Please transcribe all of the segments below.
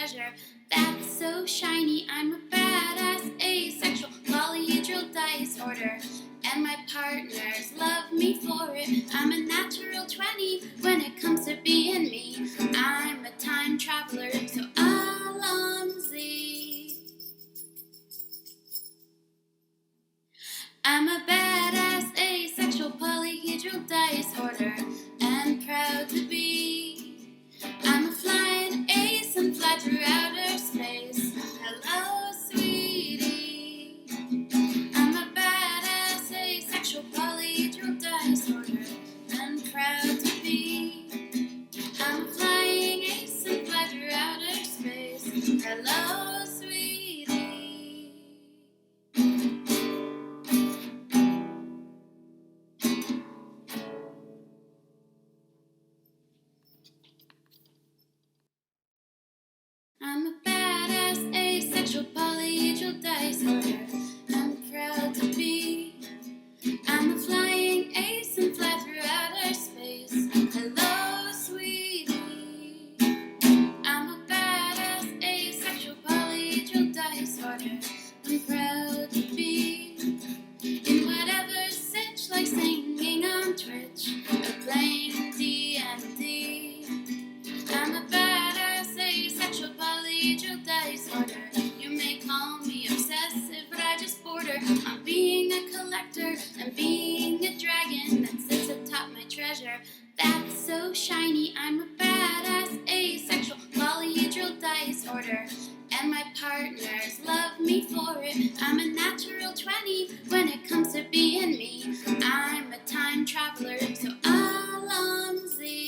treasure that's so shiny. I'm a badass, asexual, polyhedral disorder, and my partners love me for it. I'm a natural 20 when it comes to being me. I'm a time traveler, so Alonzi. I'm a badass, asexual, polyhedral disorder, and proud to be. I'm a flying ace and fly through outer space. Hello, sweetie. I'm a badass, asexual, polyhedral disorder, and proud to be. I'm a flying ace and fly through outer space. Hello, sweetie. I'm a badass, asexual, polyhedral disorder, I'm proud to be. I'm a flying ace and fly through outer space. Hello, sweetie. I'm a badass, asexual, polyhedral disorder, I'm proud to be. In whatever sitch, like singing on Twitch or playing D&D. I'm a badass, asexual, polyhedral disorder. You may call me obsessive, but I just border on being a collector and being a dragon that sits atop my treasure that's so shiny. I'm a badass, asexual, polyhedral disorder, and my partners love me for it. I'm a natural 20 when it comes to being me. I'm a time traveler, so Alonzi.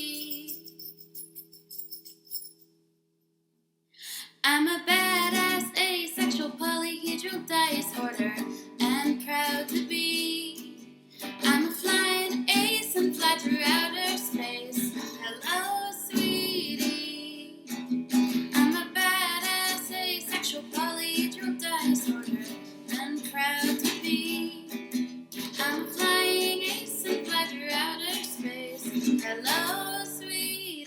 I'm a badass, asexual, polyhedral disorder, and proud to be. I'm a flying ace and fly through outer space. Hello, sweetie. I'm a badass, asexual, polyhedral disorder, and proud to be. I'm a flying ace and fly through outer space. Hello, sweetie.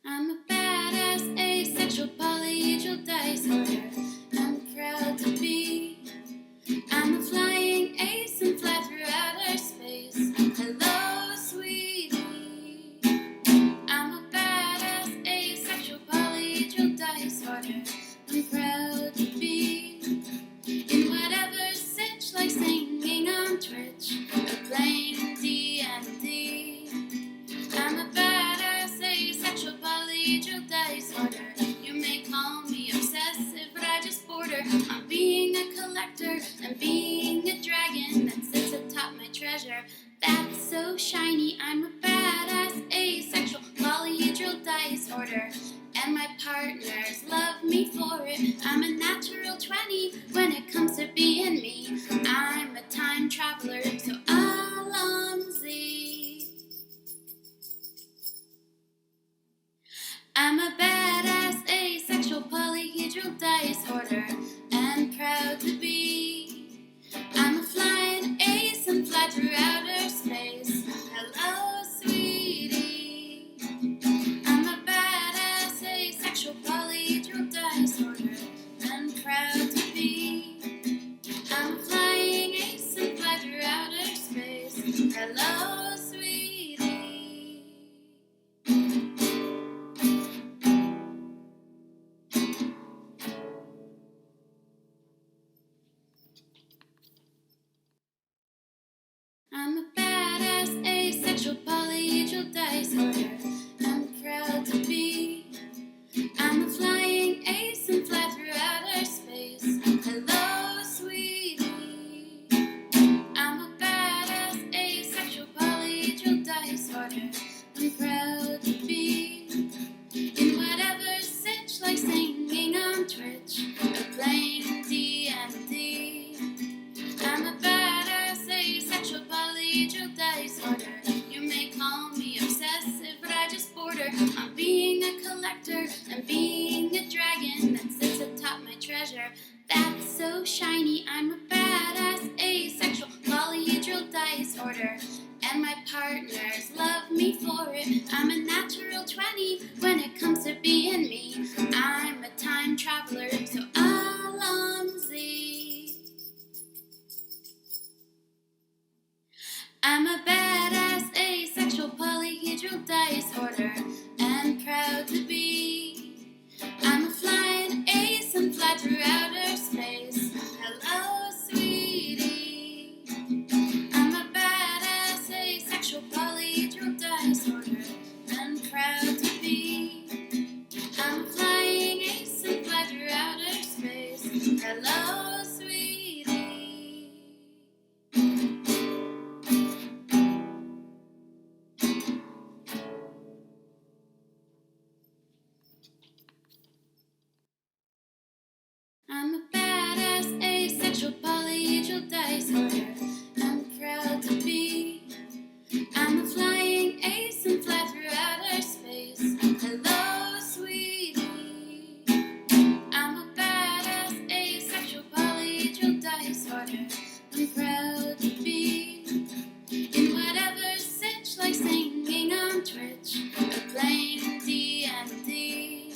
I'm a badass, asexual, polyhedral disorder, I'm proud to be. I'm a flying ace and fly through outer space. Hello, sweetie. I'm a badass, asexual, polyhedral disorder, I'm proud to be. In whatever sitch, like singing on Twitch or playing D&D. I'm a badass, asexual, polyhedral disorder. You may call me obsessive, but I just border on being a collector and being a dragon that sits atop my treasure that's so shiny. I'm a badass, asexual, polyhedral disorder, and my partners love me for it. I'm a natural 20 when it comes to being me. I'm a time traveler, so Alonzi. I'm a badass, asexual, polyhedral disorder, and proud to be. shiny. I'm a badass asexual polyhedral disorder, and my partners love me for it. I'm a natural 20 when it comes to being me. I'm a time traveler, so Alonzi. I'm a badass asexual polyhedral disorder, and proud to be. I'm a flying ace and fly through outer space. Hello, sweetie. I'm a badass asexual polyhedral disorder, and proud to be. I'm a flying ace and fly through outer space. Hello, sweetie. I'm a badass asexual polyhedral disorder, I'm proud to be. I'm a flying ace and fly through outer space. Hello, sweetie. I'm a badass asexual polyhedral disorder, I'm proud to be. In whatever sitch, like singing on Twitch or playing D&D.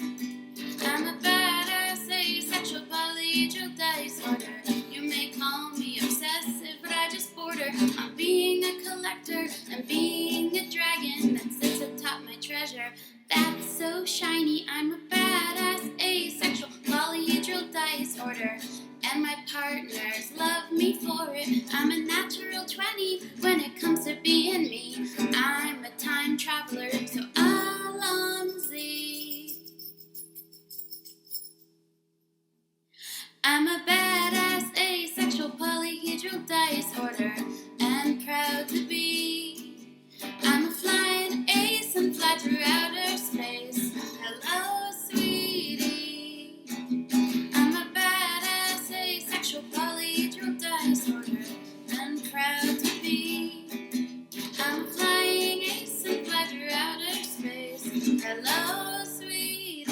I'm a badass asexual polyhedral disorder. You may call me obsessive, but I just border on being a collector and being a dragon that sits atop my treasure. That's so shiny. I'm a badass asexual polyhedral disorder, and my partners love me for it. I'm a natural 20 when it comes to being me. I'm a time traveler, so Alonzi. I'm a badass asexual polyhedral disorder, and proud to be. I'm a flying ace and fly through outer space. Hello, sweetie. I'm a badass asexual polyhedral disorder, and proud to be. I'm a flying ace and fly through outer space. Hello, sweetie.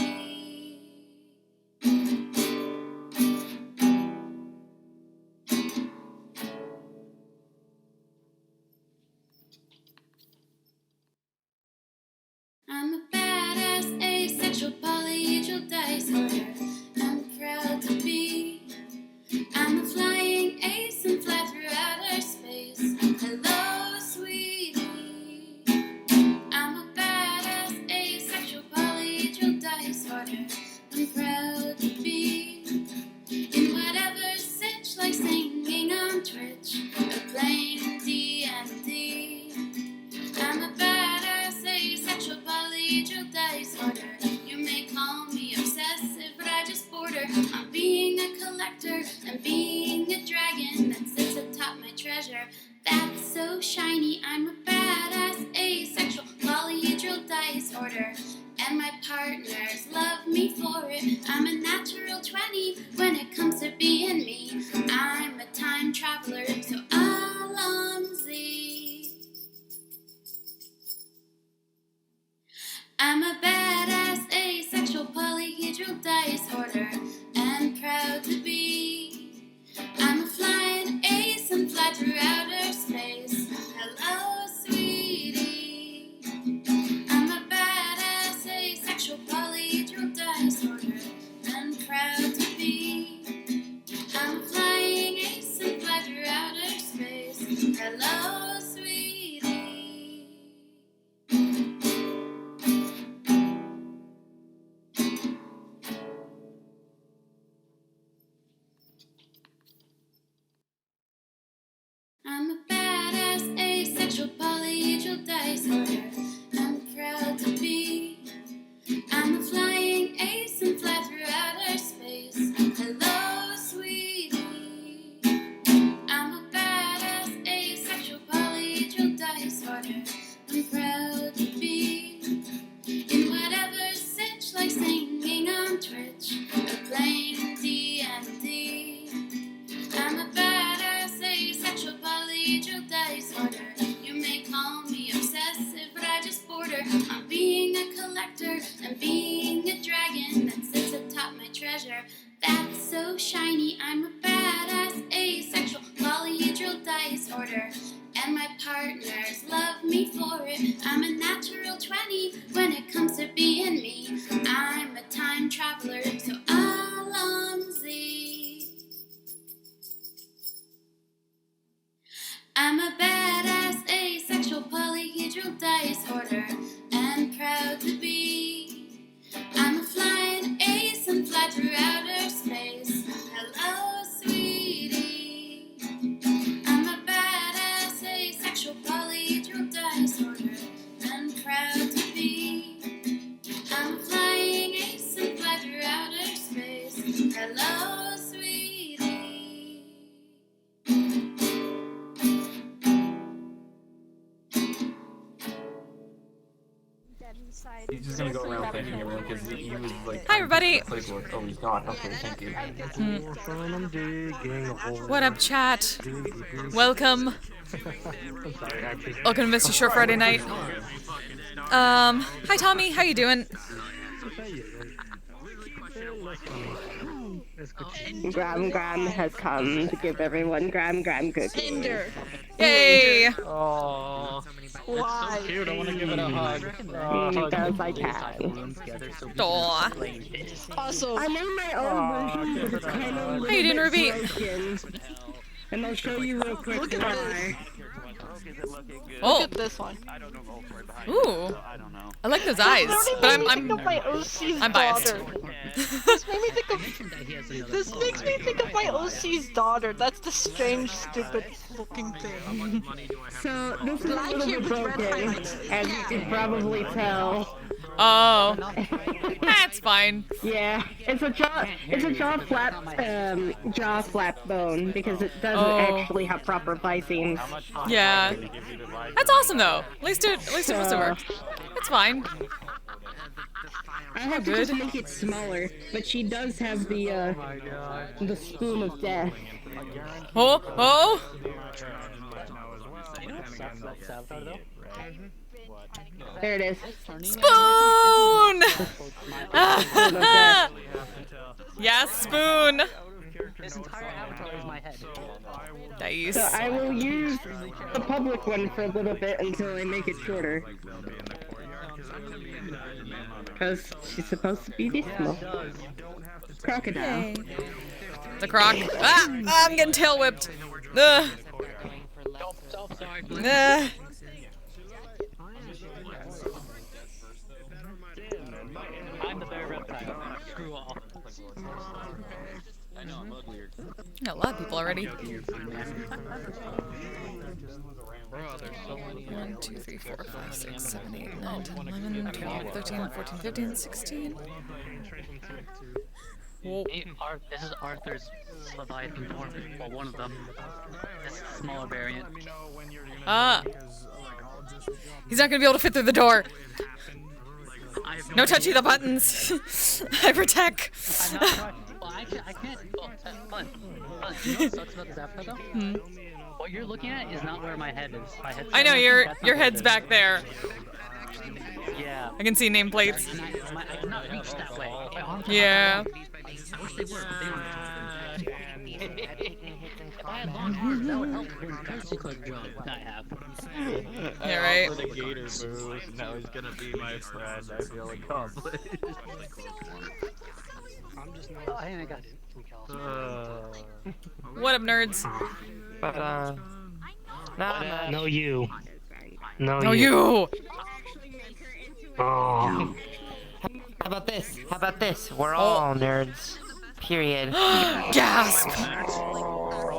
funny when it comes to being me. I'm a time traveler, so Alonzi. I'm a badass asexual polyhedral dice hoarder and proud to be. I'm a flying ace and fly through outer space. Hello, sweetie. I'm a badass asexual polyhedral dice hoarder and proud to be. I'm a flying ace and fly through outer space. Hello, sweetie. He's just gonna go around thanking everyone because he was like. Hi, everybody. Like, oh, he's not. Okay, thank you. What up, chat? Welcome. Welcome to Misty Short Friday night. Hi, Tommy. How you doing? Gram has come to give everyone Gram cookies. Yay! Oh, why? It's so cute. I want to give it a hug. Because I can. Aw. Also, I made my own version, but it's kind of How you doing, Ruby? broken. And I'll show you real quick why. Oh. Look at this one. Ooh. I like those eyes, but I'm my OC's biased. daughter. This makes me think of my OC's daughter. That's the strange, stupid looking thing. So, this is a little bit broken, as you can probably tell. Oh. That's fine. Yeah, it's a jaw flap bone, because it doesn't actually have proper visings. Yeah. That's awesome though. At least it was over. It's fine. I have to just make it smaller, but she does have the spoon of death. Oh, oh. There it is. Spoon! Yes, spoon. This entire avatar is my head. Nice. So I will use the public one for a little bit until I make it shorter. Because she's supposed to be this small. Crocodile. The croc. Ah! I'm getting tail whipped. Ugh. I'm the bear reptile. Screw all. I know, I'm uglier. Got a lot of people already. 1, 2, 3, 4, 5, 6, 7, 8, 9, 10, 11, 12, 13, 14, 15, 16. Whoa. This is Arthur's Leviathan form. Well, one of them. This is a smaller variant. Ah. He's not gonna be able to fit through the door. No touching the buttons. I protect. I'm not trying. Well, I can't. But, you know what sucks about this avatar though? What you're looking at is not where my head is. My head's I know your head's back there. Yeah. I can see nameplates. And I cannot reach that way. My arms are Yeah. I wish they were, but they don't. If I had long arms, that would help with the courtesy clerk job that I have. Yeah, right. The gator booze, and now he's gonna be my friend. I feel accomplished. Oh, hey, I got it. What up, nerds? But, No, you. Oh, you! Oh. how about this? How about this? We're all nerds. Period. Gasp!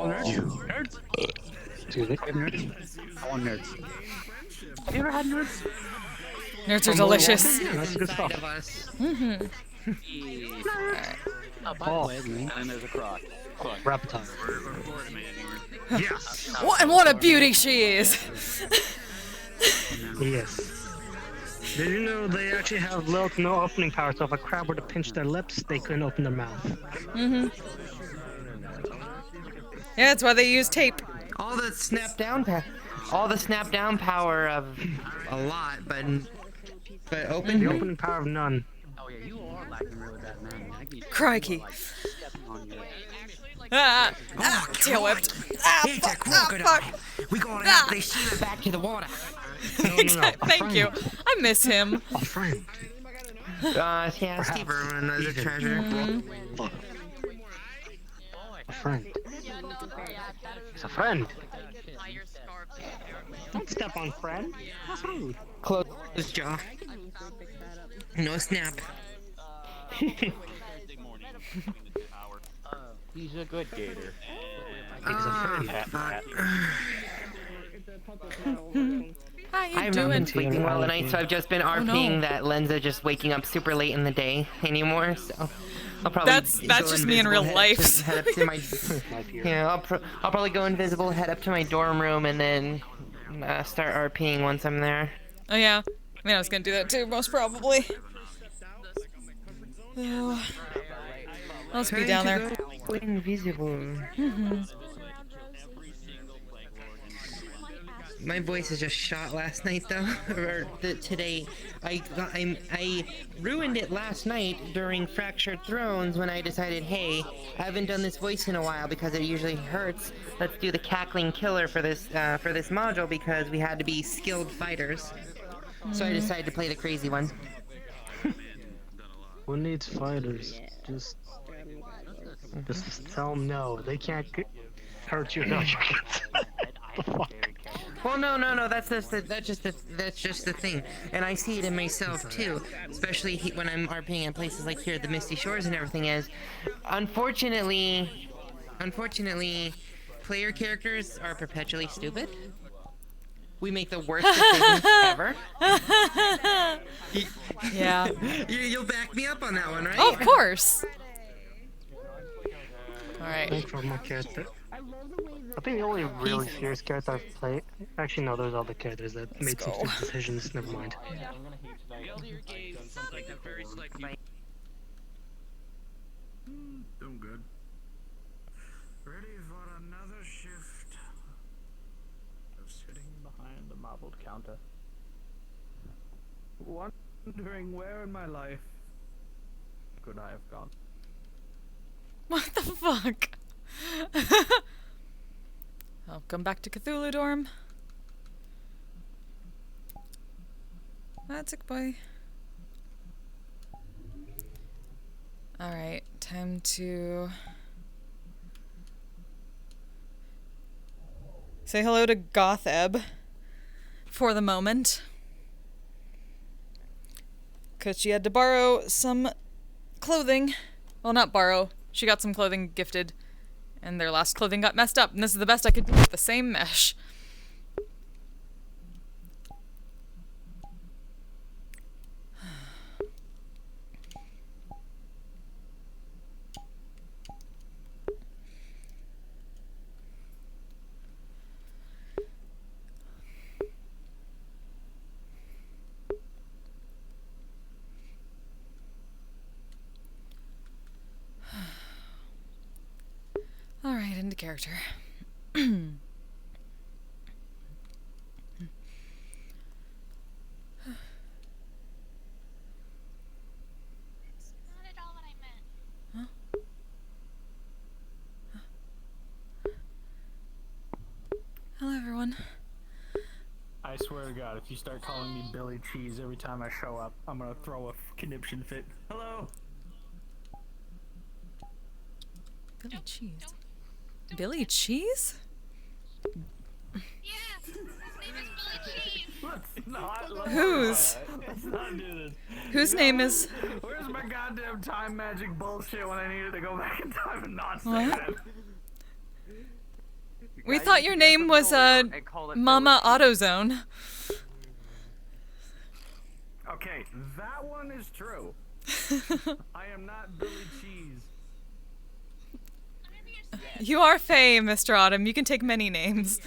Nerds? Excuse me, nerds? I want nerds. Have you ever had nerds? Nerds are delicious. That's good stuff. Oh, by the way, And there's a croc. Reptile. Yes! What a beauty she is! Yes. Did you know they actually have little to no opening power, so if a crab were to pinch their lips, they couldn't open their mouth. Yeah, that's why they use tape. All the snap down power of a lot, but open. The opening power of none. oh yeah, you are lacking really bad, man. Crikey. Stepping on you. Tail whipped. Ah, It's a fuck, crocodile. fuck. We gotta have this back to the water. Exactly. Thank you. I miss him. A friend. Yeah, Steve Irwin was a treasure. A friend. He's a friend. Don't step on friend. That's rude. Close his jaw. No snap. He's a good gator. He's a friend. How you I've not been doing? sleeping well tonight, so I've just been RPing that Lenza just waking up super late in the day anymore, so I'll probably That's go just me in real invisible, life. head up to my yeah, I'll probably go invisible, head up to my dorm room, and then start RPing once I'm there. Oh yeah. I mean, I was gonna do that too, most probably. Oh. I'll just be down there. Go invisible. My voice is just shot last night though, or today. I ruined it last night during Fractured Thrones when I decided, hey, I haven't done this voice in a while because it usually hurts. Let's do the cackling killer for this module because we had to be skilled fighters. So I decided to play the crazy one. Who needs fighters? Just tell them no. They can't hurt you. No, you can't. The fuck? Well, no. That's just the thing, and I see it in myself too. Especially when I'm RPing in places like here at the Misty Shores and everything. Is unfortunately, player characters are perpetually stupid. We make the worst decisions ever. Yeah. You'll back me up on that one, right? Oh, of course. All right. Thanks for my character. I think the only really serious character I've played. Actually, no, there's other characters that made some stupid decisions. Never mind. Doing good. Ready for another shift of sitting behind a marbled counter. Wondering where in my life could I have gone? What the fuck? I'll come back to Cthulhu dorm. That's it, boy. Alright, time to say hello to Gotheb for the moment. Because she had to borrow some clothing. Well, not borrow. She got some clothing gifted. And their last clothing got messed up. And this is the best I could do with the same mesh. Alright, into character. Hello, everyone. I swear to God, if you start calling me Billy Cheese every time I show up, I'm gonna throw a conniption fit. Hello? Billy Cheese. Billy Cheese? Yes, his name is Billy Cheese. Let's not. Whose? Let's not do this. Whose name is... Where's my goddamn time magic bullshit when I needed to go back in time and not say What? it? We thought your name was, Mama AutoZone. Okay, that one is true. I am not Billy Cheese. You are Faye, Mr. Autumn. You can take many names.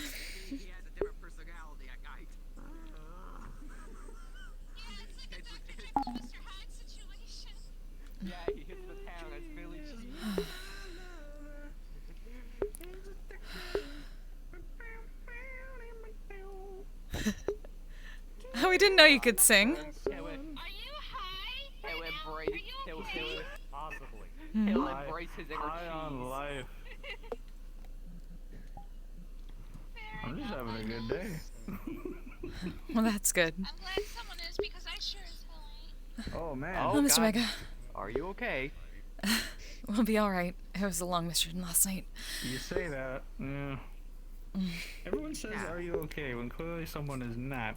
Oh, we didn't know you could sing. Are you high? Possibly. He'll embrace his inner High on life. I'm just having a good day. Well, that's good. I'm glad someone is because I sure as hell ain't. Oh man. Oh, Mr. God. Mega. Are you okay? We'll be alright. It was a long mission last night. You say that. Yeah. Everyone says, "Are you okay?" when clearly someone is not.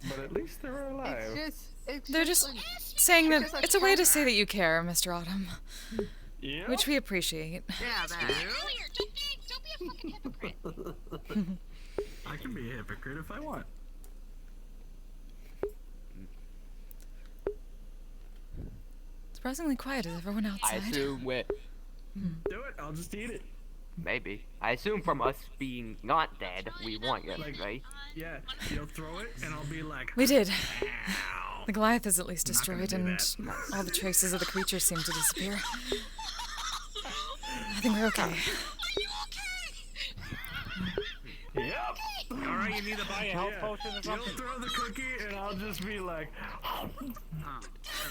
But at least they're alive. They're just saying that it's a way to say that you care, Mr. Autumn. Yeah. Which we appreciate. Yeah, that. Earlier, don't be a fucking hypocrite. I can be a hypocrite if I want. Surprisingly quiet is everyone I outside. assume Do it. I'll just eat it. maybe. I assume from us being not dead, we want you, Like- right? Yeah. You'll throw it, and I'll be like, We did. "Ow." The Goliath is at least Not gonna destroyed, do and that. all the traces of the creature seem to disappear. I think we're okay. Yep. Alright, you need to buy a health potion or You'll something? throw the cookie, and I'll just be like,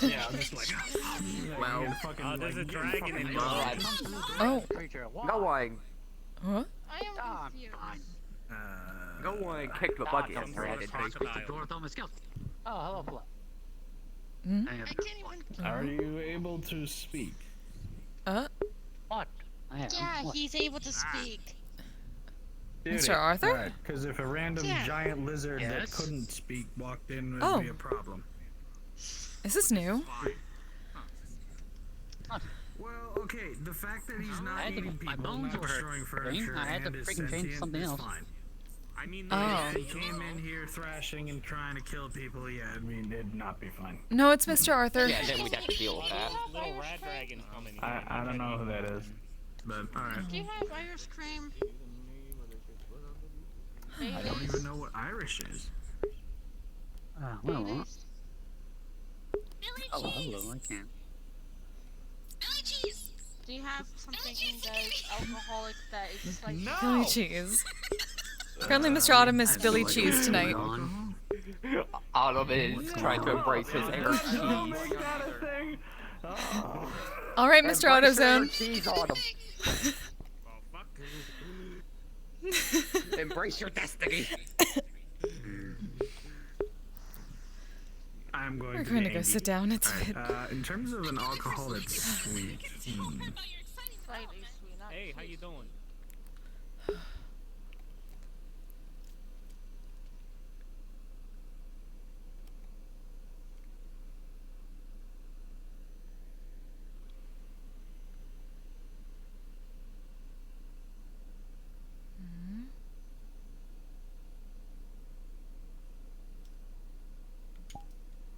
yeah, I'm just like, Well, fucking, there's a like, dragon in fucking- there. Oh. Creature. Go on. What? I am confused. Go on and kick the bucket in your head and face me. Oh, hello, Flo. Hmm? I can't even. Are you able to speak? What? I am. Yeah, What? he's able to speak. Mr. Arthur? Because if a random Yeah. giant lizard that Yes? couldn't speak walked in, it Oh. would be a problem. Is this new? Well, okay, the fact that he's I not had to- eating my people, bones not were hurt. destroying furniture, I had to and is freaking change sentient something is else. fine. I mean, Oh. if he came in here thrashing and trying to kill people, yeah, I mean, it'd not be fun. No, it's Mr. Arthur. Yeah, then we'd have to deal with that. Little rat dragons coming here. I don't know who that is, but alright. Do you have Irish cream? I don't even know what Irish is. Well, Billy oh, cheese. hello, I can't. Billy cheese. Do you have something that's alcoholic that is just like Billy Cheese. Apparently Mr. Autumn is Billy Cheese tonight. Autumn is trying to embrace his air cheese. Got a thing. Oh. Alright, Mr. AutoZone. Cheese, Autumn. Embrace your destiny. I'm going We're to going be to go angry. sit down. It's Alright, in terms of an alcohol that's sweet, slightly sweet? Not Hey, how you doing?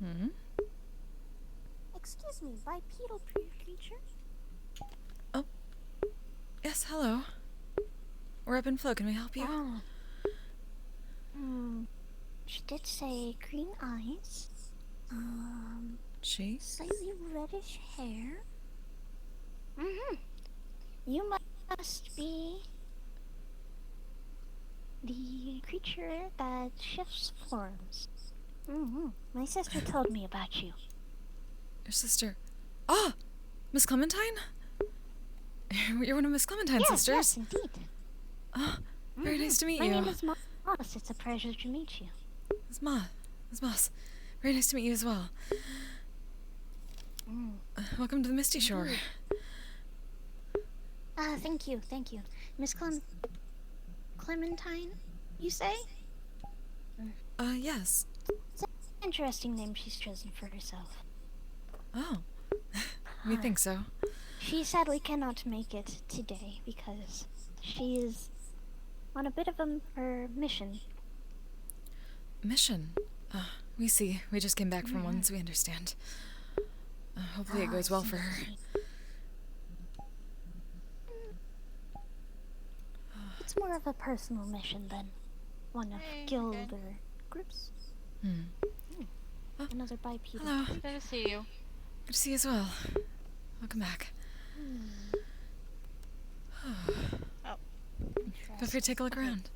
Hmm? Excuse me, bipedal creature? Yes, hello. We're up in Flo. Can we help you? Oh. She did say green eyes. She? Slightly reddish hair. Mm-hmm. You must be the creature that shifts forms. Mm-hmm. My sister told me about you. Your sister. Ah! Miss Clementine? You're one of Miss Clementine's Yes, sisters. yes, indeed. Ah, very nice to meet My you. name is Moss. It's a pleasure to meet you. Miss Moss. Very nice to meet you as well. Welcome to the Misty Shore. Thank you. Miss Clementine, you say? Yes. It's an interesting name she's chosen for herself. Oh. We think so. She sadly cannot make it today because she is on a bit of her mission. Mission. We see. We just came back from one, so we understand. Hopefully it goes well for her. It's more of a personal mission than one of guild or groups. Another bipedal. Hello. Good to see you. Good to see you as well. Welcome back. Feel free to take a look around.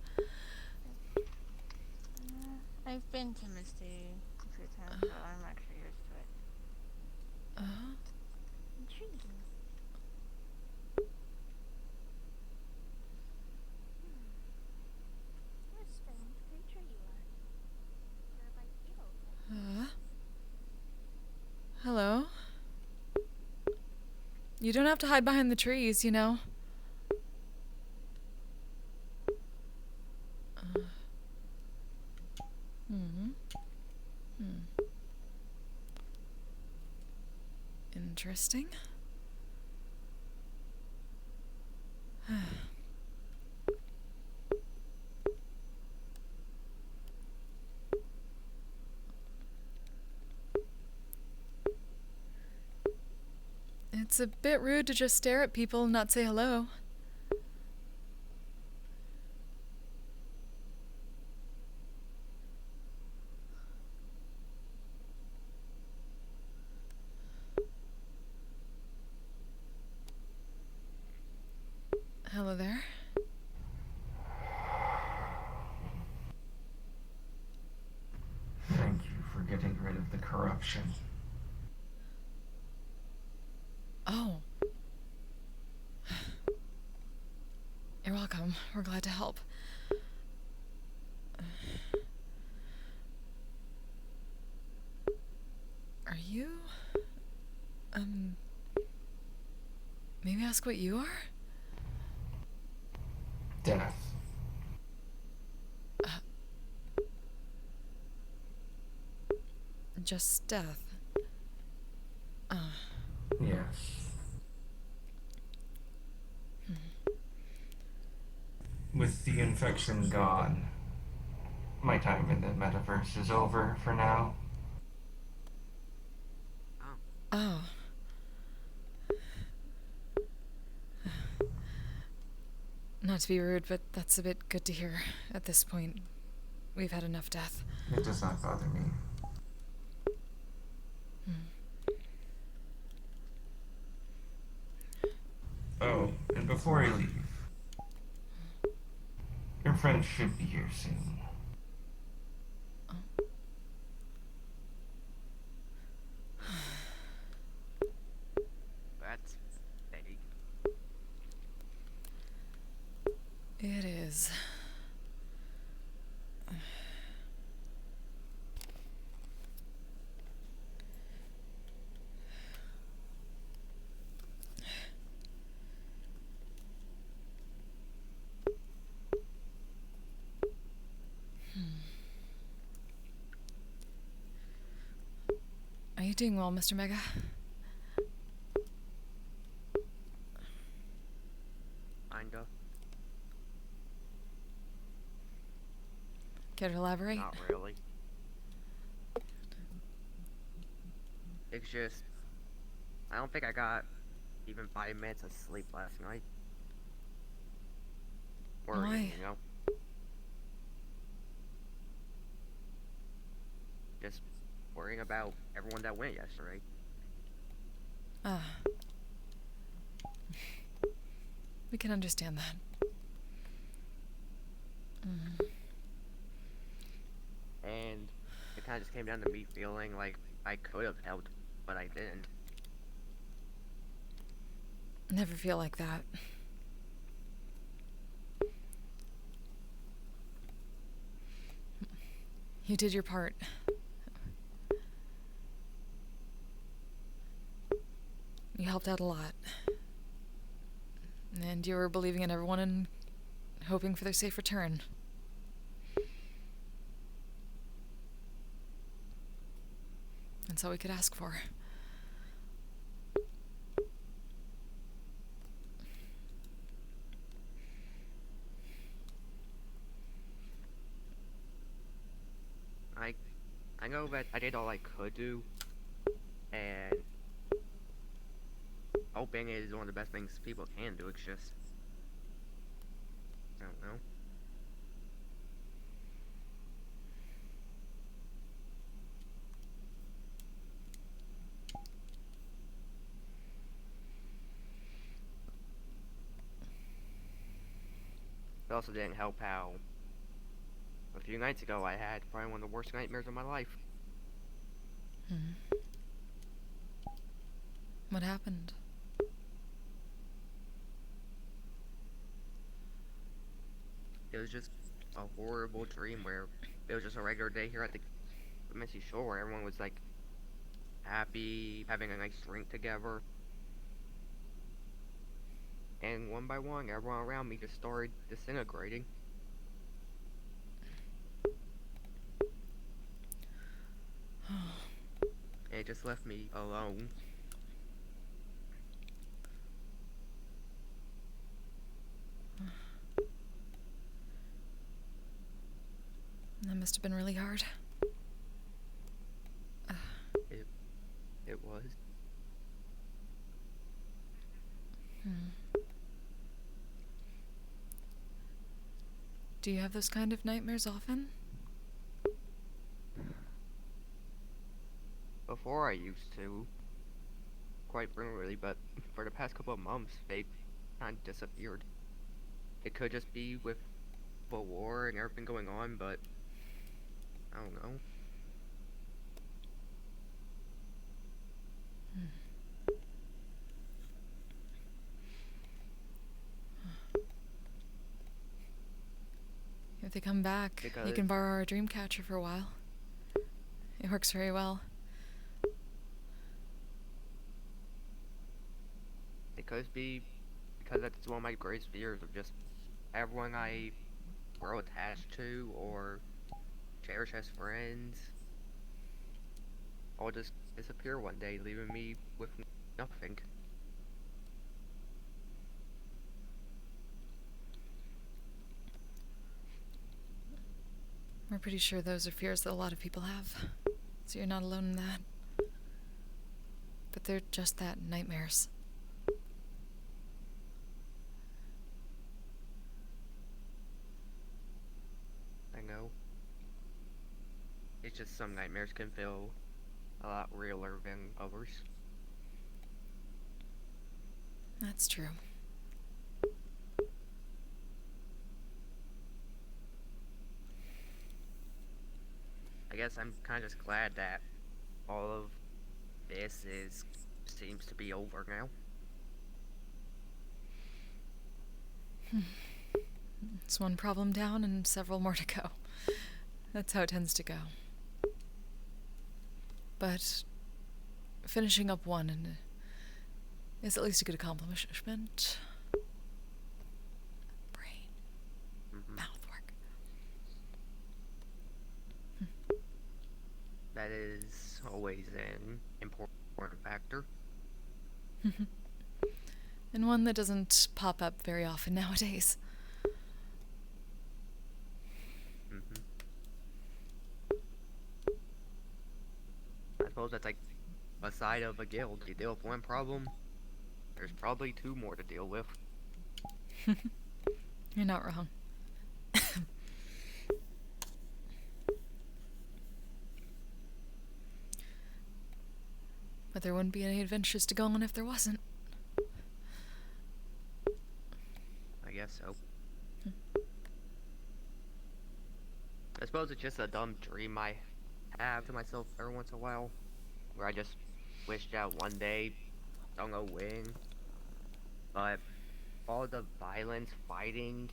I've been to Misty a few times, but I'm actually used to it. Intriguing. What a strange creature you are. You don't have to hide behind the trees, you know? Interesting. It's a bit rude to just stare at people and not say hello. Hello there. Thank you for getting rid of the corruption. Oh. You're welcome. We're glad to help. Are you... Maybe ask what you are? Death. Just death. Yes. With the infection gone, my time in the metaverse is over for now. Oh. Not to be rude, but that's a bit good to hear. At this point, we've had enough death. It does not bother me. Oh, and before I leave, your friend should be here soon. That's vague. It is. Are you doing well, Mr. Mega? Kinda. Care to elaborate? Not really. It's just, I don't think I got even 5 minutes of sleep last night. Worrying, Why? you know? Just worrying about everyone that went yesterday. We can understand that. And it kind of just came down to me feeling like I could have helped, but I didn't. Never feel like that. You did your part. You helped out a lot. And you were believing in everyone and hoping for their safe return. That's all we could ask for. I know that I did all I could do, and hoping is one of the best things people can do. It's just, I don't know. It also didn't help how a few nights ago I had probably one of the worst nightmares of my life. What happened? It was just a horrible dream where it was just a regular day here at the Misty Shore where everyone was like happy, having a nice drink together. and one by one, everyone around me just started disintegrating. It just left me alone. That must have been really hard. It was. Do you have those kind of nightmares often? Before I used to, quite frequently, but for the past couple of months, they kind of disappeared. It could just be with the war and everything going on, but I don't know. If they come back, you can borrow our dream catcher for a while. It works very well. It could be because that's one of my greatest fears of just everyone I grow attached to or cherish as friends all just disappear one day, leaving me with nothing. We're pretty sure those are fears that a lot of people have, so you're not alone in that. But they're just that, nightmares. I know. It's just some nightmares can feel a lot realer than others. That's true. I guess I'm kind of just glad that all of this seems to be over now. It's one problem down and several more to go. That's how it tends to go. But finishing up one is at least a good accomplishment. Brain. Mouth work. That is always an important factor. And one that doesn't pop up very often nowadays. I suppose that's like a side of a guild. You deal with one problem, there's probably two more to deal with. You're not wrong. But there wouldn't be any adventures to go on if there wasn't. I guess so. I suppose it's just a dumb dream I have to myself every once in a while, where I just wished out one day, don't know when, but all the violence, fighting,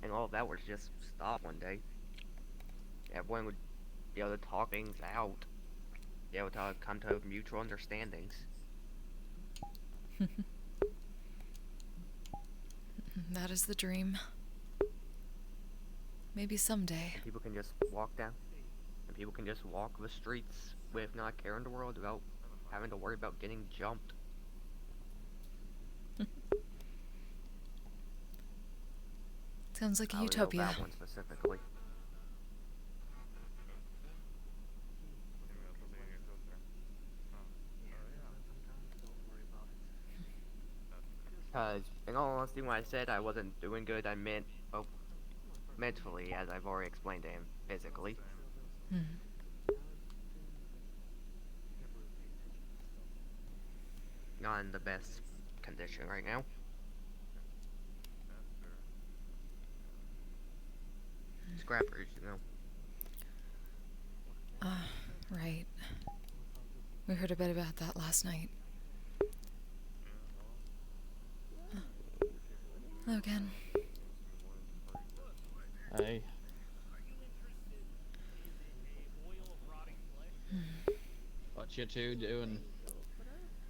and all of that would just stop one day. Everyone would be able to talk things out, be able to come to mutual understandings. That is the dream. Maybe someday. And people can just walk down, and people can just walk the streets with not a care in the world without having to worry about getting jumped. Sounds like a I utopia. That one specifically. Because, in all honesty, when I said I wasn't doing good, I meant, oh, mentally, as I've already explained to him, physically. Not in the best condition right now. Scrappers, you know. Right. We heard a bit about that last night. Hello again. Hey. What you two doing?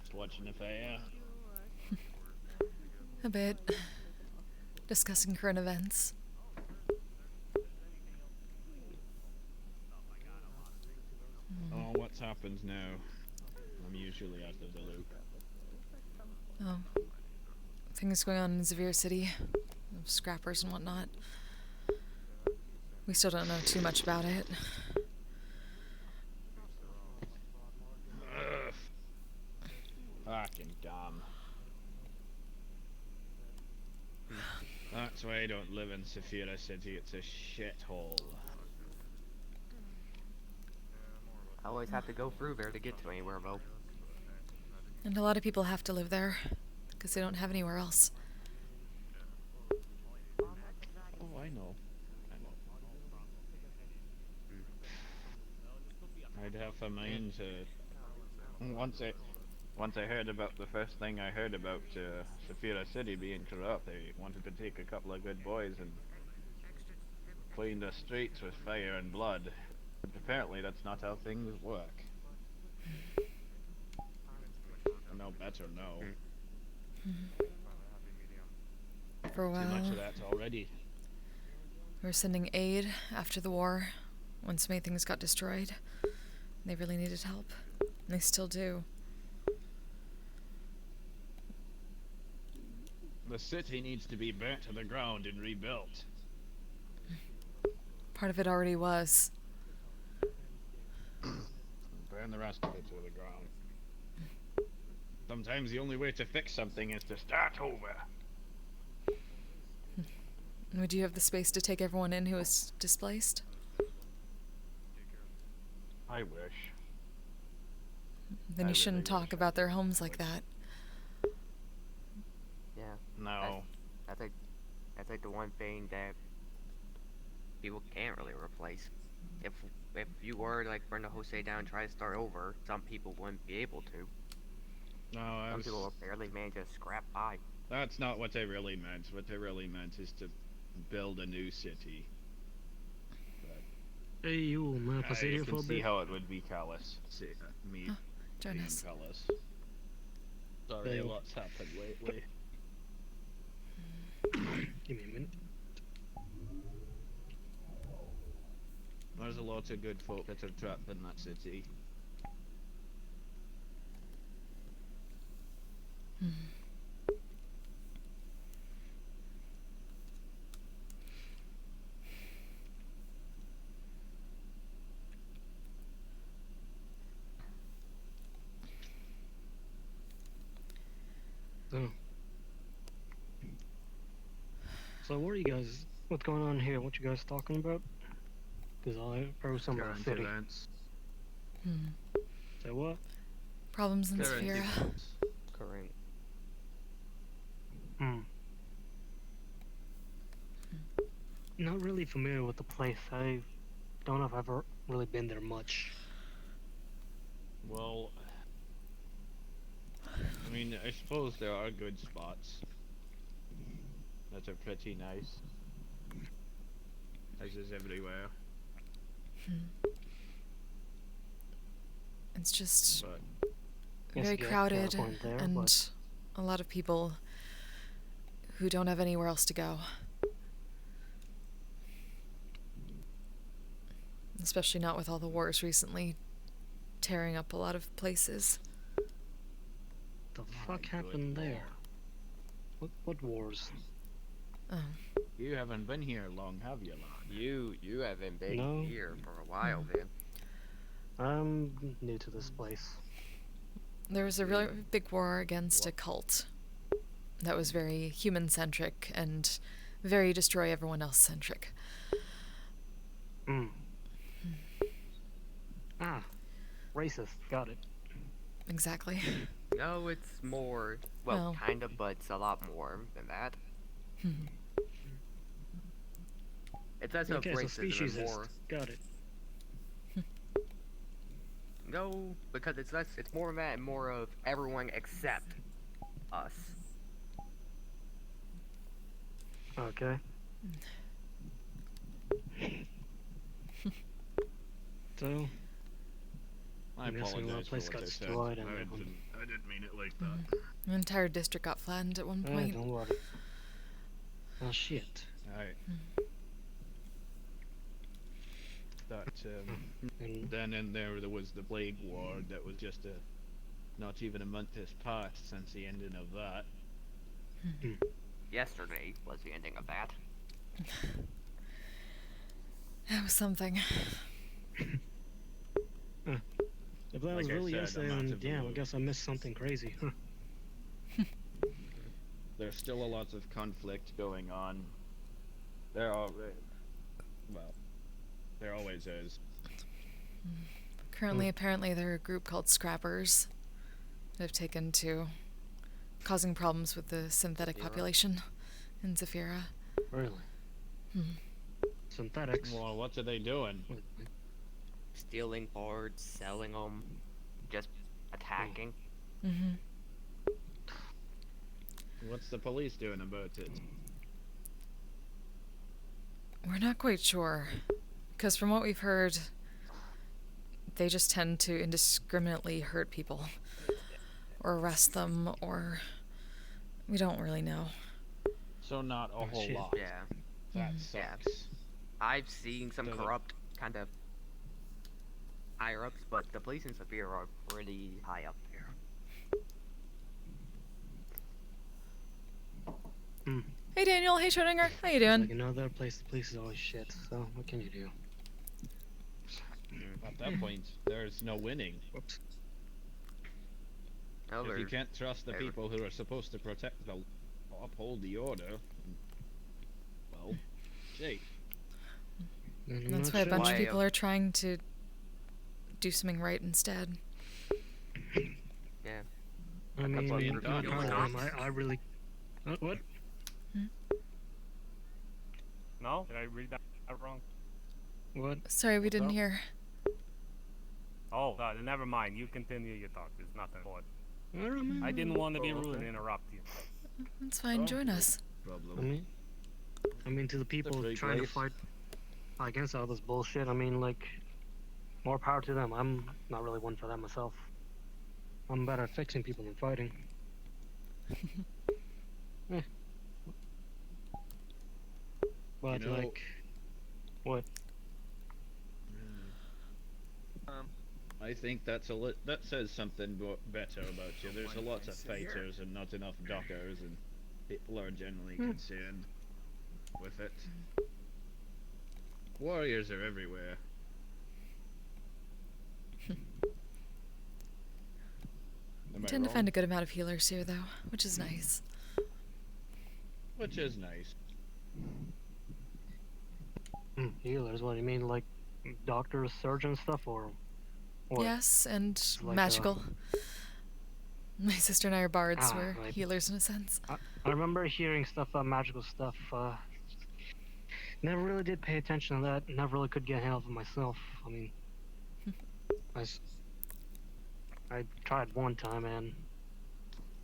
Just watching the fair. A bit. Discussing current events. Oh, what's happened now? I'm usually out of the loop. Oh. Things going on in Zavir City. Scrappers and whatnot. We still don't know too much about it. Ugh. Fucking dumb. That's why I don't live in Saphira City, it's a shithole. I always have to go through there to get to anywhere, though. And a lot of people have to live there, because they don't have anywhere else. Oh, I know. I'd have a mind to... Once I heard about the first thing I heard about Saphira City being corrupt, they wanted to take a couple of good boys and clean the streets with fire and blood. But apparently that's not how things work. I know better now. For a while, Too much of that already. we were sending aid after the war, when so many things got destroyed. They really needed help. And they still do. The city needs to be burnt to the ground and rebuilt. Part of it already was. Burn the rest of it to the ground. Sometimes the only way to fix something is to start over. Would you have the space to take everyone in who was displaced? I wish. Then I you shouldn't really talk about their homes like that. Yeah. No. That's like the one thing that people can't really replace. If you were to like burn the whole city down and try to start over, some people wouldn't be able to. No, Some people will barely manage to scrap by. That's not what I really meant. What I really meant is to build a new city. Hey, you, man, I here for can a see bit. how it would be callous. Me join being us. callous. Sorry, Hey. a lot's happened lately. Give me a minute. There's a lot of good folk that are trapped in that city. So what are you guys, what's going on here? What you guys talking about? Because I heard some about the Current city. events. Say what? Problems in Current Saphira. events. Current. Not really familiar with the place. I don't know if I've ever really been there much. Well, I mean, I suppose there are good spots that are pretty nice. As is everywhere. It's just But Yes, very yeah, crowded fair point there, and but- a lot of people who don't have anywhere else to go. Especially not with all the wars recently tearing up a lot of places. The fuck happened there? What wars? Oh. you haven't been here long, have you, lad? You haven't been No. here for a while, then. I'm new to this place. There was a really big war against a cult that was very human-centric and very destroy everyone else-centric. Ah, racist. Got it. Exactly. No, it's more, well, Well. kind of, but it's a lot more than that. It's less of Okay, so racism and speciesist. more. Got it. No, because it's less, it's more of that and more of everyone except us. Okay. So, I I'm guessing a lot apologize of for place what got I said. destroyed and I everyone- didn't, I didn't mean it like that. An entire district got flattened at one point. Don't worry. Oh shit. Alright. That, then in there was the plague ward that was just not even a month has passed since the ending of that. Yesterday was the ending of that. That was something. If that was Like I really said, yesterday, I'm then not damn, I to guess I missed something crazy. There's still a lot of conflict going on. There are, well, there always is. Currently, apparently, they're a group called Scrappers that have taken to causing problems with the synthetic population in Zafira. Really? Synthetics? Well, what are they doing? Stealing boards, selling them, just attacking. What's the police doing about it? We're not quite sure, because from what we've heard, they just tend to indiscriminately hurt people, or arrest them, or we don't really know. So not a whole lot. Yeah. That sucks. Yeah. I've seen some corrupt kind of higher ups, but the police in Severe are pretty high up there. Hey Daniel, hey Schrodinger, how you doing? Like another place, the police is always shit, so what can you do? At that point, there's no winning. Whoops. If you can't trust the people who are supposed to protect the, uphold the order, well, shit. That's why a bunch of people are trying to do something right instead. Yeah. I mean, I really... what? No? Did I read that wrong? What? Sorry, we didn't hear. Oh, never mind. You continue your talk. There's nothing for it. I didn't want to be rude and interrupt you. That's fine. Join us. I mean, to the people trying to fight against all this bullshit, I mean, like, more power to them. I'm not really one for that myself. I'm better at fixing people than fighting. But, like, what? I think that says something better about you. There's a lot of fighters and not enough dockers, and people are generally concerned with it. Warriors are everywhere. We tend to find a good amount of healers here, though, which is nice. Which is nice. Healers? What do you mean, like doctors, surgeons, stuff, or what? Yes, and Like, magical. My sister and I are bards. We're right. healers in a sense. I remember hearing stuff about magical stuff. Never really did pay attention to that. Never really could get a handle of it myself. I mean, I tried one time and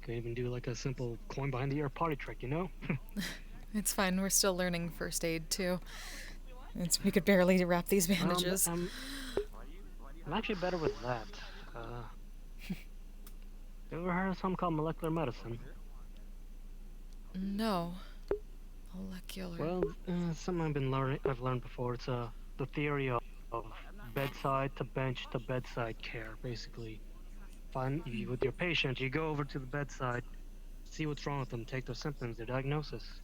couldn't even do like a simple coin behind the ear party trick, you know? It's fine. We're still learning first aid too. We could barely wrap these bandages. I'm actually better with that. You ever heard of something called molecular medicine? No. Molecular. Well, something I've learned before. It's the theory of bedside to bench to bedside care, basically. With your patient, you go over to the bedside, see what's wrong with them, take their symptoms, their diagnosis,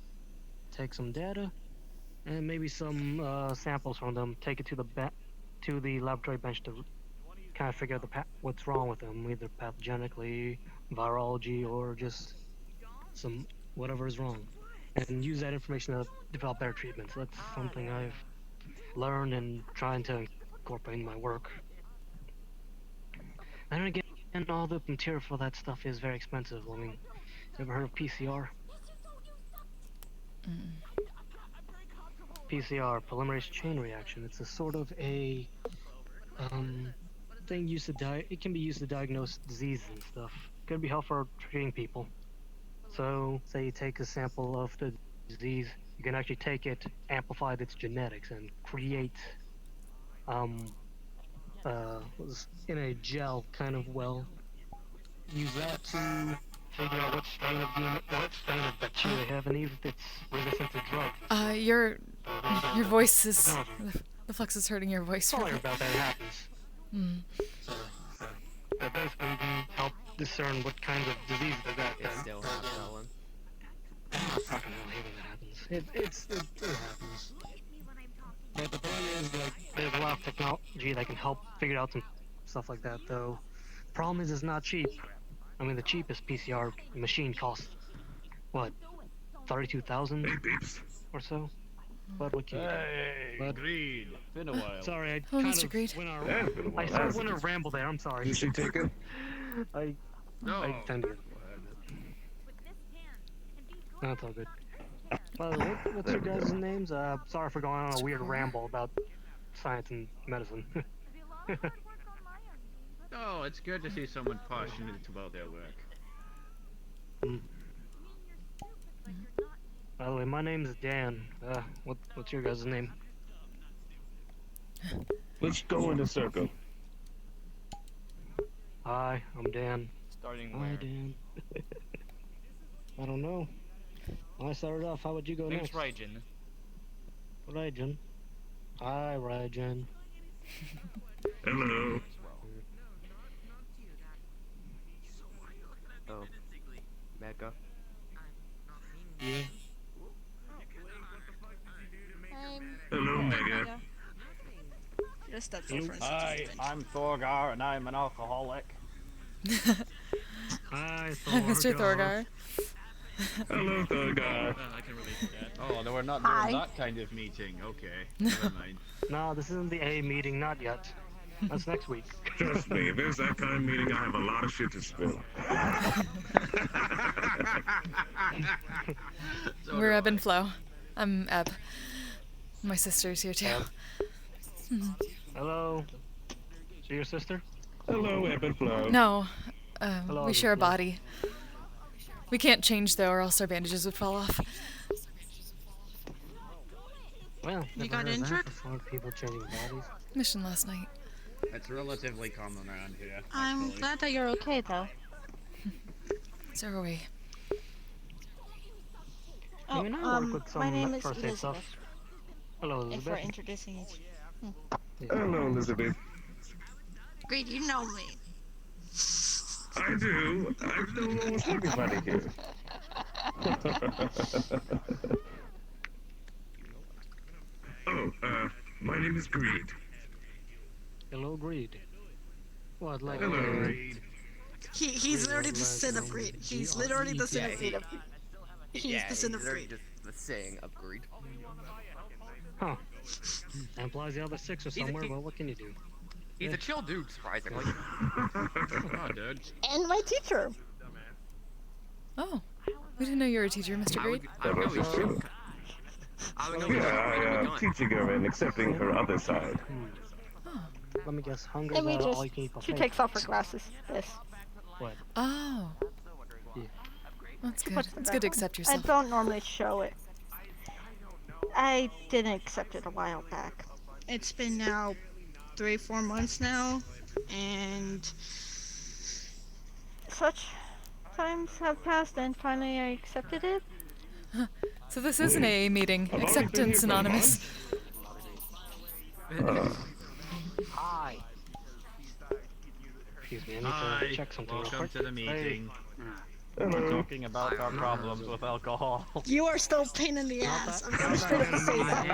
take some data, and maybe some samples from them, take it to the laboratory bench to kind of figure out what's wrong with them, either pathogenically, virology, or just some whatever is wrong, and use that information to develop better treatments. That's something I've learned and trying to incorporate in my work. And again, all the material for that stuff is very expensive. I mean, ever heard of PCR? PCR, polymerase chain reaction. It's a sort of a thing used to it can be used to diagnose diseases and stuff. Could be helpful for treating people. So, say you take a sample of the disease, you can actually take it, amplify its genetics, and create in a gel kind of use that to figure out what strain of bacteria they have, and even if it's resistant to drugs. Your voice is the flux is hurting your voice. Sorry Really. about that. It happens. Hmm. That basically we can help discern what kinds of diseases they got. It still has Ellen. Fucking hell, I hate when that happens. It happens. But the point is that there's a lot of technology that can help figure out some stuff like that, though. Problem is, it's not cheap. I mean, the cheapest PCR machine costs, what, 32,000 or so? But what can you do? Hey, Greed. Been a while. Sorry, I Oh, kind Mr. of Greed. I sort of went a ramble there. I'm sorry. You should take it. I tend to get. That's all good. By the way, what's your guys' names? Sorry for going on a weird ramble about science and medicine. Oh, it's good to see someone passionate about their work. By the way, my name's Dan. What's your guys' name? Let's go in a circle. Hi, I'm Dan. Starting Hi, where? Dan. I don't know. When I started off, how would you go Name's next? Raijin. Raijin. Hi, Raijin. Hello. Oh. Mega. Yeah. Hello, Mega. Just that difference. Hi, I'm Thorgar, and I'm an alcoholic. Hi, Hi, Mr. Thorgar. Hello, Thorgar. I can relate to that. Oh, we're not doing that kind of meeting. Okay, never mind. No, this isn't the A meeting, not yet. That's next week. Trust me, if there's that kind of meeting, I have a lot of shit to spill. We're ebb and flow. I'm Ebb. My sister's here too. Hello. So your sister? Hello, Ebb and Flow. No, Hello, we share a Ebb and Flow. body. We can't change though, or else our bandages would fall off. Well, You never got heard of that injured? before, people changing bodies. Mission last night. It's relatively common around here. I'm actually. glad that you're okay, though. So are we. Oh, I mean, I work with some my name is first aid Elizabeth. stuff. Hello, If we're Elizabeth. introducing you. Hello, Elizabeth. Great, you know me. I do. I know almost everybody here. Oh, my name is Greed. Hello, Greed. What, like... Hello, Greed. He's literally the sin of greed. He's literally the sin of greed. He's the sin of literally greed. just the saying of greed. Huh. That implies the other six are He's a- somewhere, he- well, what can you do? He's a chill dude, surprisingly. Oh, dude. And my teacher. Oh, we didn't know you were a teacher, Mr. Greed. I would know he's chill. I would know he's Yeah, I teaching her and accepting her other side. Let me guess, hunger And we is just, all you can eat buffet. she takes off her glasses. This. What? Oh. Yeah. That's She good. puts them It's back good to on. accept I yourself. don't normally show it. I didn't accept it a while back. It's been now 3-4 months now, and such times have passed, and finally I accepted it. So this is an AA meeting. Acceptance Anonymous. Hi. Excuse me, I need Hi, to check something real welcome quick. to the meeting. We're Hello. talking about our problems with alcohol. You are still a pain in the ass. I'm very straight up to say that.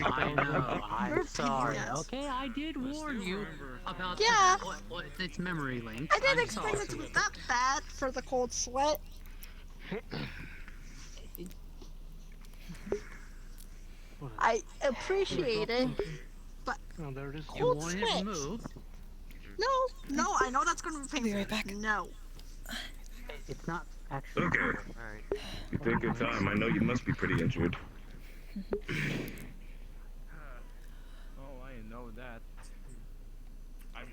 I know. You're I'm a sorry. pain in the ass. Okay, I did warn you about Yeah. what its memory link. I didn't I'm expect it to sorry. be that bad for the cold sweat. I appreciate it, but Oh, there it is. You cold wanted sweat. moved. No, I know that's gonna be painful. Be right back. No. It's not actually. Okay. Alright. You take your time. I know you must be pretty injured. Oh, I know that. I'm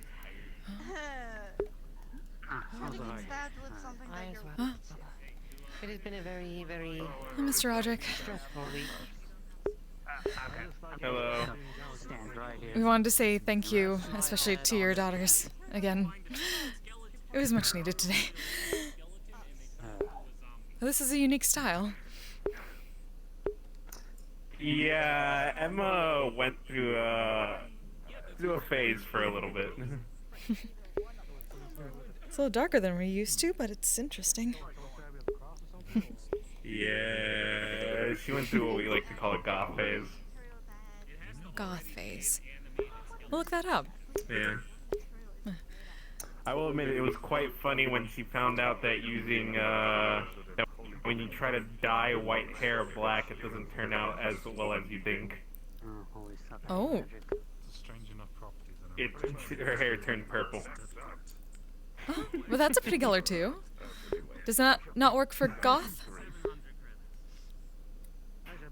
Stabbed with something that you're Huh? It has been a very, very Hi, Mr. Roderick. stressful week. Hello. Stand right here. We wanted to say thank you, especially to your daughters, again. It was much needed today. This is a unique style. Yeah, Emma went through a phase for a little bit. It's a little darker than we're used to, but it's interesting. Yeah, she went through what we like to call a goth phase. Goth phase. We'll look that up. Yeah. I will admit it was quite funny when she found out that using that when you try to dye white hair black, it doesn't turn out as well as you think. Oh. Her hair turned purple. Oh, well, that's a pretty color too. Does that not work for goth?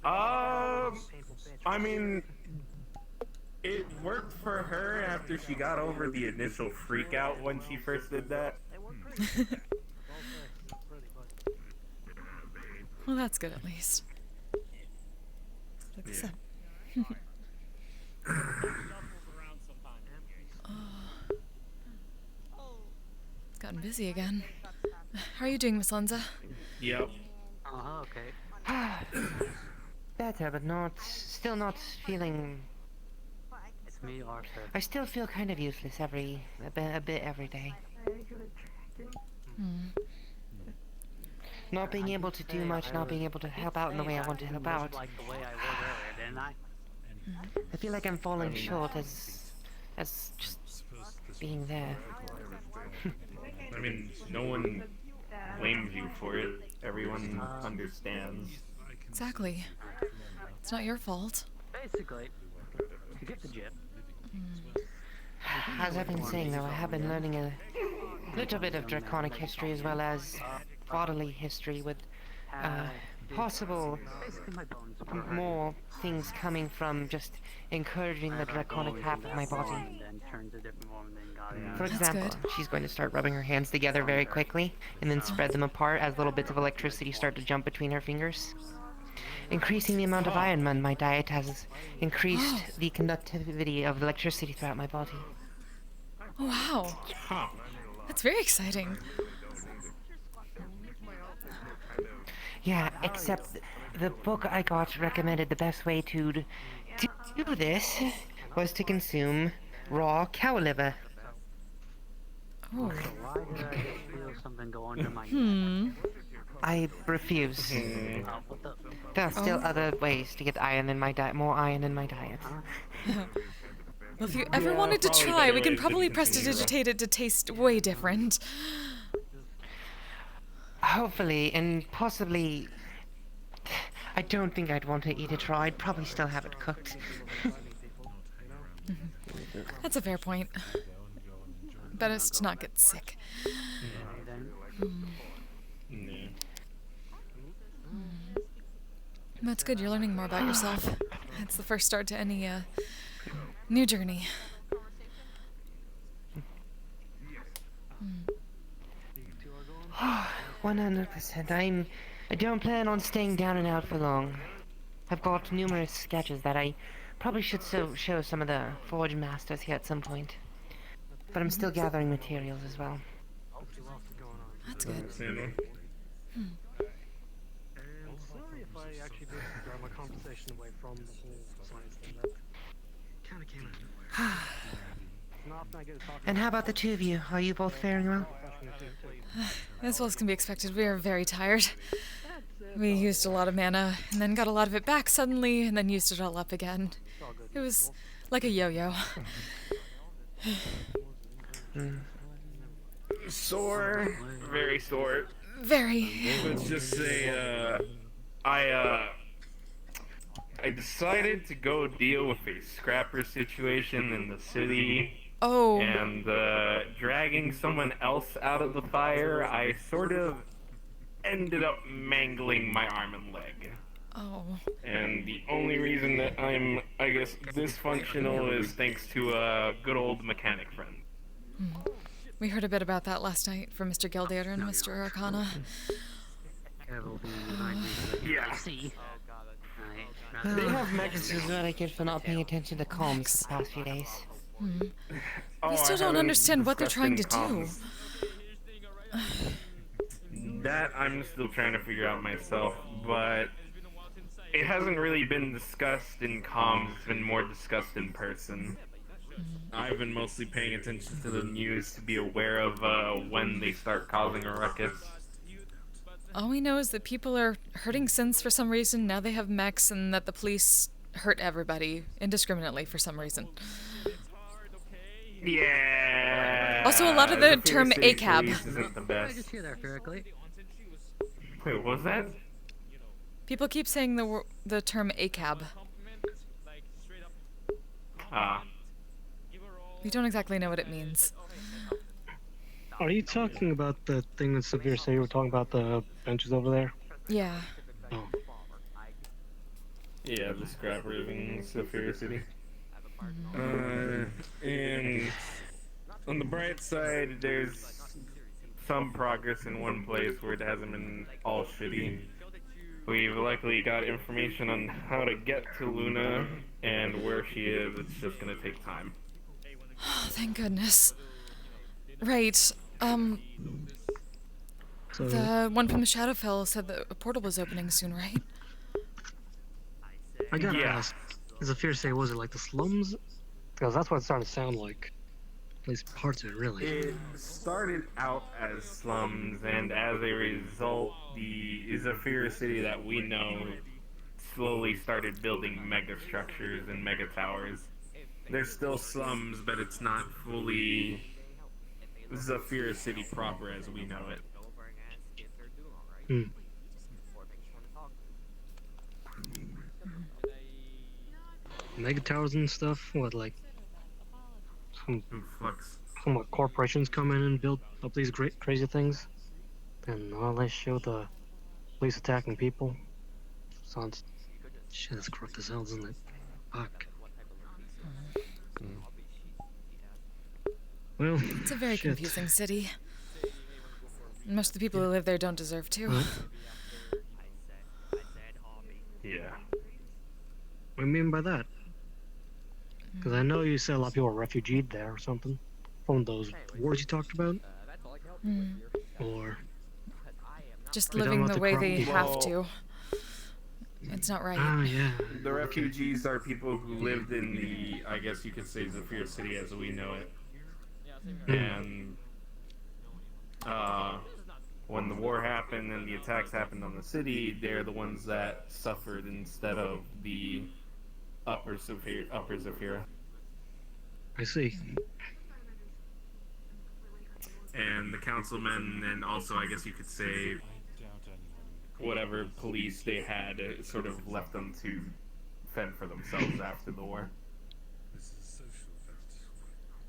I mean, it worked for her after she got over the initial freak out when she first did that. Well, that's good at least. Look this up. It's gotten busy again. How are you doing, Miss Lenza? Yep. Okay. Better, but still not feeling. It's me, Arthur. I still feel kind of useless a bit every day. Not being able to do much, not being able to help out in the way I want to help out. Like the way I was earlier, didn't I? I feel like I'm falling short as just being there. I mean, no one blames you for it. Everyone understands. Exactly. It's not your fault. Basically, you get the gist. As I've been saying though, I have been learning a little bit of draconic history as well as bodily history with possible more things coming from just encouraging the draconic half of my body. For example, she's going to start rubbing her hands together very quickly and then spread them apart as little bits of electricity start to jump between her fingers. Increasing the amount of iron in my diet has increased the conductivity of electricity throughout my body. Oh, wow. That's very exciting. Yeah, except the book I got recommended the best way to do this was to consume raw cow liver. Oh. Why did I just feel something go under my I refuse. There are still other ways to get iron in my diet, more iron in my diet. Well, if you ever wanted to try, we can probably prestidigitate it to taste way different. Hopefully, and possibly... I don't think I'd want to eat it raw. I'd probably still have it cooked. That's a fair point. Better to not get sick. That's good, you're learning more about yourself. It's the first start to any new journey. 100%. I don't plan on staying down and out for long. I've got numerous sketches that I probably should show some of the Forge Masters here at some point. But I'm still gathering materials as well. That's good. Sorry if I actually did drive my conversation away from the whole science thing. That kind of came out of nowhere. And how about the two of you? Are you both faring well? As well as can be expected, we are very tired. We used a lot of mana, and then got a lot of it back suddenly, and then used it all up again. It was like a yo-yo. Sore. Very sore. Very. Let's just say, I decided to go deal with a scrapper situation in the city. Oh. And, dragging someone else out of the fire, I sort of ended up mangling my arm and leg. Oh. And the only reason that I'm, I guess, dysfunctional is thanks to a good old mechanic friend. We heard a bit about that last night from Mr. Gildater and Mr. Arcana. Yeah. They have mechs is what I get for not paying attention to comms the past few days. I still don't understand what they're trying to do. That I'm still trying to figure out myself, but it hasn't really been discussed in comms, it's been more discussed in person. I've been mostly paying attention to the news to be aware of when they start causing a ruckus. All we know is that people are hurting Synths for some reason, now they have mechs, and that the police hurt everybody indiscriminately for some reason. Yeah. Also, a lot of the term City ACAB. police isn't the I best. just hear that correctly. Wait, what was that? People keep saying the term ACAB. Ah. We don't exactly know what it means. Are you talking about the thing that Severe said you were talking about the benches over there? Yeah. Oh. Yeah, the scrap raving Sapphire City. And on the bright side, there's some progress in one place where it hasn't been all shitty. We've likely got information on how to get to Luna and where she is. It's just gonna take time. Oh, thank goodness. Right. So, The one from the Shadowfell said that a portal was opening soon, right? I gotta ask, is it fair to say, was it like the slums? Because that's what it started to sound like. At least parts of it, really. It started out as slums, and as a result, the Zephyr City that we know slowly started building mega structures and mega towers. There's still slums, but it's not fully Zephyr City proper as we know it. Hmm. Mega towers and stuff? What, like some corporations come in and build up these great crazy things? And all they show the police attacking people? Sounds... Shit, that's corrupt as hell, isn't it? Fuck. Well, it's a very confusing city. Most of the people who live there don't deserve to. Yeah. What do you mean by that? Because I know you said a lot of people were refugeed there or something. From those wars you talked about? Or... just living the way they have to. It's not right. Ah, yeah. The refugees are people who lived in the, I guess you could say, Zephyr City as we know it. And when the war happened and the attacks happened on the city, they're the ones that suffered instead of the upper Zephyr. I see. And the councilmen, and also I guess you could say whatever police they had, sort of left them to fend for themselves after the war. This is a social event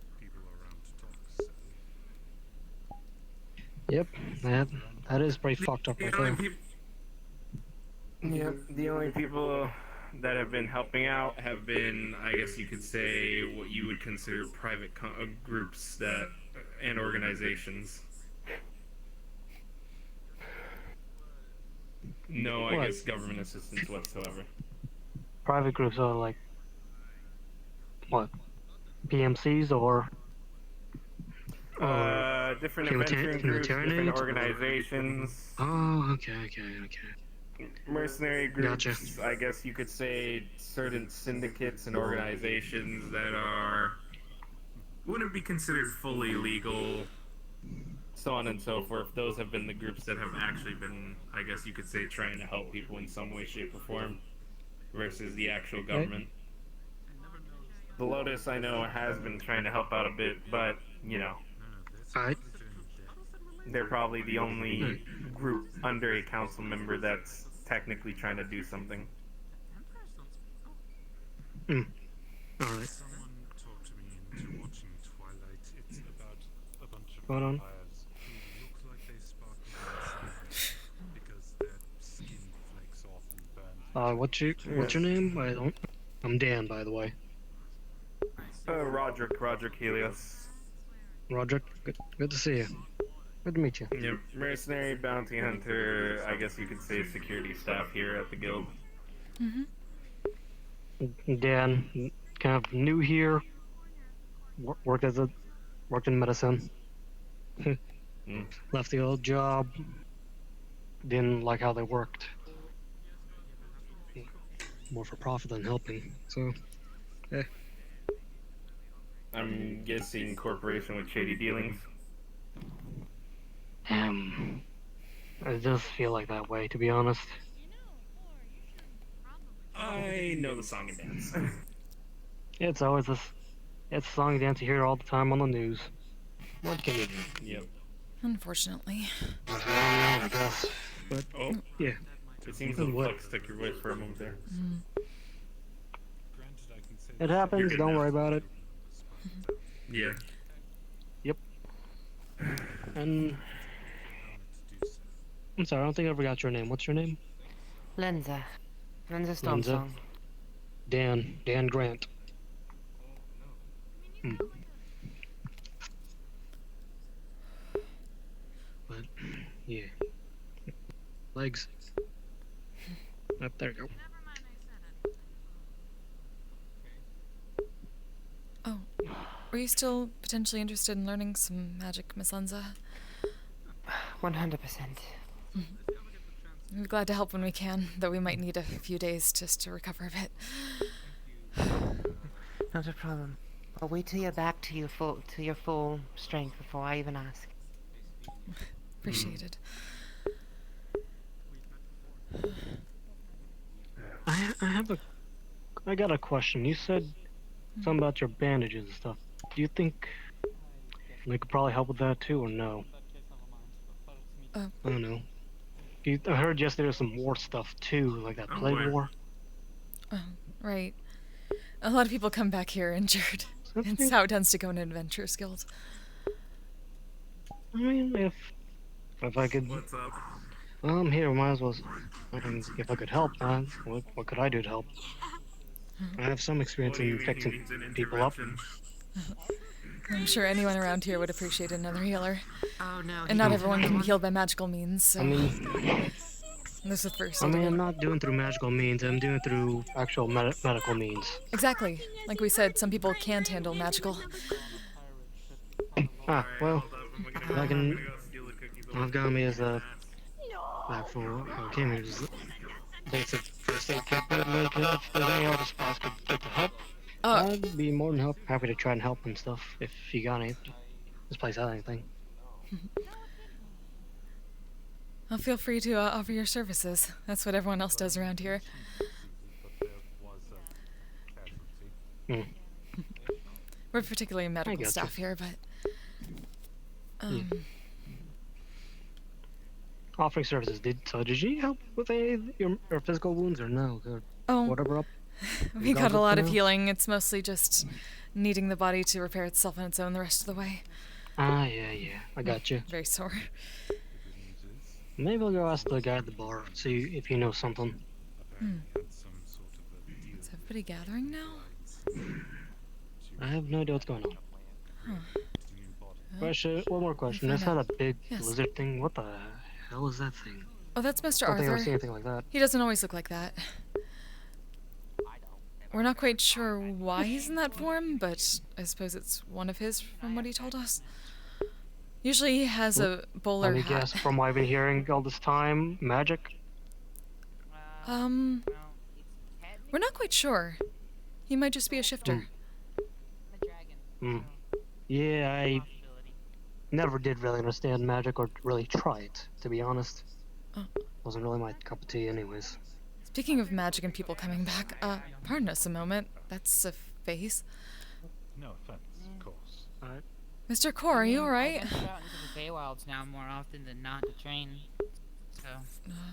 where people are around to talk, so... Yep, that is pretty fucked up right there. Yep, the only people that have been helping out have been, I guess you could say, what you would consider private groups that and organizations. No, I guess government assistance whatsoever. Private groups are like... what? PMCs or... different adventuring groups, different organizations. Oh, okay. Mercenary groups, Gotcha. I guess you could say certain syndicates and organizations that wouldn't be considered fully legal, so on and so forth. Those have been the groups that have actually been, I guess you could say, trying to help people in some way, shape, or form, versus the actual government. The Lotus, I know, has been trying to help out a bit, but, you know, they're probably the only group under a council member that's technically trying to do something. Alright. Someone talked me into watching Twilight. It's about a bunch of Hold on. vampires who look like they sparkle inside because their skin flakes off and burns. What's your name? I'm Dan, by the way. Roderick Helios. Roderick, good to see you. Good to meet you. Yep, mercenary, bounty hunter, I guess you could say security staff here at the guild. Dan, kind of new here. Worked in medicine. Left the old job. Didn't like how they worked. More for profit than helping. So, I'm guessing corporation with shady dealings. It does feel like that way, to be honest. I know the song and dance. It's always this. It's a song and dance you hear all the time on the news. What can you do? Yep. Unfortunately. I guess. But, yeah. It seems the flex took your voice for a moment there. It happens, don't worry about it. Yeah. Yep. And... I'm sorry, I don't think I ever got your name. What's your name? Lenza. Lenza Stormsong. Dan Grant. But, yeah. Legs. Up there you go. Oh, were you still potentially interested in learning some magic, Miss Lenza? 100%. We're glad to help when we can, though we might need a few days just to recover a bit. Not a problem. I'll wait till you're back to your full strength before I even ask. Appreciated. I got a question. You said something about your bandages and stuff. Do you think they could probably help with that too, or no? I don't know. I heard yesterday there was some war stuff too, like that plague war. Right. A lot of people come back here injured. It's how it tends to go in Adventurers Guild. I mean, if I could... What's up? Well, I'm here, might as well... I mean, if I could help, what could I do to help? I have some experience in fixing people up. I'm sure anyone around here would appreciate another healer. Oh, no. And not everyone can be healed by magical means, so... I mean... This is the first. I mean, I'm not doing through magical means, I'm doing through actual medical means. Exactly. Like we said, some people can't handle magical. Well, I've got me as a... Back for came here as basic first aid kit, but like, if there's any other spots could get to help, I'd be more than happy to try and help and stuff, if you got any. This place has anything. Well, feel free to offer your services. That's what everyone else does around here. We're particularly medical staff here, but... Offering services. Did you help with any of your physical wounds or no? Or whatever up? We got a lot of healing. It's mostly just needing the body to repair itself on its own the rest of the way. Yeah. I got you. Very sore. Maybe I'll go ask the guy at the bar, see if he knows something. Is everybody gathering now? I have no idea what's going on. One more question. I saw that big lizard thing. What the hell is that thing? Oh, that's Mr. I don't think I've Arthur. ever seen anything like that. He doesn't always look like that. We're not quite sure why he's in that form, but I suppose it's one of his from what he told us. Usually he has a bowler Let me hat. guess, from what I've been hearing all this time, magic? We're not quite sure. He might just be a shifter. Yeah, I never did really understand magic or really try it, to be honest. Wasn't really my cup of tea anyways. Speaking of magic and people coming back, pardon us a moment. That's a face. No offense, of course. Alright. Mr. Core, are you alright? I've been out into the Feywilds now more often than not to train. So.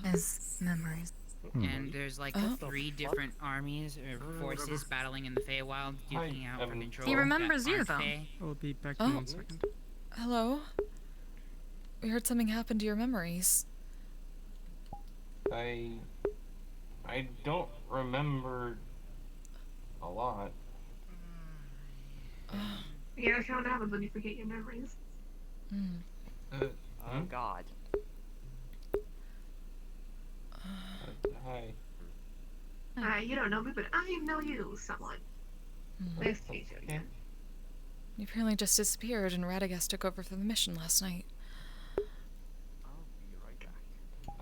As memories. And there's like 3 different armies or forces battling in the Feywild, duking out for control. He remembers you, though. I'll be back in 1 second. Hello? We heard something happened to your memories. I don't remember a lot. Yeah, that's how it happens when you forget your memories. Oh God. Hi. Hi, you don't know me, but I know you somewhat. Nice to meet you again. You apparently just disappeared and Radagast took over for the mission last night.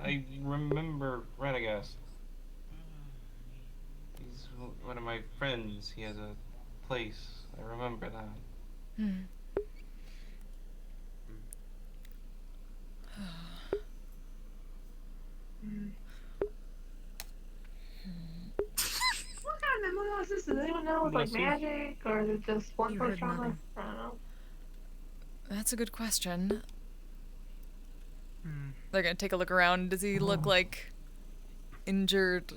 I remember Radagast. He's one of my friends. He has a place. I remember that. Hmm. What kind of memory is this? Does anyone know? Is it like Bless you. magic, or is it just one You point heard trauma? nothing. I don't know. That's a good question. Hmm. They're gonna take a look around. Does he look like injured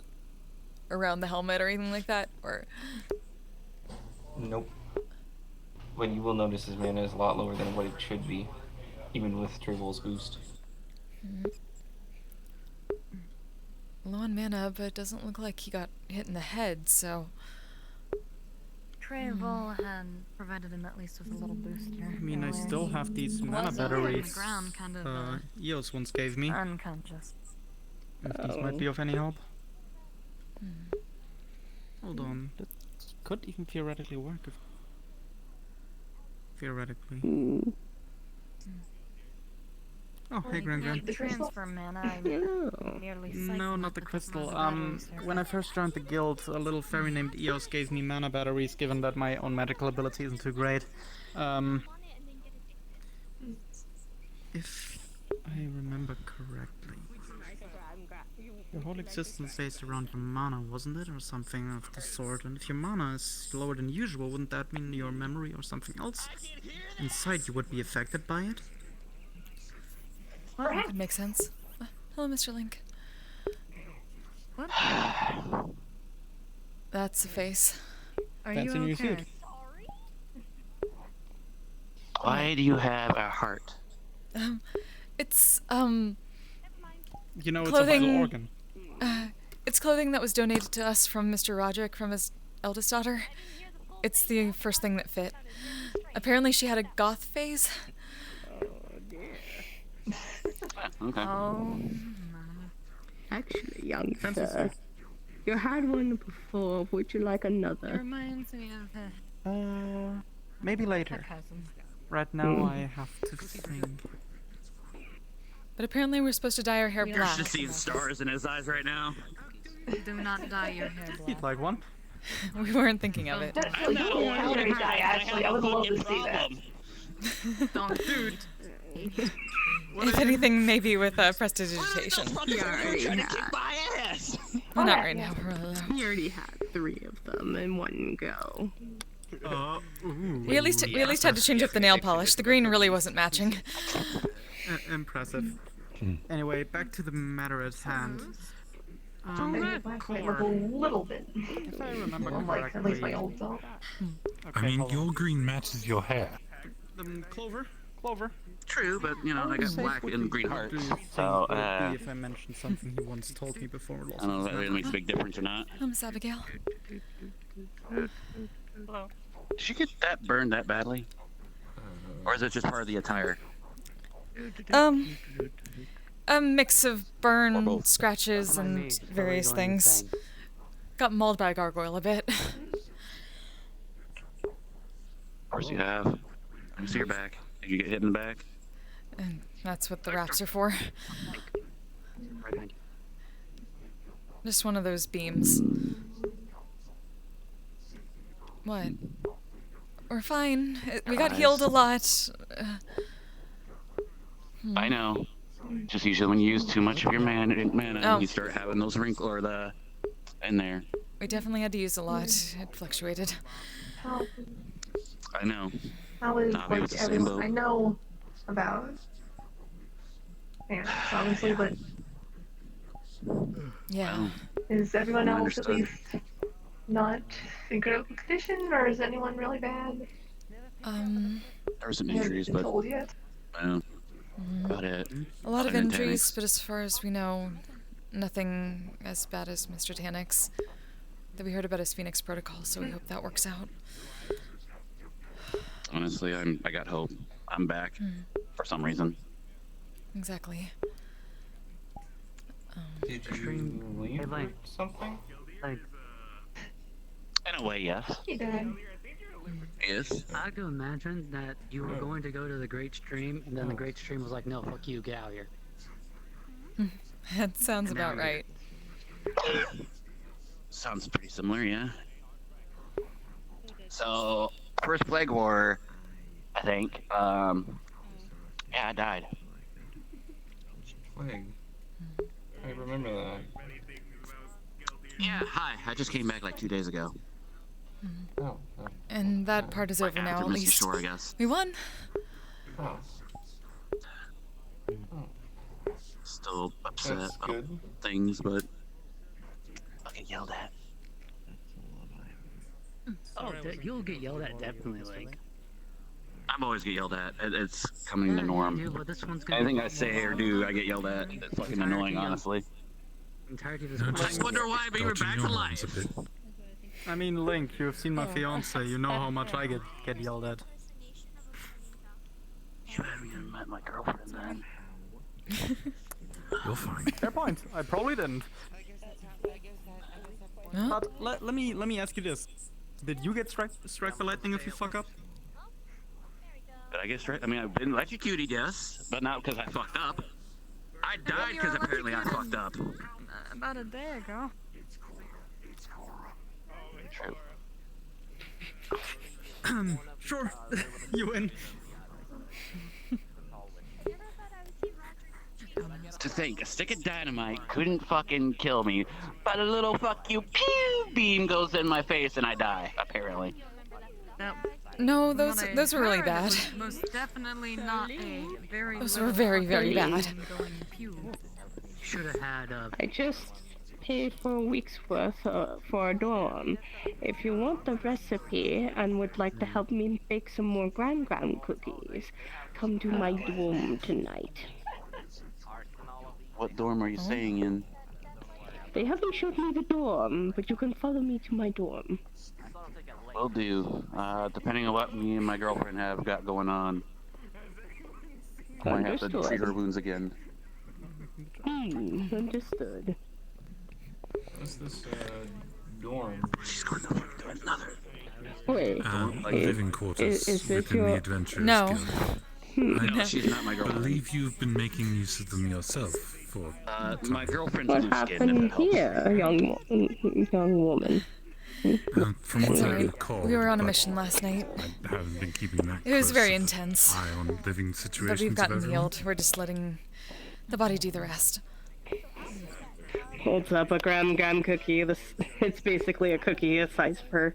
around the helmet or anything like that? Or Nope. But you will notice his mana is a lot lower than what it should be, even with Trivol's boost. low on mana, but it doesn't look like he got hit in the head, so Trayvol had provided him at least with a little booster. I mean, I still have these mana Was on the batteries ground, kind of, Eos once gave me. unconscious. If these might be of any help. Hold on. That could even theoretically work. Theoretically. Oh, hey, Grangan. The transfer mana, I nearly No, not the crystal. When I first joined the guild, a little fairy named Eos gave me mana batteries, given that my own medical ability isn't too great. If I remember correctly. Your whole existence based around your mana, wasn't it? Or something of the sort. And if your mana is lower than usual, wouldn't that mean your memory or something else inside you would be affected by it? well, that could make sense. Hello, Mr. Link. What? That's a face. Are Fancy you new okay? suit. Why do you have a heart? It's You know, it's a clothing. vital organ. It's clothing that was donated to us from Mr. Roderick from his eldest daughter. It's the first thing that fit. Apparently, she had a goth phase. Okay. Oh, actually, young sir, you had one before. Would you like It another? reminds me of Maybe a later. cousin. Right now, I have to think. But apparently, we're supposed to dye our hair You're black. just seeing stars in his eyes right now. Do not dye your hair black. You'd like one? We weren't thinking of it. I'm not a powdery dye, actually. I would love to see that. Don't, dude. If anything, maybe with prestidigitation. You already had. Well, not right now. We're really low. You already had 3 of them in one go. We at least had to change up the nail polish. The green really wasn't matching. Impressive. Anyway, back to the matter at hand. Like a little bit. If I remember Like, at least my old self. I mean, your green matches your hair. Clover. True, but you know, I got black and green hearts. So, if I mentioned something he once told me before. I don't know if that makes a big difference or not. Miss Abigail. Hello. Did you get that burned that badly? Or is it just part of the attire? A mix of burn, scratches, and various things. Got mauled by a gargoyle a bit. Of course you have. Let me see your back. Did you get hit in the back? And that's what the wraps are for. Right behind you. Just one of those beams. What? We're fine. We got healed a lot. I know. Just usually when you use too much of your mana, you start having those wrinkles or the in there. We definitely had to use a lot. It fluctuated. I know. How is Navi was like the same everyone boat. I know about? Yeah, obviously, but Yeah. is everyone else Understood. at least not in critical condition, or is anyone really bad? There were some I haven't injuries, been but told yet. I know. About it. A lot of Other than injuries, Tanix. but as far as we know, nothing as bad as Mr. Tanix. That we heard about his Phoenix protocol, so we hope that works out. Honestly, I got hope. I'm back for some reason. Exactly. Did you leave or something? Like, In a way, yes. He did. Yes. I could imagine that you were going to go to the Great Stream, and then the Great Stream was like, no, fuck you, get out of here. That sounds about right. Sounds pretty similar, yeah. So, first Plague War, I think. Yeah, I died. Plague. I remember that. Yeah, hi. I just came back like 2 days ago. Oh. And that part is over now, After at Misty least. Shore, I guess. We won. Oh. Still upset That's about good. things, but I'll get yelled at. Oh, you'll get yelled at definitely. Like, I'm always get yelled at. It's coming the norm. dude, but this one's gonna Anything be I say or do, I get yelled at. It's fucking annoying, honestly. entirety of this. No, one. just wonder why, but you're dodging back your to lines life. a bit. I mean, Link, you've seen my fiance. You know how much I get yelled at. You haven't even met my girlfriend then. You're fine. Fair point. I probably didn't. Huh? But let me ask you this: did you get struck by lightning if you fuck up? Did I get straight? I mean, I've been electrocuted, yes, but not because I fucked up. I died because apparently I fucked up. About a day ago. True. Sure. You win. To think, a stick of dynamite couldn't fucking kill me, but a little fuck you pew beam goes in my face and I die, apparently. No, those were really bad. Most definitely not a very. Those were very, very bad. Should have had I just paid for a week's worth for a dorm. If you want the recipe and would like to help me bake some more graham cookies, come to my dorm tonight. What dorm are you staying in? They haven't showed me the dorm, but you can follow me to my dorm. Will do. Depending on what me and my girlfriend have got going on. I might have to Understood. treat her wounds again. Understood. What's this dorm? She's going to do another. Wait, Living quarters is this within your... the Adventurers No. Guild. No, she's not my I girlfriend. believe you've been making use of them yourself for. My girlfriend's What blue skin, if happened that helps. here, young woman? From what I Sorry, recall, we were on a but mission last night. I haven't been keeping that. It was close very of an intense. Eye on living But situations we've of gotten everyone. healed. We're just letting the body do the rest. Holds up a graham cookie. It's basically a cookie a size for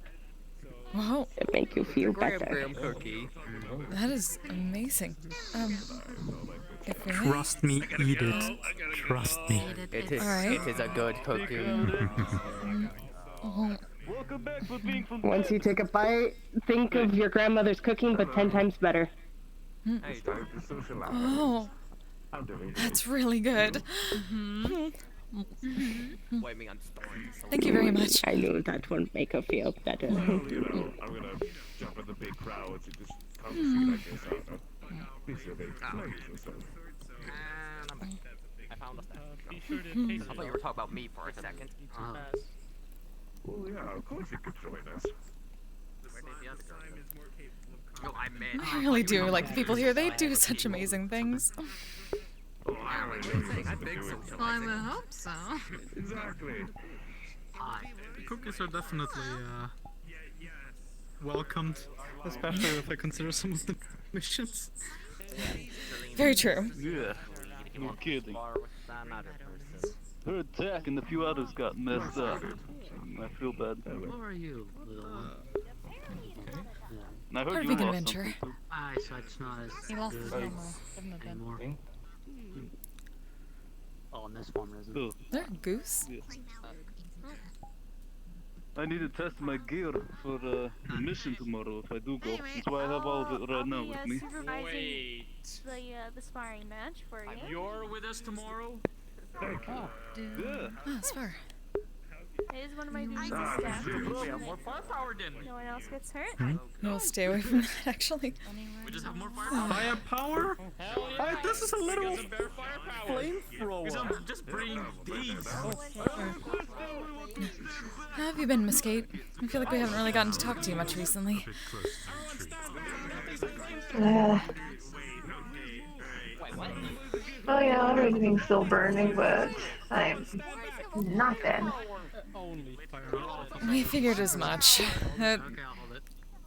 Wow, to make you feel better. cookie. that is amazing. If we may. Trust me, eat it. Trust me. It is. Alright. It is a good cookie. Oh, Once you take a bite, think of your grandmother's cooking, but 10 times better. oh, that's really good. Wait, I'm starting. Thank you very much. I knew that would make her feel better. I'm gonna jump in the big crowds and just come see like this. I found a I thought you were talking about me for a second. Oh yeah, of course you could join us. No, I meant. I really do like the people here. They do such amazing things. I think so. Well, I would hope so. Exactly. Cookies are definitely welcomed, especially if I consider some of the missions. Very true. Yeah, no kidding. Her attack and a few others got messed up. I feel bad. Who are you, little one? And I heard Part of you being an lost adventurer. something too. So it's not as He lost his good memo. Give him a pen. anymore. Oh, in this form it isn't. Oh, There, goose. yeah. I need to test my gear for the mission tomorrow if I do go. That's why I have all of it right now with me. Supervising the sparring match for you. You're with us tomorrow? Yeah. Oh, it's far. It is one of my duties Ah, as staff. we have more firepower, didn't we? No one else gets hurt. We'll stay away from that, actually. We just have more firepower. Firepower? Hell yeah. This is a literal Because of bear firepower. Because I'm flamethrower. just bringing these. How have you been, Miss Kate? I feel like we haven't really gotten to talk to you much recently. Oh yeah, everything's still burning, but I'm not dead. We figured as much.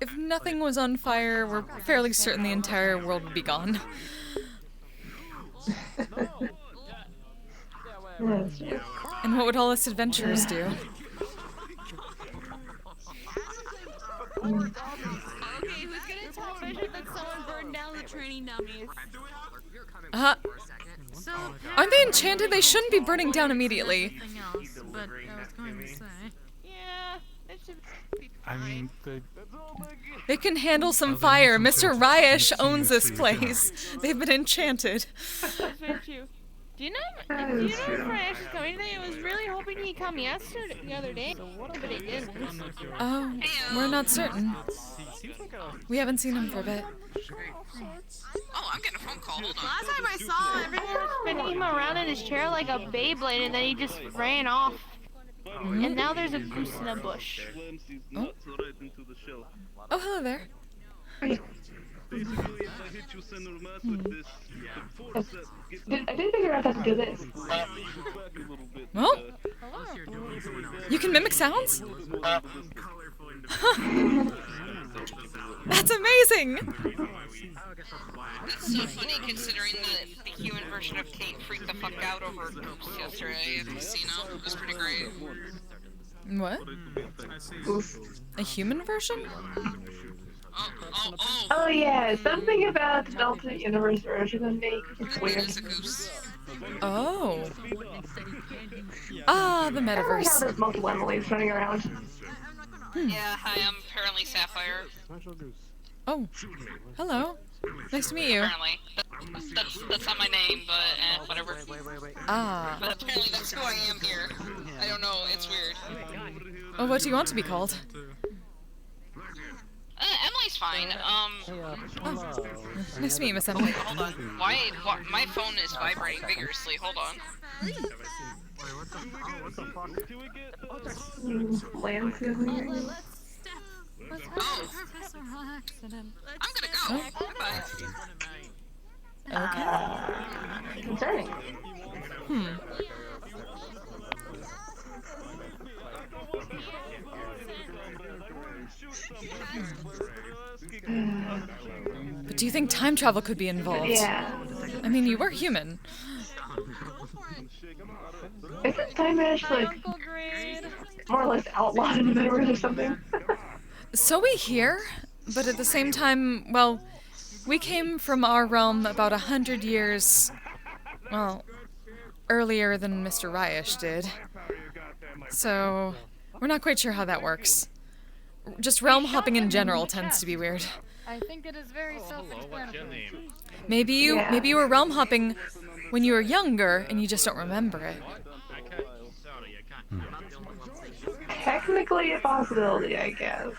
If nothing was on fire, we're fairly certain the entire world would be gone. And what would all us adventurers do? Okay, who's gonna tell Bishop that someone burned down the training dummies? So Aren't they enchanted? They shouldn't be burning down immediately. But I was going to say. Yeah, that should be I mean, They can handle some fire. Mr. Ryesh owns this place. They've been enchanted. That's very true. Do you know if Ryan is coming today? I was really hoping he'd come yesterday, the other day, but he didn't. Oh, we're not certain. We haven't seen him for a bit. Oh, I'm getting a phone call. Hold on. Last time I saw him, everyone was spinning him around in his chair like a Beyblade, and then he just ran off. And now there's a goose in a bush. Oh, oh hello there. Basically, if I hit you center mass with this, I did figure out how to do this. Well, you can mimic sounds? That's amazing! That's so funny considering that the human version of Kate freaked the fuck out over a goose yesterday at the casino. It was pretty great. What? A human version? Oh yeah, something about the alternate universe version of me. It's weird. Oh. Ah, the I like how metaverse. there's multiple Emilys running around. Yeah, hi, I'm apparently Sapphire. Oh, hello. Nice to meet you. Apparently. That's not my name, but whatever. Ah. But apparently that's who I am here. I don't know, it's weird. Oh, what do you want to be called? Emily's fine. Oh, nice to meet you, Miss Emily. Hold on. Why my phone is vibrating vigorously. Hold on. Let's have Professor accident. I'm gonna go. Bye-bye. Okay. Concerning. But do you think time travel could be involved? Yeah. I mean, you were human. Isn't time match like more or less outlawed in the metaverse or something? So we hear, but at the same time, well, we came from our realm about 100 years, well, earlier than Mr. Ryesh did. So, we're not quite sure how that works. Just realm hopping in general tends to be weird. I think it is very self-explanatory. Maybe you were realm hopping when you were younger and you just don't remember it. Technically a possibility, I guess.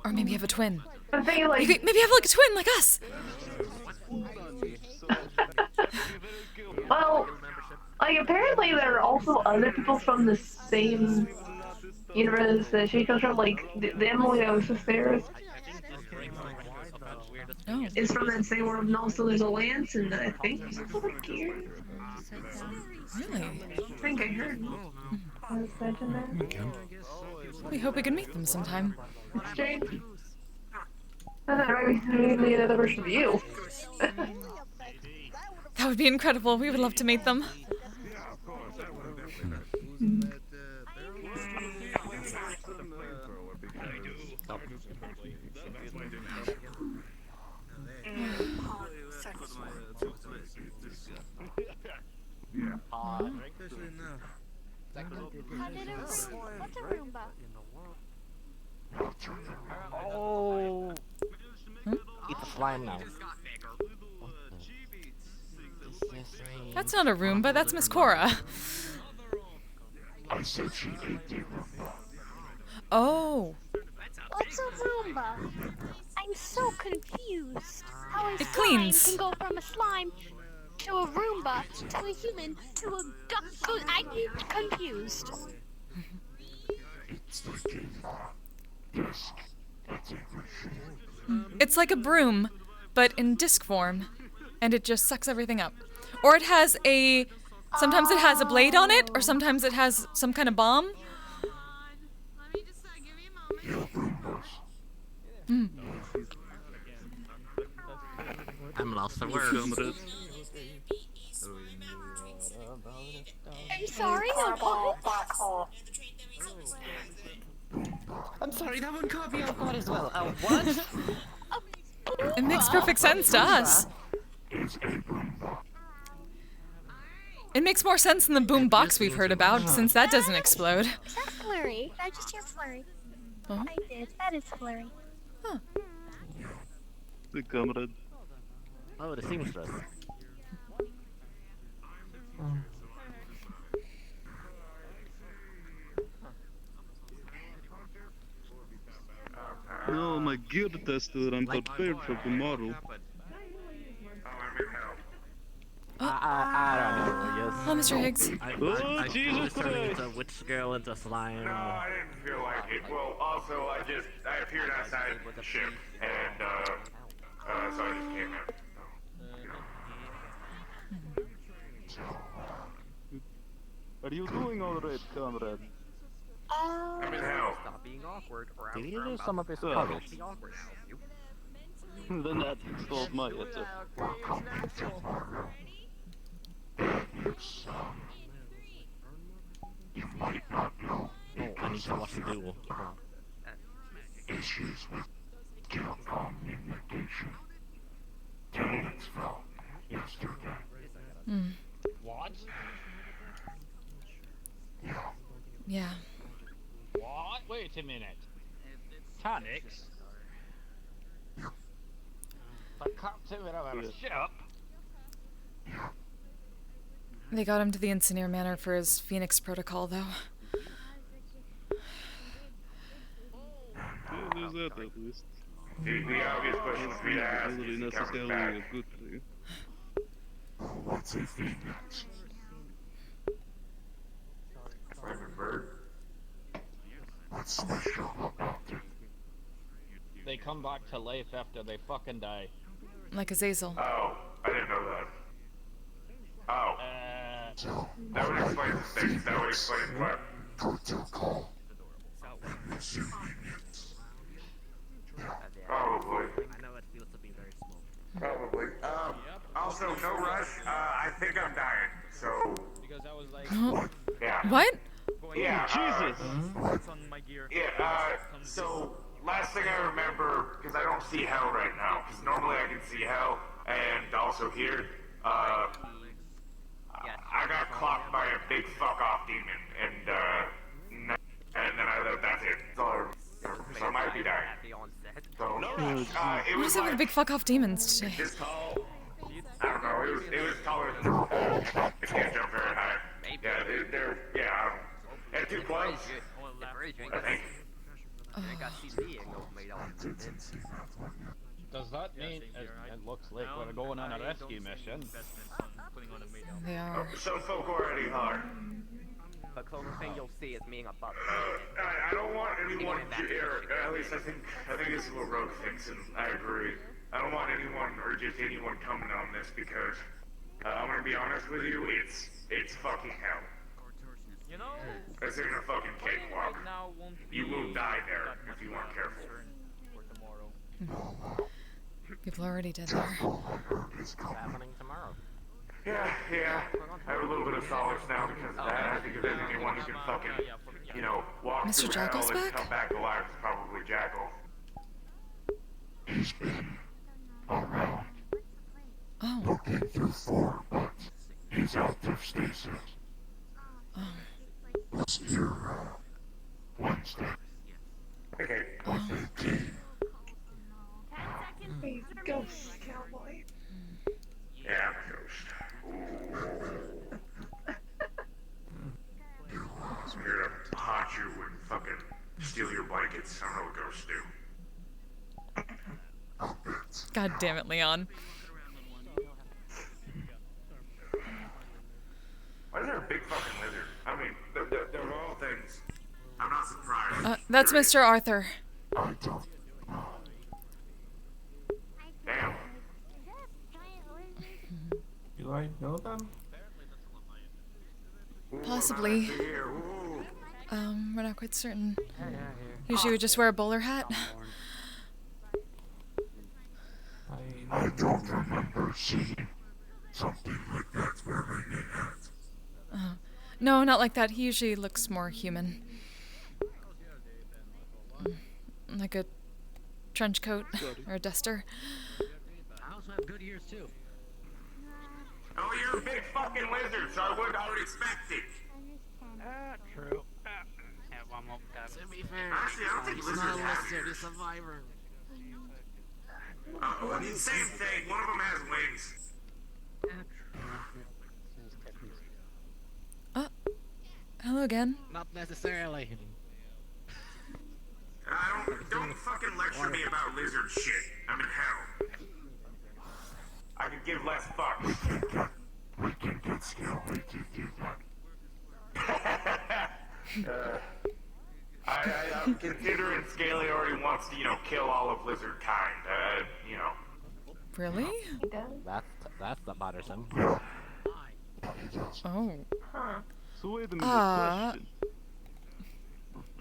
Or maybe you have a twin. I'm thinking like Maybe you have like a twin like us. well, like apparently there are also other people from the same universe that she comes from. Like the Emily that was just there is from that same world, and also there's a Lance, and I think there's also a Gear. Really? I think I heard. I was mentioned that. We hope we can meet them sometime. It's strange. I thought maybe another version of you. That would be incredible. We would love to meet them. What's a Roomba? Oh! It's a slime now. That's not a Roomba, that's Miss Cora. I said she ate the Roomba. Oh. What's a Roomba? I'm so confused. How a It slime cleans. can go from a slime to a Roomba to a human to a duck. I'm confused. It's the game. Yes, that's everything. It's like a broom, but in disc form, and it just sucks everything up. Or it has a... Sometimes it has a blade on it, or sometimes it has some kind of bomb. I'm lost for words. I'm sorry, what? I'm sorry, that one caught me off guard as well. What? It makes perfect sense to us. It makes more sense than the boom box we've heard about, since that doesn't explode. Is that Flurry? Did I just hear Flurry? Huh? I did. That is Flurry. Huh. The comrade. Oh, the seamstress. No, my gear tester, I'm prepared for tomorrow. I don't know, yes. Oh, Mr. Higgs. Oh, Jesus turning Christ! into witch girl into slime. No, I didn't feel like it. Well, also, I appeared outside the ship, and, so I just came in. Are you doing alright, comrade? I'm in hell. Stop being awkward, or Did else you I'm do about some to of his be covers? awkward now. Then that installs my headset. Oh, I need to watch the duel. Issues with Capcom communication. Tillmansville yesterday. What? Yeah. What? Wait a minute. Tonics? The captain of a ship? They got him to the Engineer Manor for his Phoenix protocol, though. There's that at least. The obvious question for me to ask Really is he coming necessarily back? a good thing. What's a Phoenix? Flaming bird? What's special about it? They come back to life after they fucking die. Like Azazel. Oh, I didn't know that. Oh. That would explain some things. That would explain what. Protocol. Probably. I know it feels to be very small. Probably. Also, no rush. I think I'm dying, so. Because I was like. Yeah. What? Yeah. Jesus! What's on my gear? Yeah, so, last thing I remember, because I don't see hell right now, because normally I can see hell, and also here, I got clocked by a big fuck-off demon, and then that's it. That's all I remember, so I might be dying. So, it What was is up with the big fuck off demons today? this tall. I don't know, it was taller than I can't jump very high. Yeah, they're and 2 clubs, I think. Does that mean it looks like we're going on a rescue mission? They are. Some folk already are. The closest thing you'll see is me and a buck. I don't want anyone here, at least I think this is what Rogue thinks, and I agree. I don't want anyone, or just anyone coming on this, because, I'm gonna be honest with you, it's fucking hell. You know, this ain't a fucking cakewalk. You will die there if you aren't careful. People are already dead there. What's happening tomorrow? Yeah. I have a little bit of solace now because of that. I think if there's anyone who can fucking, walk Mr. through Jackal's hell and back? come back alive, it's probably Jackal. He's been around. Oh. Looking through 4 months. He's out through stasis. Oh. Was here, Wednesday. Okay. Hey, ghost cowboy. Yeah, I'm a ghost. I'm here to haunt you and fucking steal your blankets. I don't know what ghosts do. God damn it, Leon. Why is there a big fucking lizard? I mean, they're all things. I'm not surprised. That's Mr. Arthur. I don't know. Do I know them? Possibly. We're not quite certain. Usually we just wear a bowler hat. I don't remember seeing something like that wearing a hat. No, not like that. He usually looks more human. Like a trench coat or a duster. I also have good ears too. Oh, you're a big fucking lizard, so I would expect it. True. Yeah, one more time. To be fair, Actually, I don't think he's lizards not a have lizard, ears. he's a wyvern. Oh, I mean, same thing. One of them has wings. Hello again. Not necessarily. Don't fucking lecture me about lizard shit. I'm in hell. I could give less fucks. We can get Scaly to do that. I'm considering Scaly already wants to, kill all of lizard kind. Really? That's not bothersome. Oh. So wait a minute, question.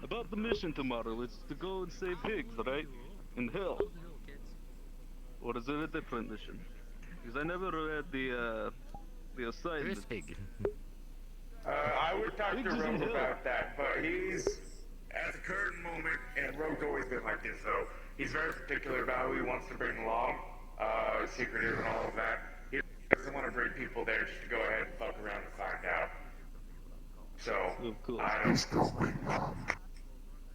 About the mission tomorrow, it's to go and save pigs, right? In hell. Or is it a different mission? Because I never read the assignment. Where's Pig? I would talk Pig's to is in Rogue hell. about that, but he's, at the current moment, and Rogue's always been like this, so he's very particular about who he wants to bring along, secretive and all of that. He doesn't want to bring people there just to go ahead and fuck around and find out. So, I don't... He's going wrong.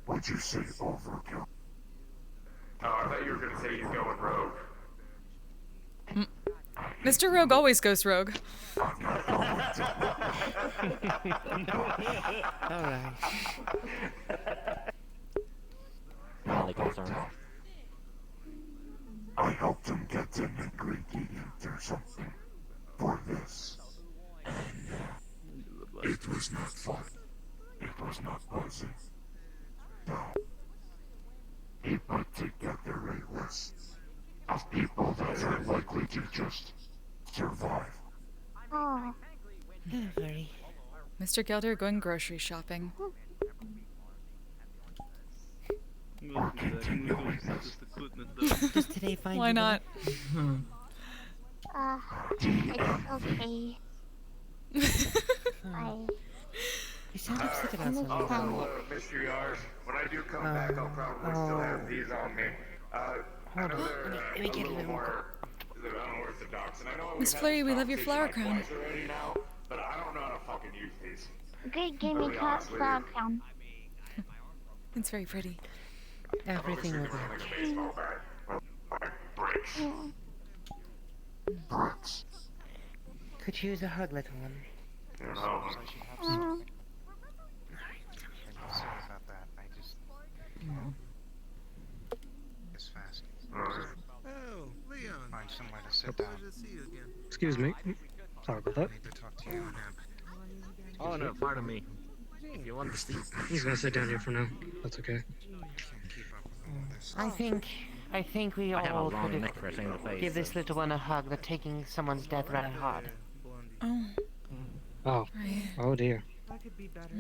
What'd you say, overkill? Oh, I thought you were gonna say he's going rogue. Mr. Rogue always goes rogue. Alright. Only concern. I helped him get an ingredient or something for this. It was not fun. It was not poison. No. He put together a list of people that are likely to just survive. Oh. Very. Mr. Gelder going grocery shopping. Does today find Why you not? It's okay. You sound upset about something. Also, Mr. Yars, when I do come back, I'll probably still have these on me. Hold on, let me get a little more. Unorthodox, and I know Miss Flurry, we love your flower crown. already now, but I don't know how to fucking use these. Good, give me flower crown. It's very pretty. Everything will be okay. Bricks. Could use a hug, little one. Sorry about that. I just. As fast. Oh, Leon. Find somewhere to sit down. Pleasure to see you again. Excuse me. Sorry about that. I need to talk to you on him. Oh no, pardon me. If you want to sleep. He's gonna sit down here for now. That's okay. I think we all could give this little one a hug. They're taking someone's death rather hard. Oh. Oh. Right. Oh dear. That could be better.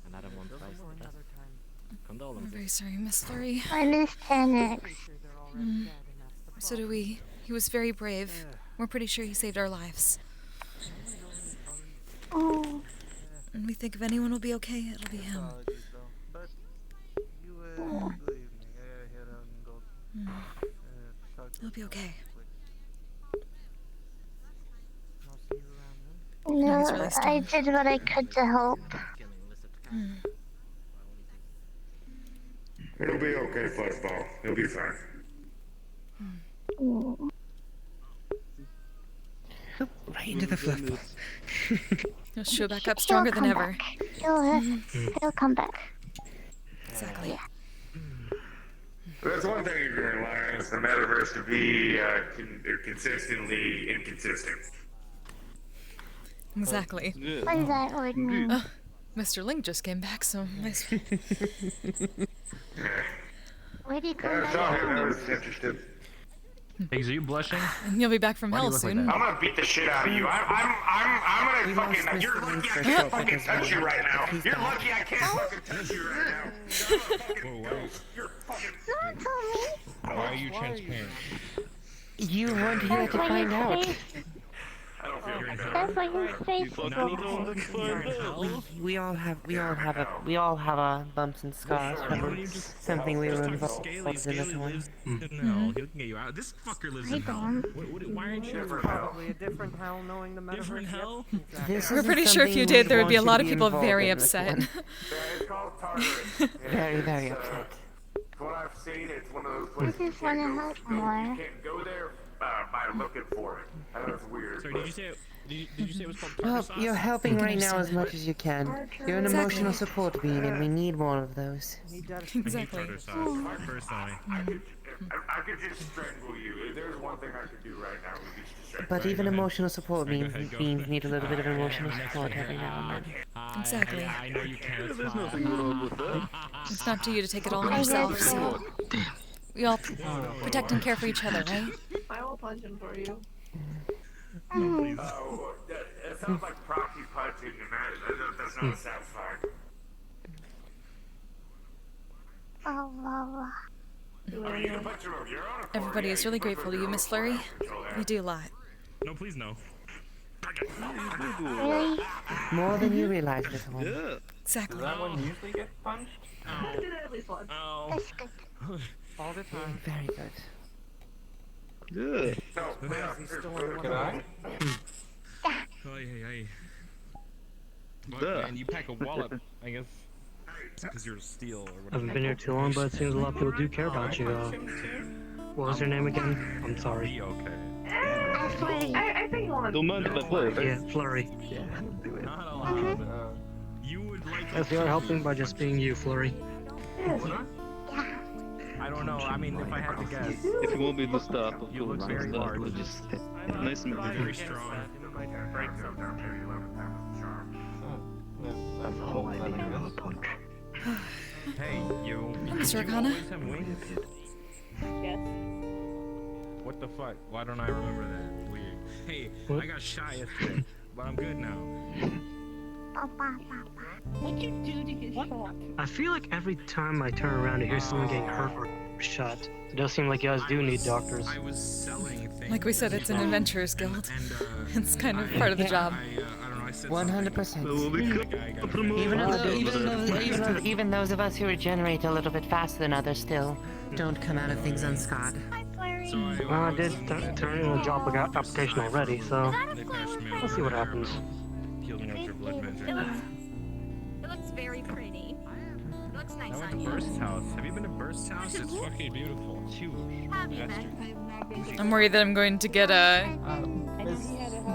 Another one tries to death. I'm Condolences. very sorry, Miss Flurry. I lose 10x. So do we. He was very brave. We're pretty sure he saved our lives. Oh. And we think if anyone will be okay, it'll be him. He'll be okay. No, he's really I strong. did what I could to help. It'll be okay, Fuzzball. He'll be fine. Right into the fluff ball. He'll show back up stronger than ever. He'll come back. Exactly. That's one thing you're going to learn is the metaverse to be consistently inconsistent. Exactly. What does that word mean? Mr. Link just came back, so nice. Where do you come I back saw him. I from? was interested. Higgs, are you blushing? And you'll be back from Why do you hell look like soon. that? I'm gonna beat the shit out of you. I'm gonna fucking. You're lucky I can't fucking touch you right now. You're lucky I can't fucking touch you right now. You're fucking. Why are you transparent? You weren't here to find out. I don't feel good. That's why his face We all have our bumps and scars from something we were involved in at the time. No, he'll get you out. This fucker lives in hell. Why aren't you? Probably a different hell, knowing the metaverse. Different hell? We're pretty sure if you did, there would be a lot of people very upset. Very, very upset. What I've seen, it's one of those I places just want to help more. you can't go there by looking for it. I know it's weird. Sorry, did you say it was called Well, tartar sauce? you're helping right now as much as you can. You're an emotional support being, and we need more of those. Exactly. Tartar sauce, personally. I could just strangle you. If there's one thing I could do right now, it would be just strangle But even emotional support Sorry, beings need a little bit of emotional support every now and then. Exactly. I know you can't. There's nothing wrong with that. It's not to you to take it all on yourself, so we all protect and care for each other, right? I will punch him for you. Oh, it sounds like proxy punching, and that's not satisfying. Everybody is really grateful to you, Miss Flurry. You do a lot. No, please no. Really? More than you realize, little one. Yeah. Exactly. Does that one usually get punched? I did it at least once. Oh. All the time. Very good. Yeah. Can I? Well, and you pack a wallop, I guess, because you're steel or I whatever. haven't been here too long, but it seems a lot of people do care about you. What was your name again? I'm sorry. Okay. I think you want Don't mind if I play. Yeah, Flurry. Not allowed. You would like Yes, you are helping by just being you, Flurry. I don't know. I mean, if I had to guess, If you want me to stop, of you look course, very I'll stop, large. but just nice and Very strong. That's a whole lot, I guess. Hey, you. Mr. you Arcana? always have wings? Yes. What the fuck? Why don't I remember that? Weird. Hey, What? I got shot yesterday, but I'm good now. What'd you do to get shot? I feel like every time I turn around to hear someone getting hurt or shot, it does seem like you guys do need doctors. I was selling things. Like we said, it's an adventurers guild. It's kind of part of the job. I don't know. I said 100%. Even those of us who regenerate a little bit faster than others still don't come out of things unscarred. Well, I did turn in a job application already, so let's see what happens. Peeling out your blood measure. It looks very pretty. It looks nice I went on to you. Burst's house. Have you been to Burst's house? It's fucking beautiful. It's huge. Have you Bastard. I'm worried that I'm going to get a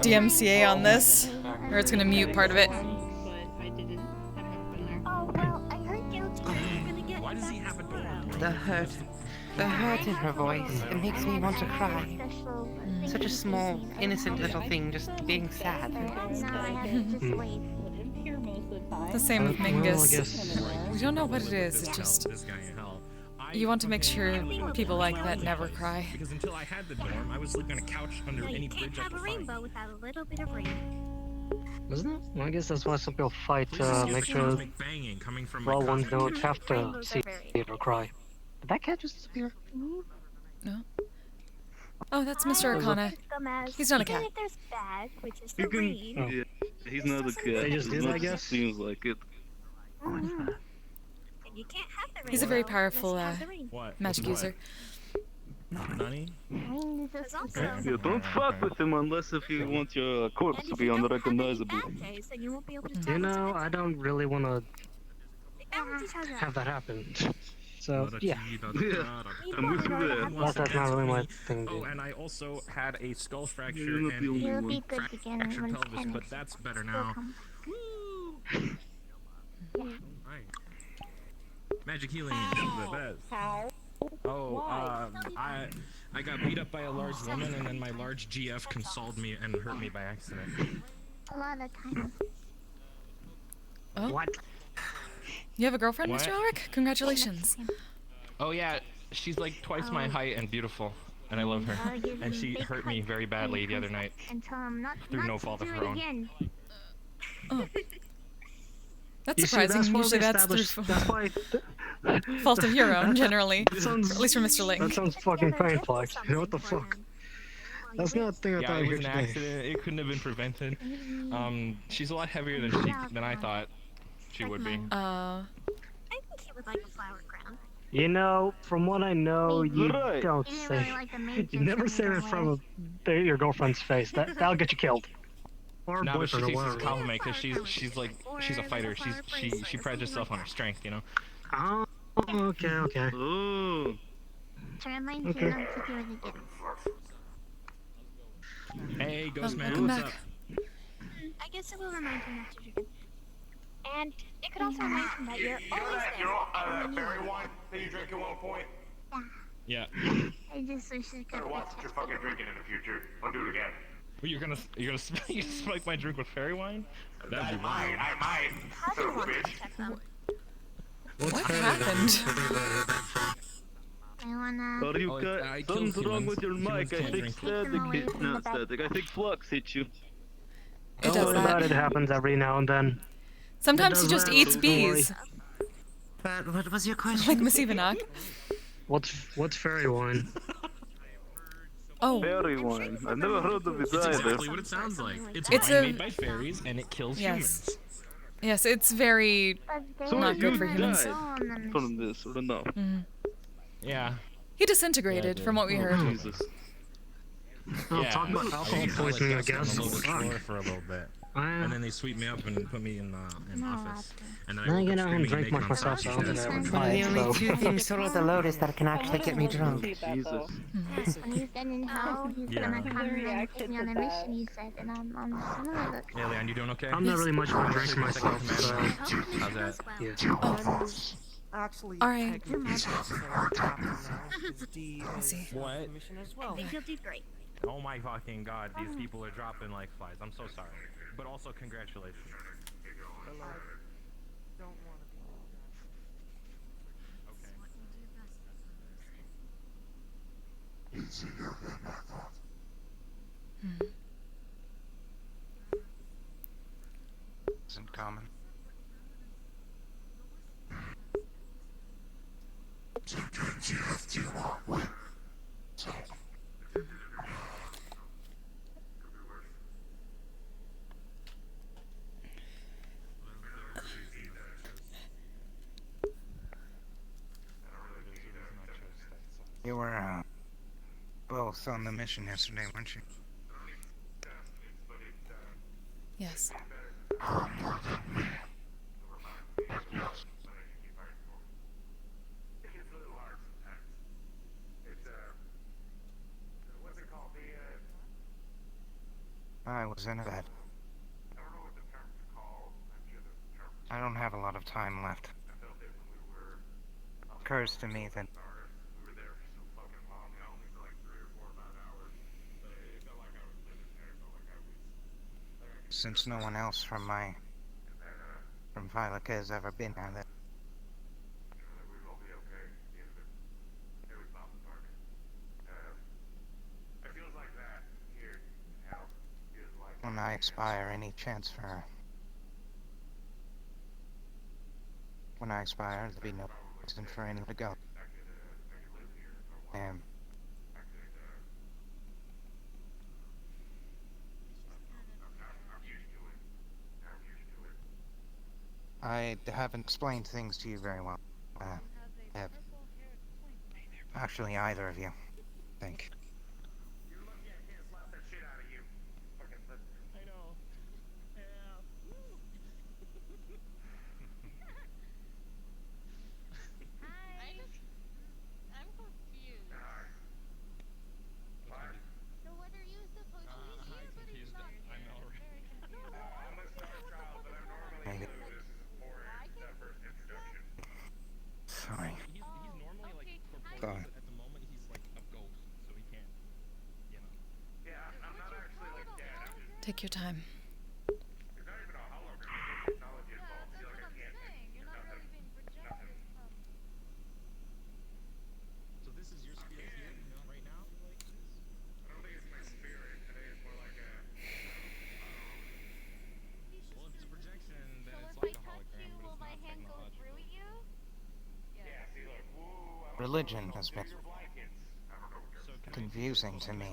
DMCA on this, or it's going to mute part of it. Oh, well, I heard guilty. You're gonna get Why does he have a door? The hurt in her voice, it makes me want to cry. Such a small, innocent little thing, just being sad. The same with Well, I Mingus. guess We don't know what it is, it's just... This guy in hell. You want to make sure people like that never cry. Because until I had the dorm, I was sleeping on a couch under No, any you can't bridge I have a could find. rainbow without a little bit of rain. isn't it? Well, I guess that's why some people fight Please to excuse make the sure cosmic banging coming from my well ones cosmic don't kitchen. have to see it or cry. Did that cat just disappear? No? Oh, that's Mr. Arcana. He's not a cat. Even if there's bad, which is You the can. rain. Yeah, he's not a cat. They just as did, much I as guess? it seems like it. And you can't have the rainbow. He's a very unless powerful you have the rain. What? magic What? user. Nani? There's also Yeah, don't fuck with him unless if you want your corpse And to if be you don't have any unrecognizable. bad days, then you won't be able to tell You what's in know, it. I don't really want to They balance each other out. have that happen. So, yeah. Yeah, I'm with you there. That's not really my thing, Oh, dude. and I also had a skull fracture You're not the and only You'll one. be good again fractured when pelvis, tennis but that's better will now. come. Right. Magic healing is the best. How? Oh, I got beat up by a large woman, and then my large GF consoled me and hurt me by accident. A lot of times. Oh? What? You have a girlfriend, What? Mr. Ulrich? Congratulations. Oh yeah, she's like twice my height and beautiful. and I love her. And she hurt me very badly the other night And tell him not through no to fault of do her it own. again. Oh. That's You see, surprising. that's why Usually they that's through established. That's why. fault of your own, generally. That sounds, At least for Mr. Link. That sounds fucking painful. Actually. What the fuck? That's not a thing I Yeah, thought it I'd hear was an today. accident. It couldn't have been prevented. She's a lot heavier than I thought she would be. I think he would like a flower crown. You know, from what I know, you Right. don't He didn't say. really like the maid You never say that from your girlfriend's face. That'll get you killed. Or No, but she boyfriend or takes it as a whatever. compliment because she's a fighter. She prides herself on her strength, you know. Oh, okay. Ooh. To remind you Okay. not to do it again. Hey, Ghost Man, welcome what's back. up? I guess it will remind you not to do it. And it could also remind him that you're always there. That berry wine that you drank at one point? Yeah. I just wish I could Better watch what you're fucking drinking in the future. Don't do it again. Well, you're gonna spike my drink with fairy wine? That'd be I wild. might. How do you want to Bitch. check them? What happened? I wanna... Are you Oh, I got killed something wrong humans. with your Humans mic? I can't think drink. static not static. I think flux hit you. It Don't does worry about that. it. It happens every now and then. Sometimes he It does just that, eats don't worry. bees. But what was your question? Like Miss Ivanak. What's fairy wine? Oh. Fairy wine. I've never heard of it It's either. exactly what it sounds like. It's It's wine a- made by fairies, and it kills humans. Yes, it's very So not good you for humans. died from this, or no? Yeah. He disintegrated, from what we heard. Jesus. I'll Yeah. talk about alcohol poisoning, I guess. On a little Fuck. floor for a little bit. And then they sweep me up and put me in office. And then I I woke get up out and screaming drink naked on myself, stage so I don't instead. think I would One of the fight, only so. two things total the Lotus that can actually get me drunk. Jesus. When he's done in hell, he's Yeah. gonna come and take me on a mission, he said, and I'm gonna look. Hey, Leon, you doing okay? I'm not really much of a drinker myself, so. How's that? Yeah. Actually, All right. Let's see. What? I think you'll do great. Oh my fucking god, these people are dropping like flies. I'm so sorry. But also, congratulations. Easier than I thought. Isn't common. Sometimes you have to win. So. You were both on the mission yesterday, weren't you? Yes. Her more than me. But yes. I was in bed. I don't have a lot of time left. Occurs to me that since no one else from Violet has ever been here, that when I expire, any chance for when I expire, there'll be no reason for anyone to go. I haven't explained things to you very well. Have actually either of you, I think. I'm confused. So what are you supposed to be here, but it's not Maybe. Sorry. He's normally like Sorry. at the moment he's like a ghost, so he can't, you know. Yeah, I'm not actually like dead. Take your time. There's not even a hologram technology involved. I feel like I can't do nothing. So this is your spirit here, right now? religion has been confusing to me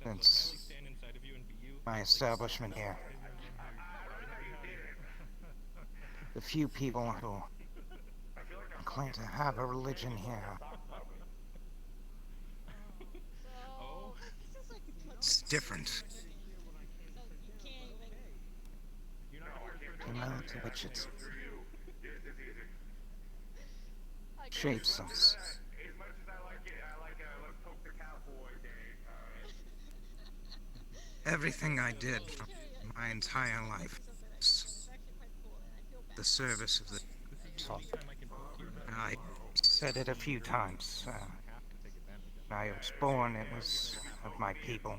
since my establishment here. The few people who claim to have a religion here. It's different. The amount to which it shapes us. Everything I did my entire life, the service of the soul. I said it a few times. When I was born, it was of my people.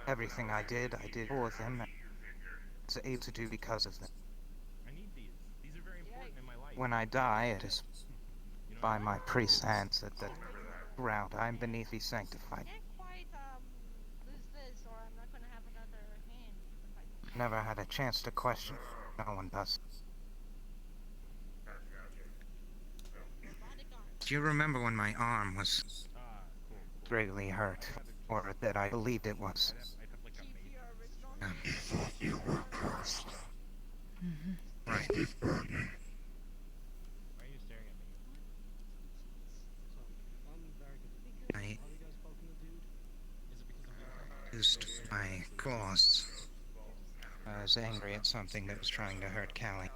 Everything I did for them, and was able to do because of them. When I die, it is by my priest's hands that the ground I am beneath be sanctified. Never had a chance to question. No one does. Do you remember when my arm was greatly hurt? Or that I believed it was? He thought you were cursed. Right. Keep burning. I used my claws. I was angry at something that was trying to hurt Callie.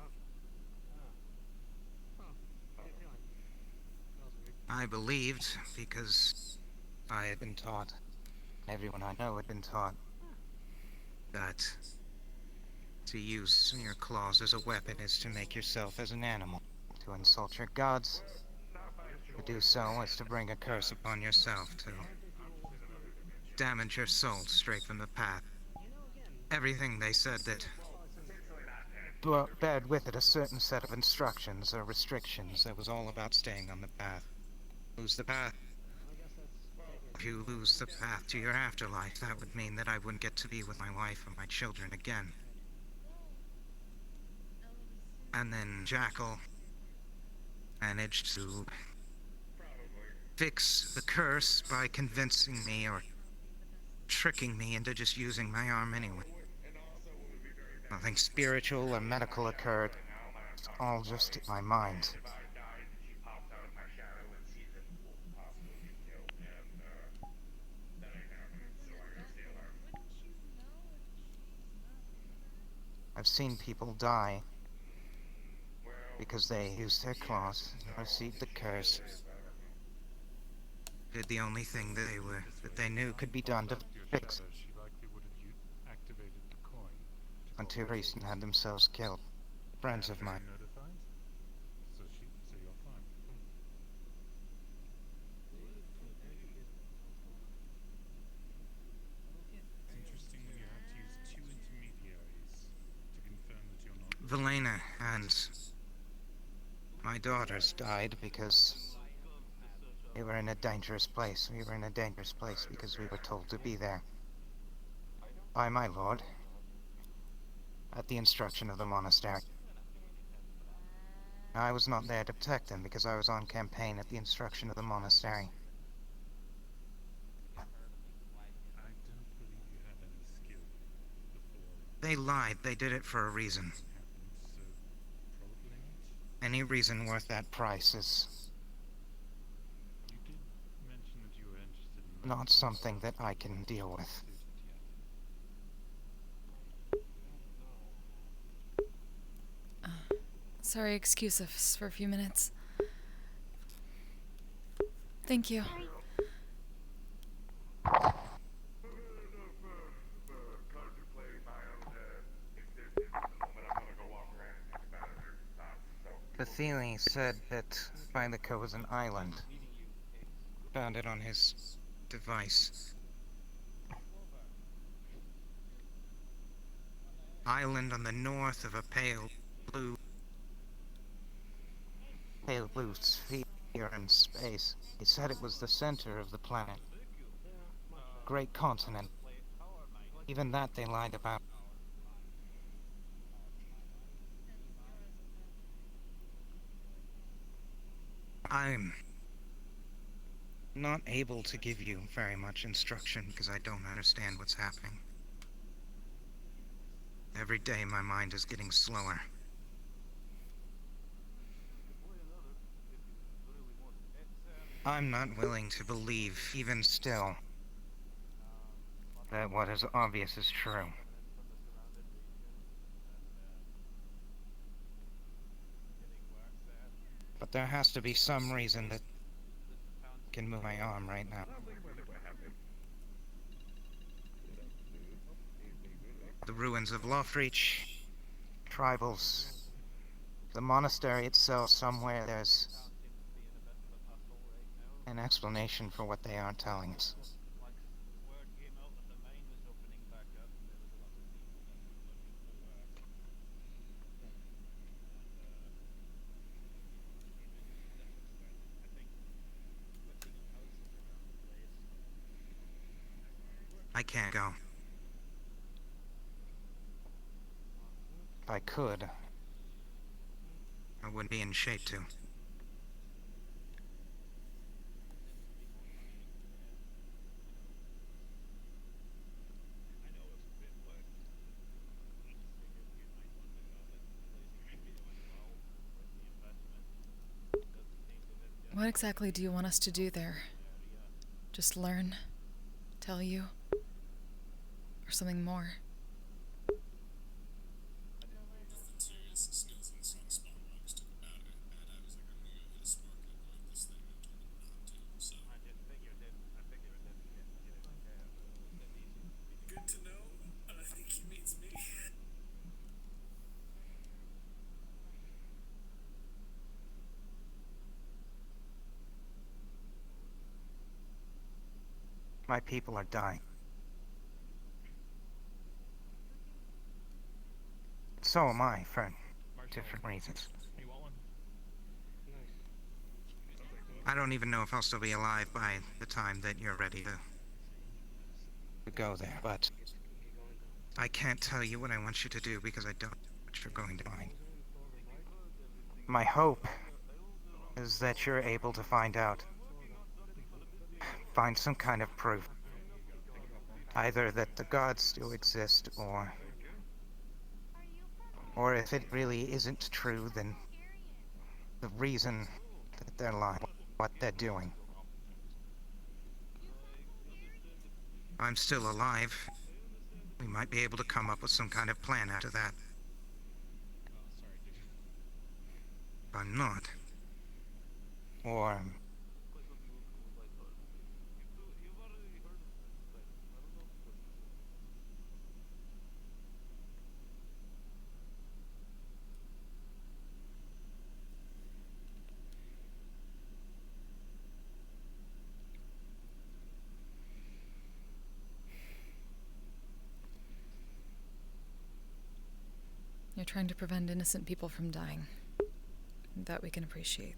I believed because I had been taught, everyone I know had been taught, that to use your claws as a weapon is to make yourself as an animal, to insult your gods. To do so is to bring a curse upon yourself, to damage your soul straight from the path. Everything they said that bared with it a certain set of instructions or restrictions that was all about staying on the path. Lose the path. If you lose the path to your afterlife, that would mean that I wouldn't get to be with my wife and my children again. And then Jackal managed to fix the curse by convincing me or tricking me into just using my arm anyway. Nothing spiritual or medical occurred. It's all just in my mind. I've seen people die because they used their claws and received the curse. Did the only thing that they knew could be done to fix it. Until recent had themselves killed. Friends of mine. Velena and my daughters died because they were in a dangerous place. We were in a dangerous place because we were told to be there. By my lord. At the instruction of the monastery. I was not there to protect them because I was on campaign at the instruction of the monastery. They lied. They did it for a reason. Any reason worth that price is not something that I can deal with. Sorry, excuse us for a few minutes. Thank you. Catheli said that Vilica was an island. Found it on his device. Island on the north of a pale blue sphere in space. He said it was the center of the planet. Great continent. Even that they lied about. I'm not able to give you very much instruction because I don't understand what's happening. Every day my mind is getting slower. I'm not willing to believe, even still, that what is obvious is true. But there has to be some reason that can move my arm right now. The ruins of Loftreach, tribals, the monastery itself, somewhere there's an explanation for what they aren't telling us. I can't go. If I could, I wouldn't be in shape to. What exactly do you want us to do there? Just learn? Tell you? Or something more? Good to know. I think he means me. My people are dying. So am I, for different reasons. I don't even know if I'll still be alive by the time that you're ready to go there, but I can't tell you what I want you to do because I don't know what you're going to find. My hope is that you're able to find out. Find some kind of proof. Either that the gods still exist, or if it really isn't true, then the reason that they're lying, what they're doing. I'm still alive. We might be able to come up with some kind of plan after that. If I'm not, or You're trying to prevent innocent people from dying. That we can appreciate.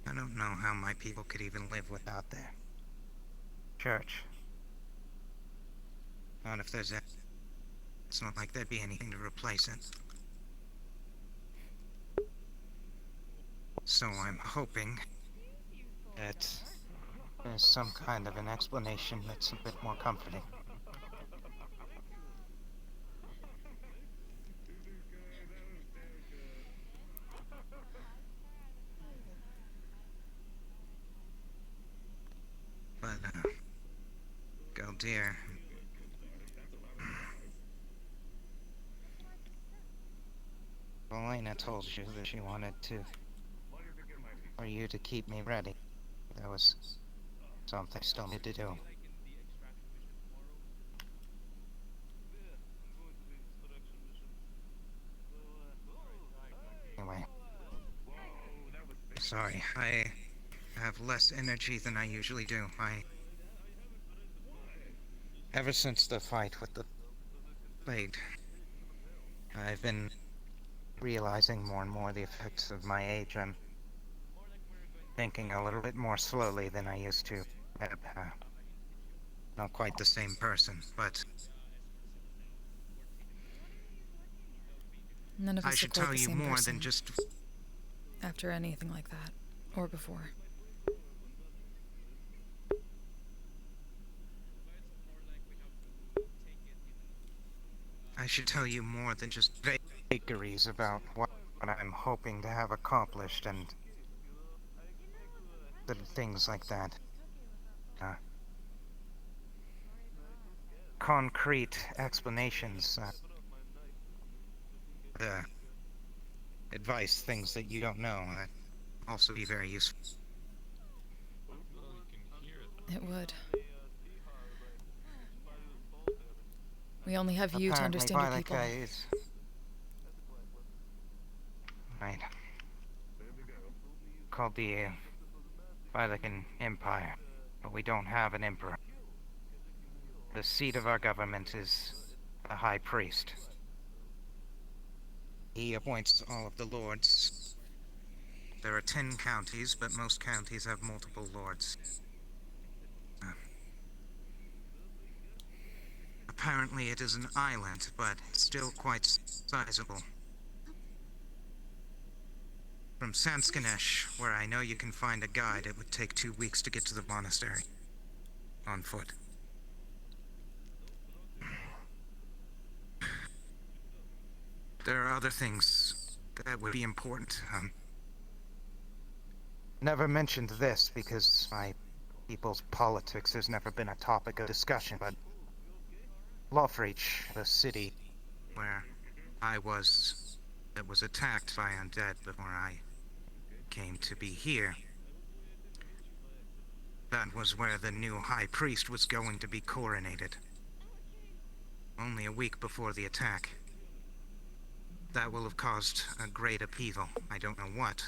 I don't know how my people could even live without their church. Not if there's it's not like there'd be anything to replace it. So I'm hoping that there's some kind of an explanation that's a bit more comforting. But, go dear. Elena told you that she wanted for you to keep me ready. There was something I still need to do. Anyway. Sorry, have less energy than I usually do. Ever since the fight with the plague, I've been realizing more and more the effects of my age. I'm thinking a little bit more slowly than I used to. Not quite the same person, but None of I us should look like tell the you same more person than just... after anything like that, or before. I should tell you more than just vagaries about what I'm hoping to have accomplished and little things like that. Concrete explanations, advice, things that you don't know, that also be very useful. It would. We only have you to Apparently, understand your people. Violet is... Right. Called the Violet Empire, but we don't have an emperor. The seat of our government is the High Priest. He appoints all of the lords. There are 10 counties, but most counties have multiple lords. Apparently it is an island, but still quite sizable. From Sanskanesh, where I know you can find a guide, it would take 2 weeks to get to the monastery. On foot. There are other things that would be important. Never mentioned this because my people's politics has never been a topic of discussion, but Lothreach, the city where I was, that was attacked by undead before I came to be here. That was where the new High Priest was going to be coronated. Only a week before the attack. That will have caused a great upheaval. I don't know what.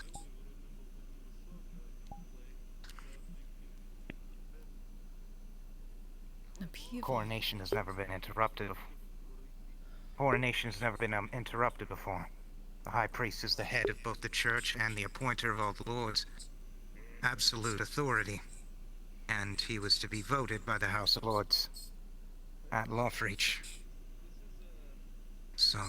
Upheaval? Coronation has never been interrupted. Coronation has never been interrupted before. The High Priest is the head of both the church and the appointer of all the lords. Absolute authority. And he was to be voted by the House of Lords at Lothreach. So,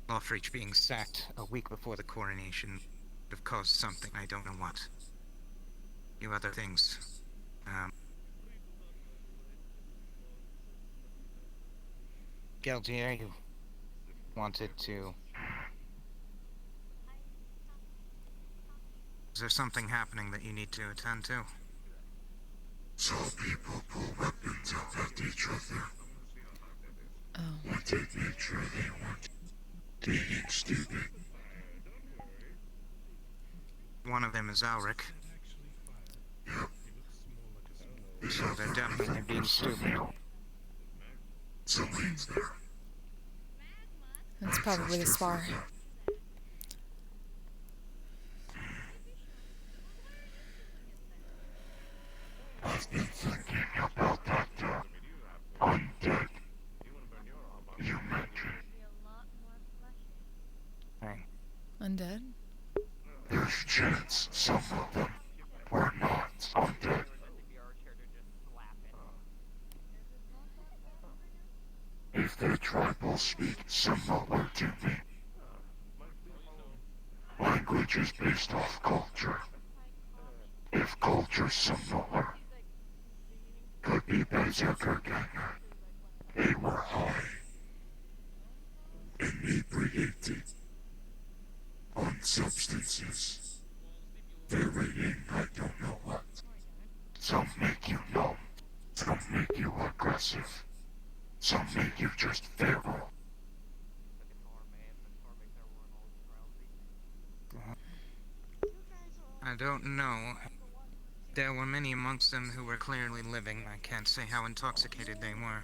Lothreach being sacked a week before the coronation would have caused something, I don't know what. A few other things. Geldier, you wanted to... Is there something happening that you need to attend to? Saw people pull weapons out at each other. Wanted to make sure they weren't being stupid. One of them is Alric. So they're definitely being stupid. Somebody's there. That's probably a spar. I've been thinking about that undead you mentioned. Hey. Undead? There's a chance some of them were not undead. If their tribal speak similar to me. Language is based off culture. If culture's similar, could be Berserker Ganger. They were high, inebriated, on substances, varying I don't know what. Some make you numb, some make you aggressive, some make you just feral. I don't know. There were many amongst them who were clearly living. I can't say how intoxicated they were.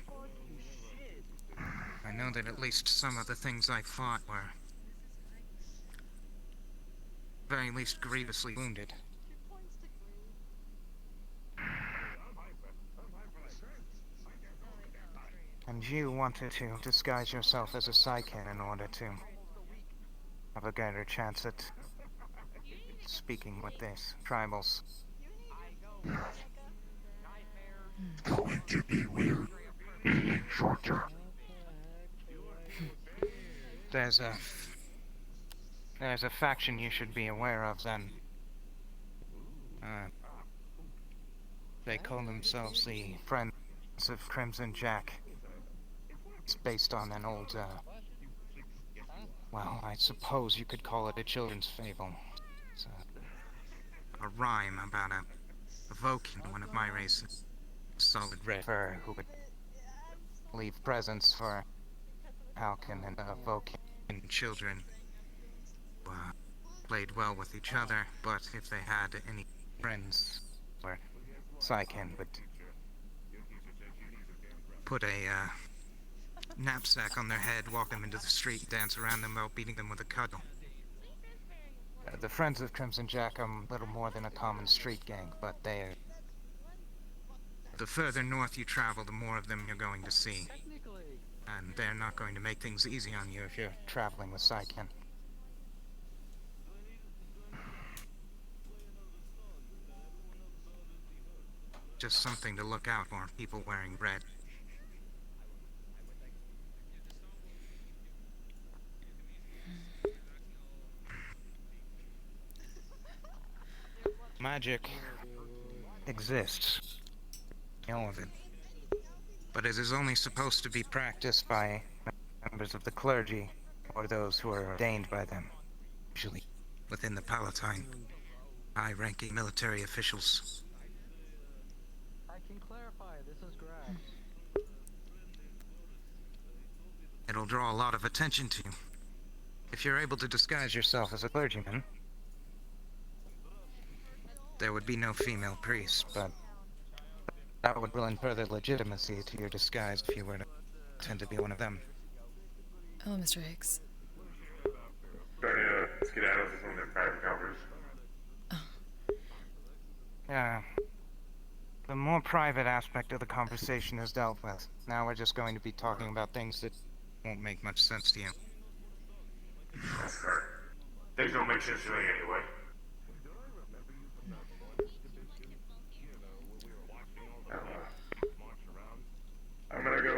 I know that at least some of the things I fought were very least grievously wounded. And you wanted to disguise yourself as a psychic in order to have a greater chance at speaking with these tribals. It's going to be weird being shorter. There's a faction you should be aware of then. They call themselves the Friends of Crimson Jack. It's based on an old, well, I suppose you could call it a children's fable. It's a rhyme about a Vokin, one of my race, solid red fur, who would leave presents for Halkin and Vokin children who played well with each other, but if they had any friends or Psykin would put a knapsack on their head, walk them into the street, dance around them while beating them with a cudgel. The Friends of Crimson Jack are little more than a common street gang, but they're... The further north you travel, the more of them you're going to see. And they're not going to make things easy on you if you're traveling with Psykin. Just something to look out for, people wearing red. Magic exists, all of it. But it is only supposed to be practiced by members of the clergy, or those who are ordained by them, usually within the Palatine, high-ranking military officials. I can clarify, this is grass. It'll draw a lot of attention to you. If you're able to disguise yourself as a clergyman, there would be no female priests, but that would lend further legitimacy to your disguise if you were to pretend to be one of them. Hello, Mr. Higgs. Trying to skedaddle to some of their private conference. Yeah. The more private aspect of the conversation is dealt with. Now we're just going to be talking about things that won't make much sense to you. That's fair. Things don't make sense to me anyway. I'm gonna go,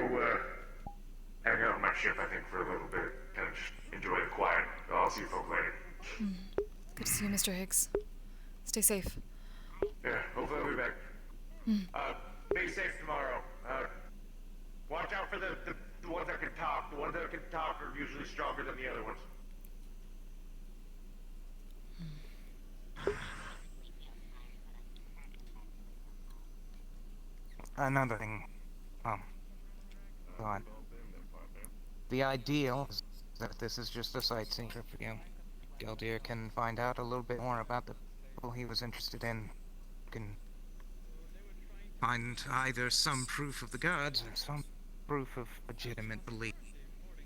hang out on my ship, I think, for a little bit. Kind of just enjoy the quiet. I'll see you folks later. Good to see you, Mr. Higgs. Stay safe. Yeah, hopefully I'll be back. Be safe tomorrow. Watch out for the ones that can talk. The ones that can talk are usually stronger than the other ones. Another thing. God. The ideal is that this is just a sightseeing trip for you. Geldir can find out a little bit more about the people he was interested in. Can find either some proof of the gods or some proof of legitimate belief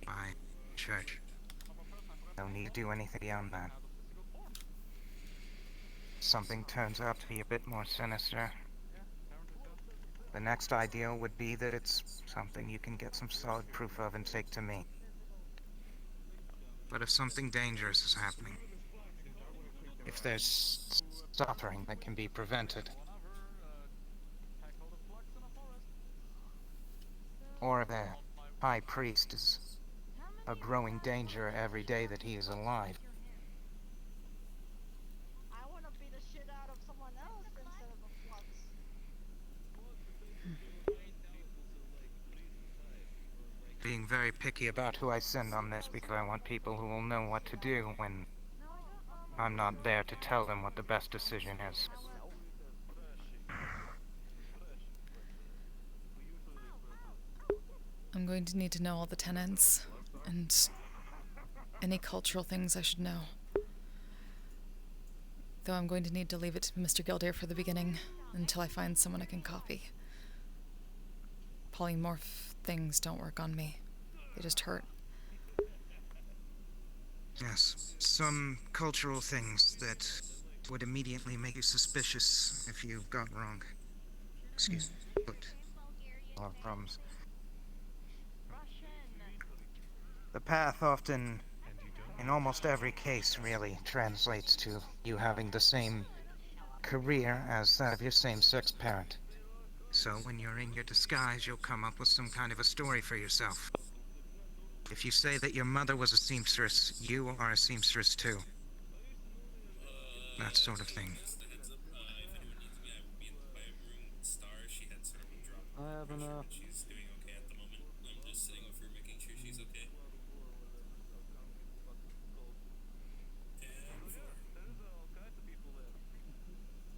by church. No need to do anything beyond that. Something turns out to be a bit more sinister. The next ideal would be that it's something you can get some solid proof of and take to me. But if something dangerous is happening, if there's suffering that can be prevented, or the High Priest is a growing danger every day that he is alive, being very picky about who I send on this because I want people who will know what to do when I'm not there to tell them what the best decision is. I'm going to need to know all the tenets and any cultural things I should know. Though I'm going to need to leave it to Mr. Geldir for the beginning until I find someone I can copy. Polymorph things don't work on me. They just hurt. Yes. some cultural things that would immediately make you suspicious if you got wrong. Excuse me, but a lot of problems. The path often, in almost every case, really translates to you having the same career as that of your same-sex parent. So when you're in your disguise, you'll come up with some kind of a story for yourself. If you say that your mother was a seamstress, you are a seamstress too. That sort of thing. Just a heads up, if anyone needs me, I will be in the quiet room. Star, she had some drop pressure, but she's doing okay at the moment. I'm just sitting with her, making sure she's okay.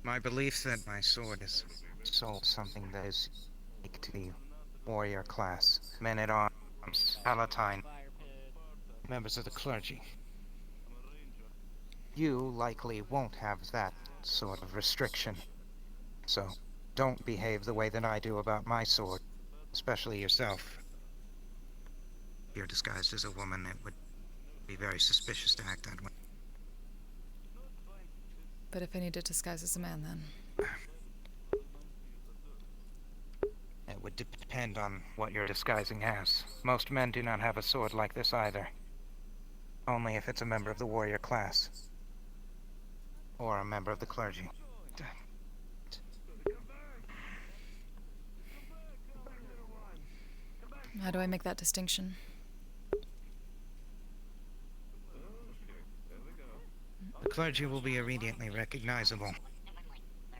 My belief that my sword is sold something that is unique to the warrior class. Men at arms, palatine, members of the clergy. You likely won't have that sort of restriction. So, don't behave the way that I do about my sword, especially yourself. If you're disguised as a woman, it would be very suspicious to act that way. But if I need to disguise as a man, then? It would depend on what you're disguising as. Most men do not have a sword like this either. Only if it's a member of the warrior class. Or a member of the clergy. How do I make that distinction? The clergy will be immediately recognizable.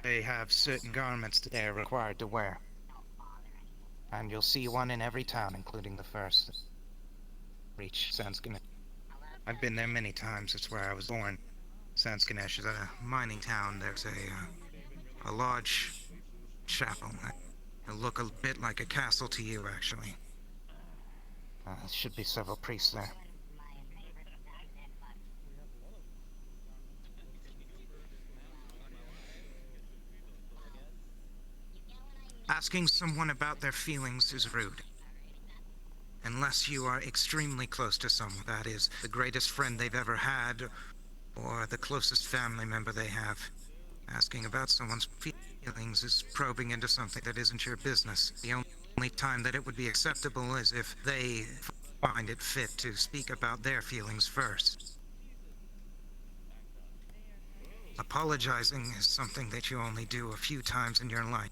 They have certain garments that they are required to wear. And you'll see one in every town, including the first. Reach Sanskanesh. I've been there many times. It's where I was born. Sanskanesh is a mining town. There's a large chapel. It'll look a bit like a castle to you, actually. There should be several priests there. Asking someone about their feelings is rude. Unless you are extremely close to someone, that is, the greatest friend they've ever had, or the closest family member they have. Asking about someone's feelings is probing into something that isn't your business. The only time that it would be acceptable is if they find it fit to speak about their feelings first. Apologizing is something that you only do a few times in your life.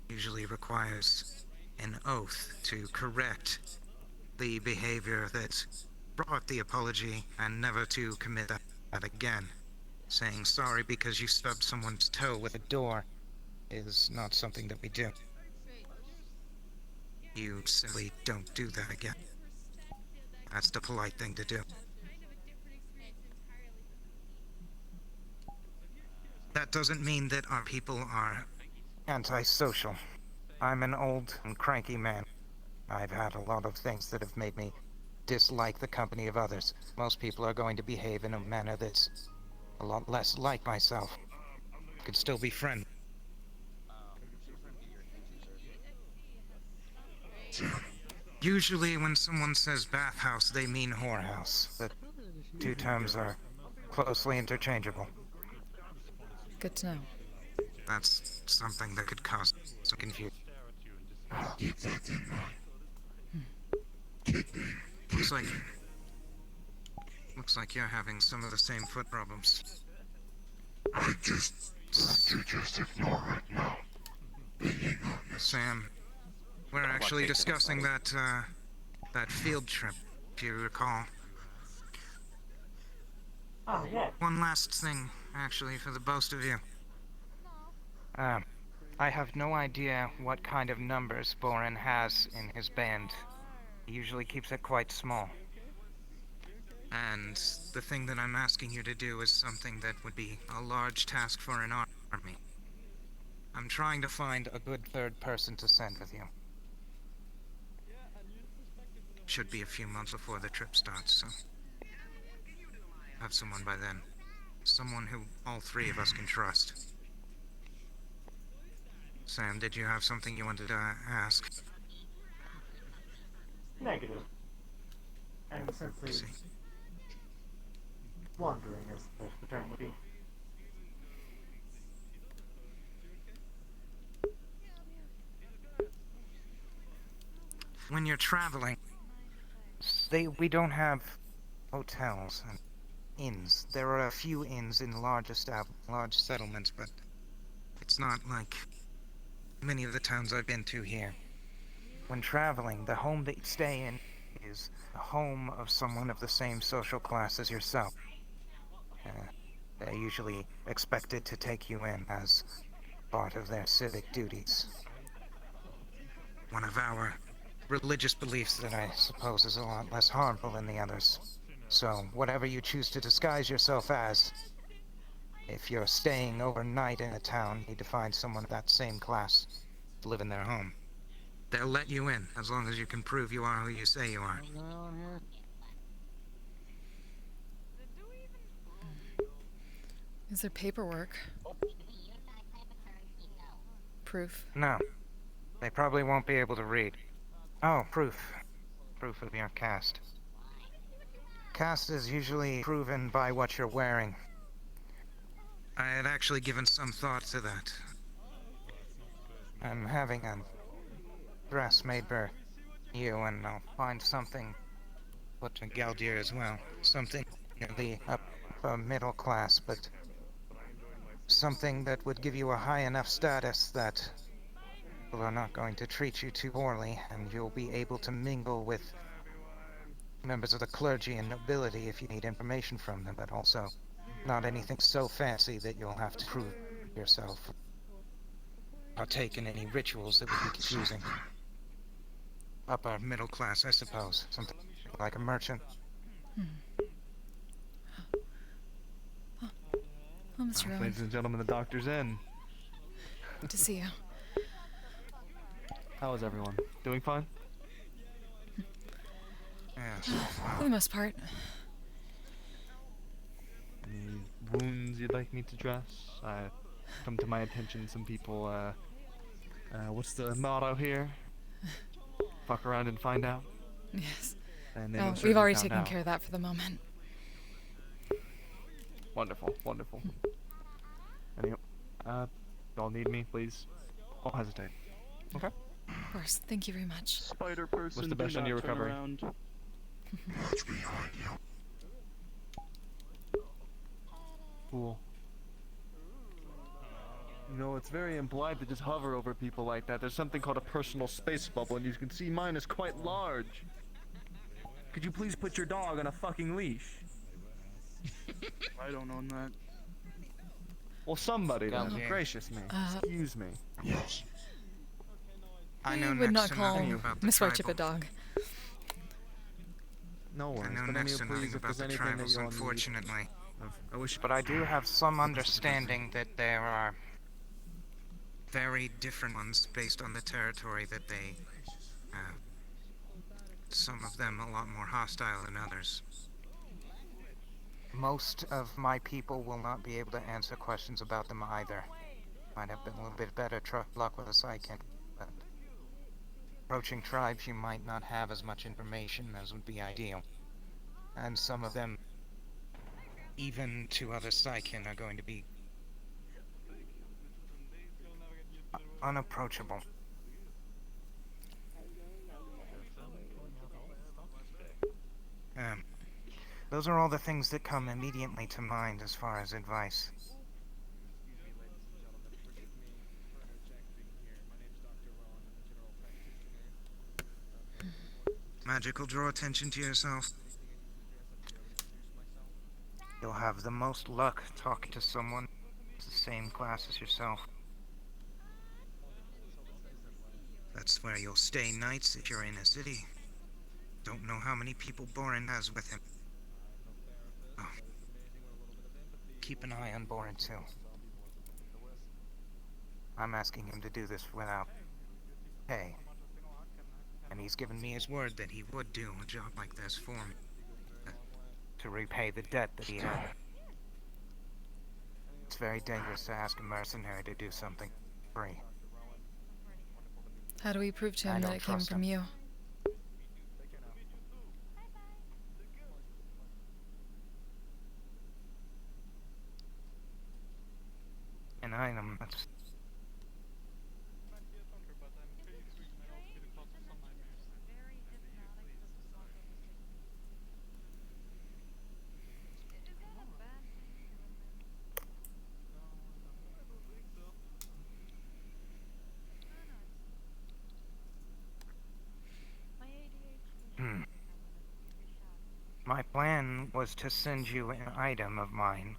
Usually requires an oath to correct the behavior that brought the apology and never to commit that again. Saying sorry because you stubbed someone's toe with a door is not something that we do. You simply don't do that again. That's the polite thing to do. That doesn't mean that our people are antisocial. I'm an old and cranky man. I've had a lot of things that have made me dislike the company of others. Most people are going to behave in a manner that's a lot less like myself. Could still be friendly. Usually when someone says bathhouse, they mean whorehouse. The two terms are closely interchangeable. Good to know. That's something that could cause some confusion. Keep that in mind. Looks like you're having some of the same foot problems. I just let you just ignore it now. Being honest. Sam, we're actually discussing that field trip, if you recall. Oh, yeah. One last thing, actually, for the both of you. I have no idea what kind of numbers Boren has in his band. He usually keeps it quite small. And the thing that I'm asking you to do is something that would be a large task for an army. I'm trying to find a good third person to send with you. Should be a few months before the trip starts, so have someone by then. Someone who all three of us can trust. Sam, did you have something you wanted to ask? Negative. And simply, Wandering is the term would be. When you're traveling, we don't have hotels and inns. There are a few inns in large settlements, but it's not like many of the towns I've been to here. When traveling, the home that you stay in is a home of someone of the same social class as yourself. They're usually expected to take you in as part of their civic duties. One of our religious beliefs that I suppose is a lot less harmful than the others. So, whatever you choose to disguise yourself as, if you're staying overnight in a town, you need to find someone of that same class to live in their home. They'll let you in, as long as you can prove you are who you say you are. Is there paperwork? Proof? No. They probably won't be able to read. Oh, proof. Proof of your caste. Caste is usually proven by what you're wearing. I had actually given some thought to that. I'm having a dress made for you, and I'll find something put to Galdir as well. Something in the upper middle class, but something that would give you a high enough status that people are not going to treat you too poorly, and you'll be able to mingle with members of the clergy and nobility if you need information from them, but also not anything so fancy that you'll have to prove yourself. Partake in any rituals that would be confusing. Upper middle class, I suppose. Something like a merchant. Oh, Mr. Rowan. Ladies and gentlemen, the doctor's in. Good to see you. How is everyone? Doing fine? Yes. For the most part. Any wounds you'd like me to dress? Come to my attention, some people, what's the motto here? Fuck around and find out. Yes. And they No, most we've certainly already found taken out. care of that for the moment. Wonderful, wonderful. Anyway, y'all need me, please. Don't hesitate. Okay? Of course. Thank you very much. Spider person, What's the best do on not your turn recovery? around. Watch behind you. Cool. You know, it's very impolite to just hover over people like that. There's something called a personal space bubble, and you can see mine is quite large. Could you please put your dog on a fucking leash? I don't own that. Well, somebody then. Galdier. Gracious me. Excuse me. Yes. I know would not next to call nothing about the Miss Whitechip a tribal. dog. No worries. I know but next to please, nothing if about there's the anything that tribals, you all need, unfortunately. I wish. But I do have some understanding that there are very different ones based on the territory that they have. Some of them a lot more hostile than others. Most of my people will not be able to answer questions about them either. Might have been a little bit better luck with a psychic, but approaching tribes you might not have as much information as would be ideal. And some of them, even to other psychic, are going to be unapproachable. Those are all the things that come immediately to mind as far as advice. Magic will draw attention to yourself. You'll have the most luck talking to someone the same class as yourself. That's where you'll stay nights if you're in a city. Don't know how many people Borin has with him. Oh. Keep an eye on Borin too. I'm asking him to do this without pay. And he's given me his word that he would do a job like this for me. To repay the debt that he had. It's very dangerous to ask a mercenary to do something free. How do we prove to I him that don't it came trust from him. you? an item that's... My plan was to send you an item of mine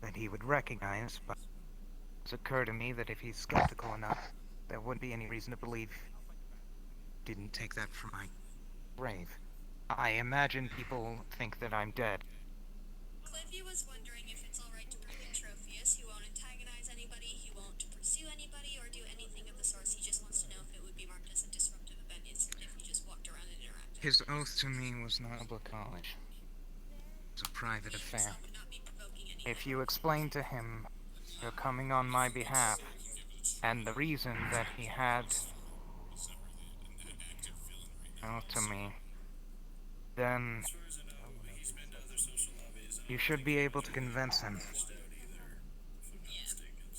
that he would recognize, but it's occurred to me that if he's skeptical enough, there wouldn't be any reason to believe he didn't take that from my grave. I imagine people think that I'm dead. Cliffy was wondering if it's alright to bring in Trophius. He won't antagonize anybody, he won't pursue anybody, or do anything of the sort. He just wants to know if it would be marked as a disruptive event if he just walked around and interacted. His oath to me was not public knowledge. It was a private affair. If you explain to him you're coming on my behalf, and the reason that he had an oath to me, then you should be able to convince him.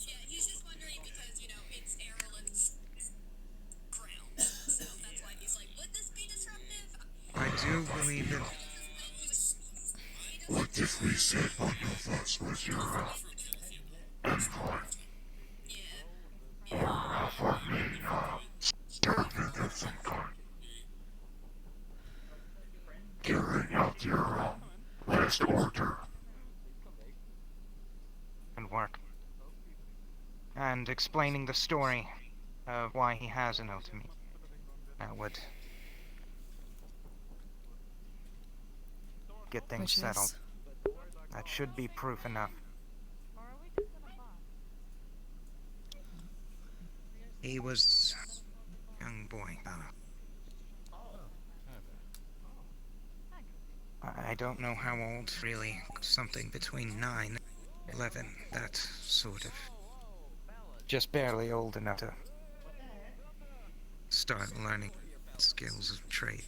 Yeah, he's just wondering because, you know, it's Erlen's ground, so that's why he's like, would this be disruptive? I do believe that... What if we said one of us was your endpoint? Or have our main servant of some kind? Carrying out your last order. And work. And explaining the story of why he has an oath to me. That would get things Which settled. is? That should be proof enough. He was a young boy. I don't know how old, really. Something between 9 and 11. That sort of... Just barely old enough to start learning skills of trade.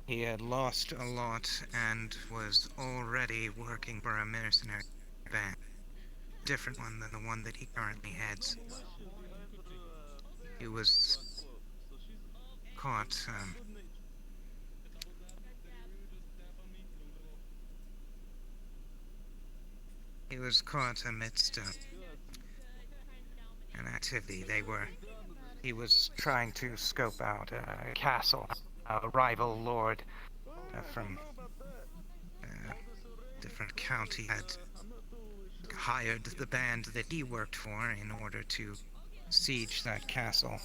He had lost a lot and was already working for a mercenary band. Different one than the one that he currently heads. He was caught, he was caught amidst an activity. He was trying to scope out a castle. A rival lord from a different county had hired the band that he worked for in order to siege that castle.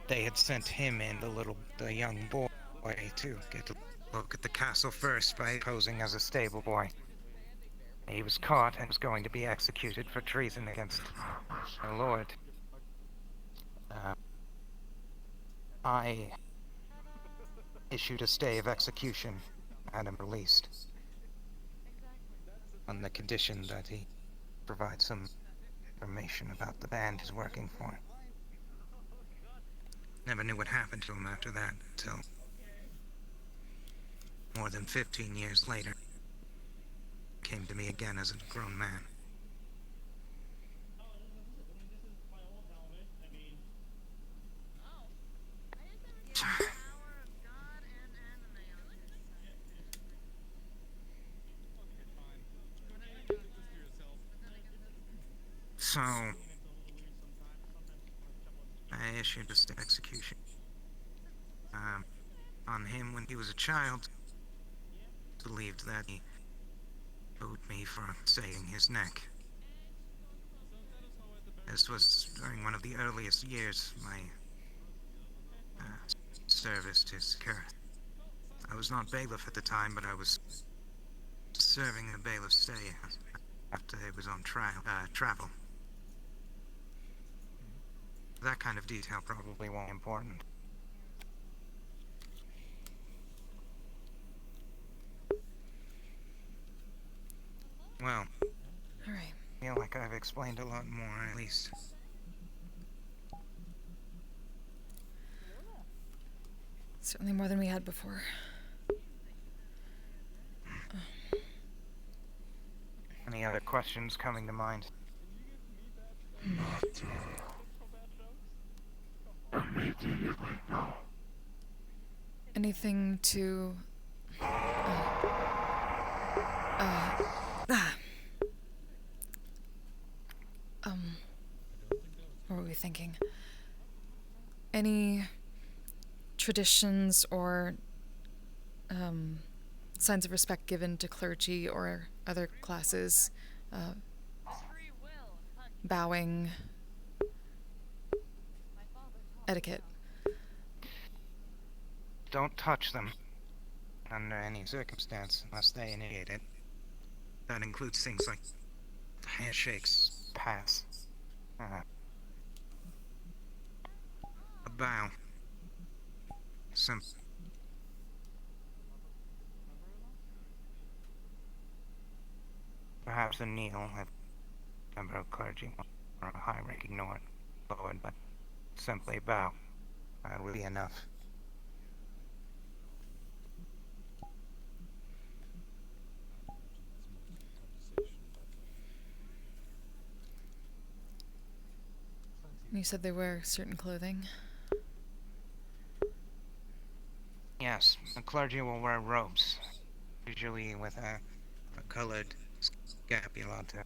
They had sent him and the young boy to get a look at the castle first by posing as a stable boy. He was caught and was going to be executed for treason against the lord. I issued a stay of execution, had him released, on the condition that he provide some information about the band he's working for. Never knew what happened to him after that until more than 15 years later. Came to me again as a grown man. So, I issued a stay of execution on him when he was a child. Believed that he owed me for saving his neck. This was during one of the earliest years of my service to Sakura. I was not bailiff at the time, but I was serving a bailiff's stay after he was on travel. That kind of detail probably won't be important. Well, all right. I feel like I've explained a lot more, at least. Certainly more than we had before. questions coming to mind? Immediately, no. Anything to... what were we thinking? Any traditions or signs of respect given to clergy or other classes? Bowing, etiquette. Don't touch them under any circumstance unless they initiate it. That includes things like handshakes, pats, a bow, perhaps a kneel if a member of clergy or a high-ranking lord, but simply bow. That would be enough. You said they wear certain clothing? Yes, the clergy will wear robes, usually with a colored scapula to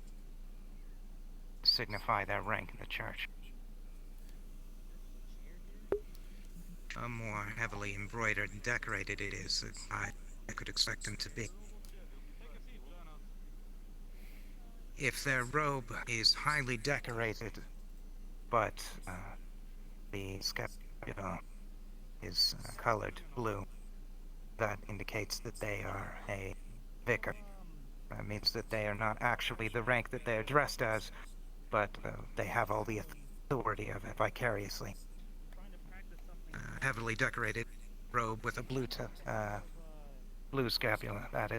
signify their rank in the church. The more heavily embroidered and decorated it is, I could expect them to be. If their robe is highly decorated, but the scapula is colored blue, that indicates that they are a vicar. That means that they are not actually the rank that they are dressed as, but they have all the authority of it vicariously. Heavily decorated robe with a blue scapula, that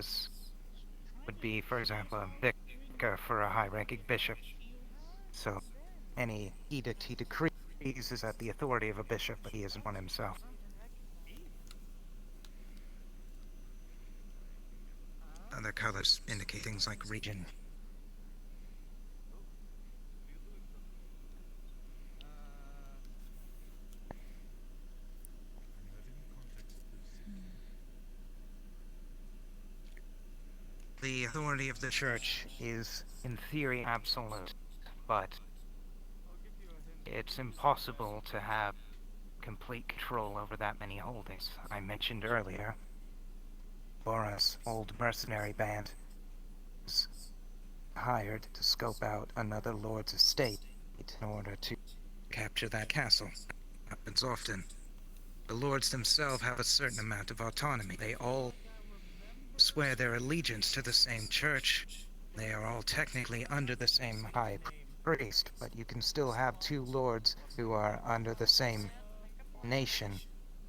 would be, for example, a vicar for a high-ranking bishop. So any edict he decrees is at the authority of a bishop, but he isn't one himself. Other colors indicate things like region. The authority of the church is, in theory, absolute, but it's impossible to have complete control over that many holdings. I mentioned earlier, Bora's old mercenary band was hired to scope out another lord's estate in order to capture that castle. Happens often. The lords themselves have a certain amount of autonomy. They all swear their allegiance to the same church. They are all technically under the same high priest, but you can still have two lords who are under the same nation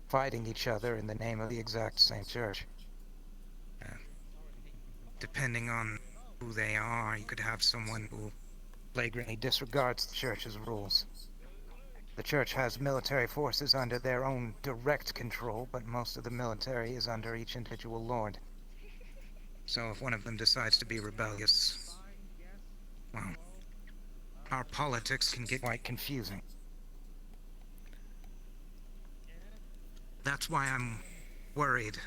fighting each other in the name of the exact same church. Depending on who they are, you could have someone who flagrantly disregards the church's rules. The church has military forces under their own direct control, but most of the military is under each individual lord. So if one of them decides to be rebellious, well, our politics can get quite confusing. That's why I'm worried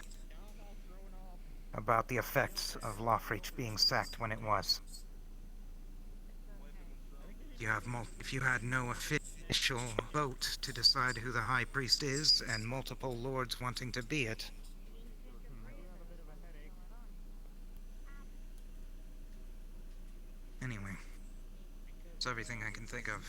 about the effects of Lothreach being sacked when it was. If you had no official vote to decide who the High Priest is, and multiple lords wanting to be it, anyway, that's everything I can think of.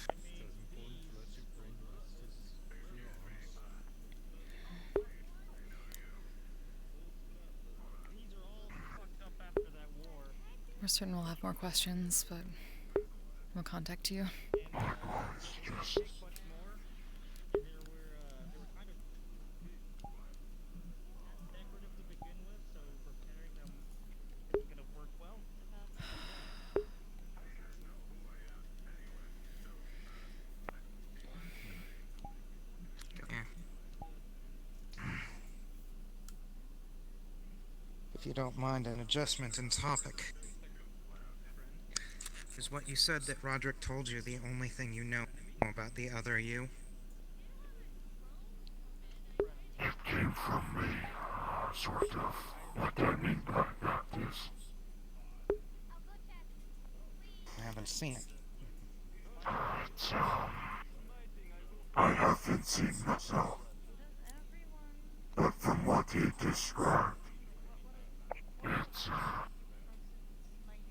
We're certain we'll have more questions, but we'll contact you. If you don't mind an adjustment in topic, Is what you said that Roderick told you the only thing you know about the other you? It came from me, sort of. What I mean by that is... I haven't seen it. It's, I haven't seen myself. But from what he described, it's,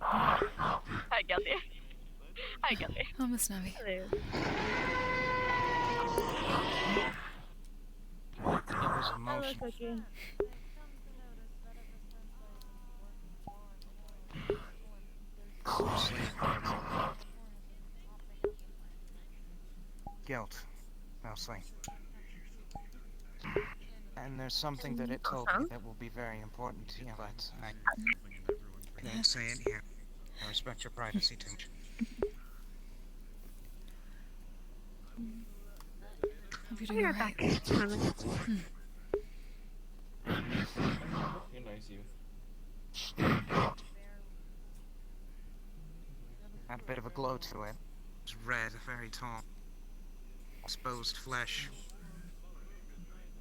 Hi, Gilly. Hi, Gilly. Oh, Miss Navi. Hello. It was Hello, emotional. Cookie. Mostly guilt, mostly. And there's something that it told me that will be very important to you, but I won't say it here. I respect your privacy too much. Hope you're doing alright. You're nice, you. Had a bit of a glow to it. It was red, very tall. Exposed flesh.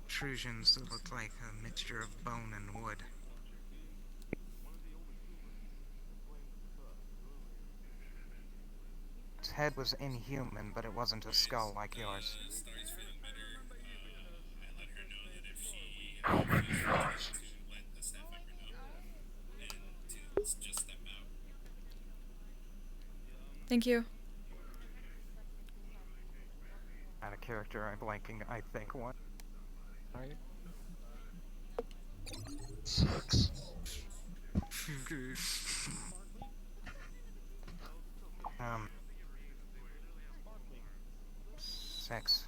Protrusions that looked like a mixture of bone and wood. Its head was inhuman, but it wasn't a skull like yours. Star's feeling better. I let her know that if she How many times? to let the staff member know and to just step out. Thank you. Not a character I'm blanking, I think one. Right? 6. um. 6.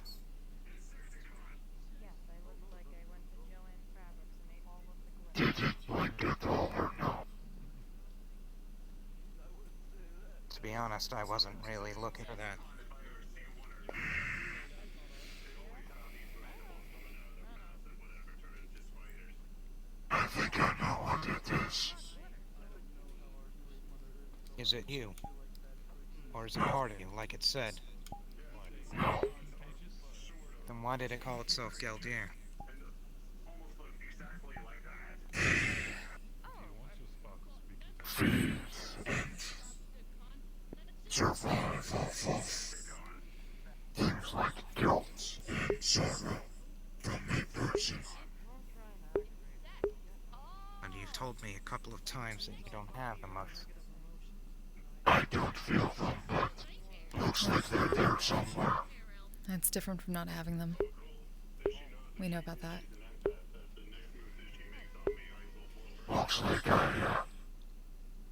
Did it blink at all or no? To be honest, I wasn't really looking for that. I think I know what it is. Is it you? Or is it part of you, like it said? No. Then why did it call itself Geldir? Feeds and survive off of things like guilt and sorrow from a person. And you've told me a couple of times that you don't have emotions. I don't feel them, but looks like they're there somewhere. That's different from not having them. We know about that. Looks like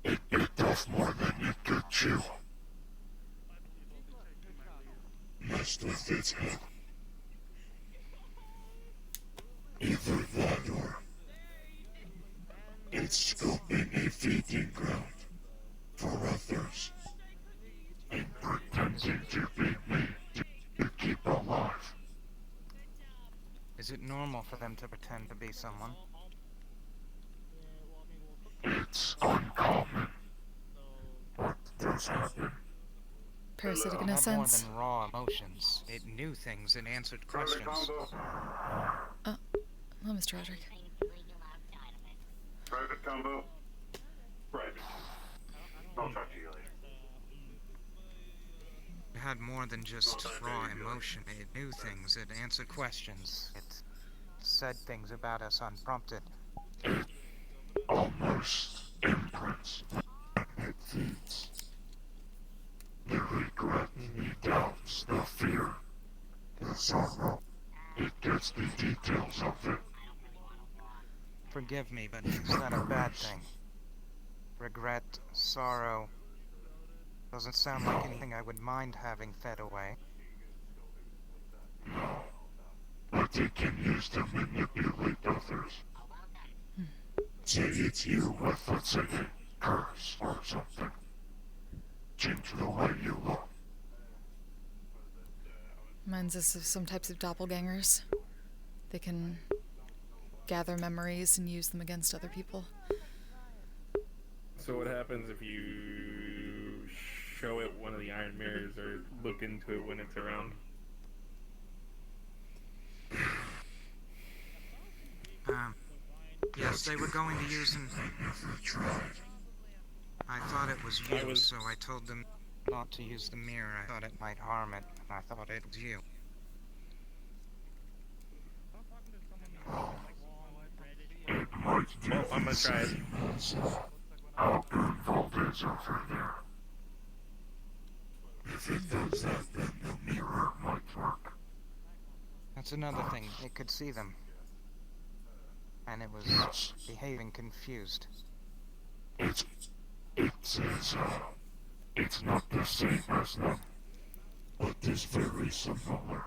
it bit off more than it could chew. Messed with its head. Either that or it's scoping a feeding ground for others and pretending to be me to keep alive. Is it normal for them to pretend to be someone? It's uncommon. What does happen? Parasitic It in a had more sense. than raw emotions. It knew things and answered questions. Oh, Mr. Roderick. Private combo. Private. I'll talk to you later. It had more than just raw emotion. It knew things. It answered questions. It said things about us unprompted. It almost imprints. It feeds. The regret, the doubts, the fear, the sorrow. It gets the details of it. Forgive me, but is that a bad thing? Regret, sorrow. Doesn't sound like anything I would mind having fed away. No. But it can use to manipulate others. Say it's you with, let's say, a curse or something. Change the way you look. Reminds us of some types of doppelgangers. They can gather memories and use them against other people. So what happens if you show it one of the iron mirrors or look into it when it's around. Yes, they were going to use him. I thought it was you, so I told them not to use the mirror. I thought it might harm it, and I thought it was you. Well, I'm gonna try it. How good Vault is over there. If it does that, then the mirror might work. That's another thing. It could see them. And it was behaving confused. It's not the same as them, but it's very similar.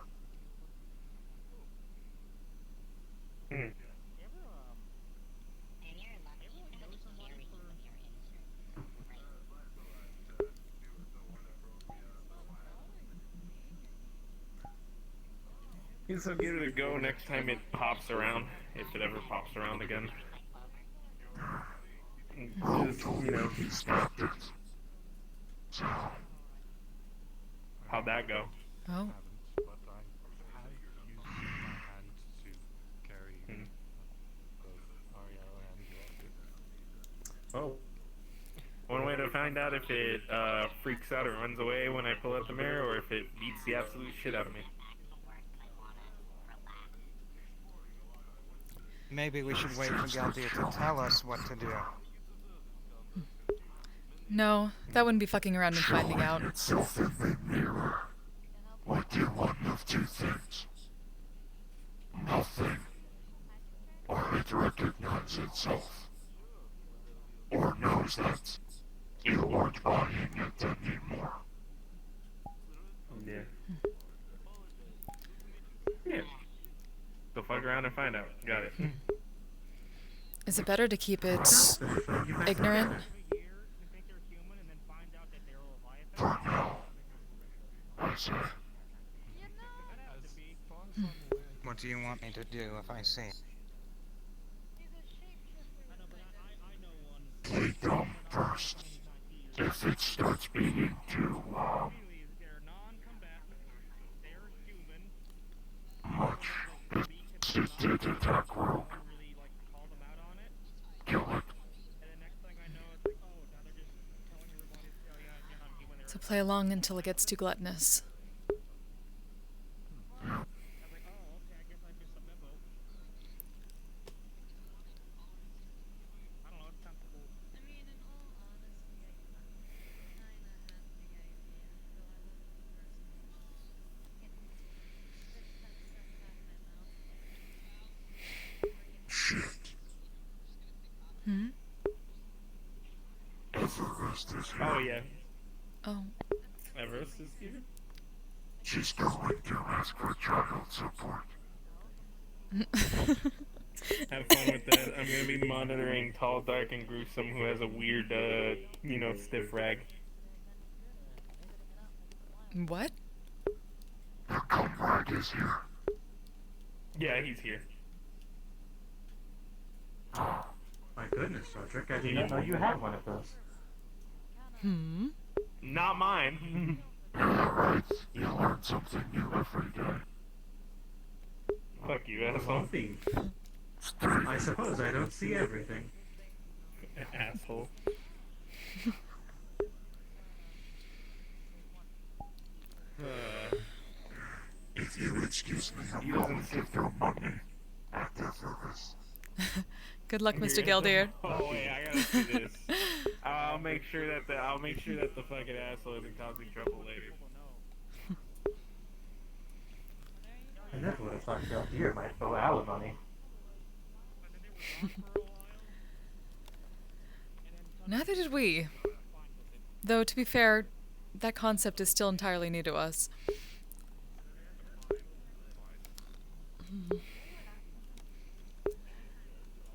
So give it a go next time it pops around, if it ever pops around again. Just, you know. So, how'd that go? Oh. Oh. One way to find out if it freaks out or runs away when I pull out the mirror, or if it beats the absolute shit out of me. Maybe we should wait for Galdir to tell us what to do. No, that wouldn't be fucking around and finding out. Itself in the mirror. What do you want of two things? Nothing. Or it recognizes itself. Or knows that you aren't buying it anymore. Yeah. Yeah. Go fuck around and find out. Got it. Is it better to keep it ignorant? For now. I say. What do you want me to do if I see it? Play dumb first. If it starts being too, much, it did attack Rogue. Kill it. So play along until it gets too gluttonous. Shit. Hmm? Everest is here. Oh, yeah. Oh. Everest is here? She's going to ask for child support. Have fun with that. I'm gonna be monitoring Tall, Dark, and Gruesome, who has a weird, stiff rag. What? The comrade is here. Yeah, he's here. Oh, my goodness, Roderick, I didn't know you had one of those. Hmm? Not mine. Alright, you learn something new every day. Fuck you, asshole. I suppose I don't see everything. Asshole. If you excuse me, I'm going to throw money at the service. Good luck, Mr. Galdir. Oh wait, I gotta see this. I'll make sure that the fucking asshole isn't causing trouble later. I never would have thought Galdir might owe alimony. Neither did we. Though, to be fair, that concept is still entirely new to us.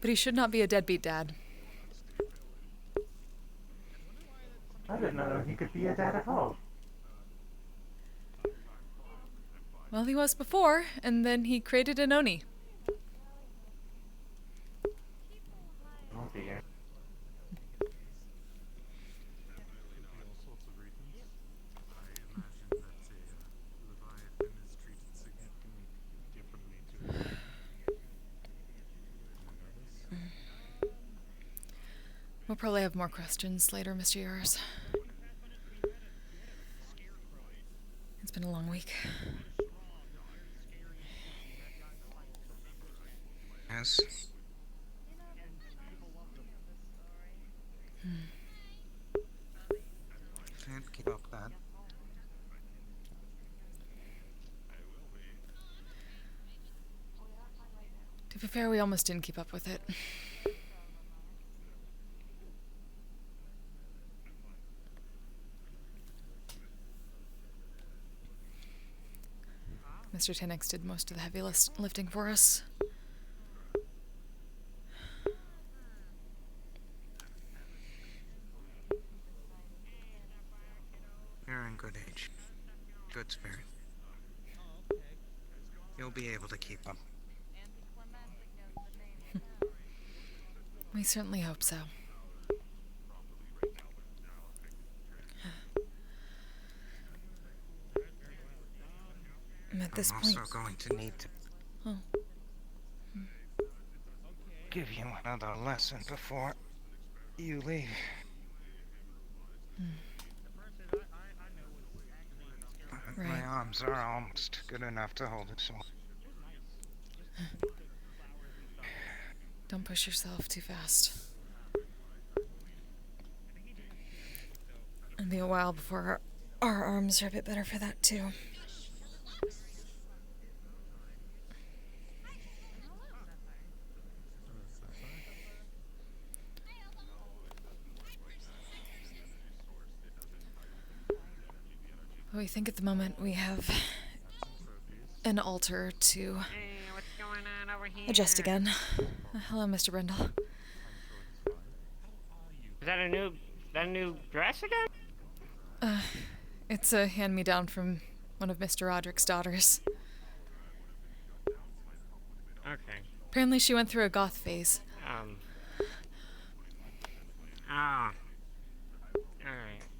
But he should not be a deadbeat dad. I didn't know he could be a dad at all. Well, he was before, and then he created an Oni. Oh dear. We'll probably have more questions later, Mr. Yars. It's been a long week. Yes. Can't keep up that. To be fair, we almost didn't keep up with it. Mr. Tenex did most of the heavy lifting for us. You're in good age. Good spirit. You'll be able to keep up. We certainly hope so. At this I'm point... also going to need to give you another lesson before you leave. Right. My arms are almost good enough to hold a sword. Don't push yourself too fast. It'll be a while before our arms are a bit better for that, too. We think at the moment we have an altar to adjust again. Hello, Mr. Brindle. Is that a new dress again? It's a hand-me-down from one of Mr. Roderick's daughters. Okay. Apparently she went through a goth phase. Alright.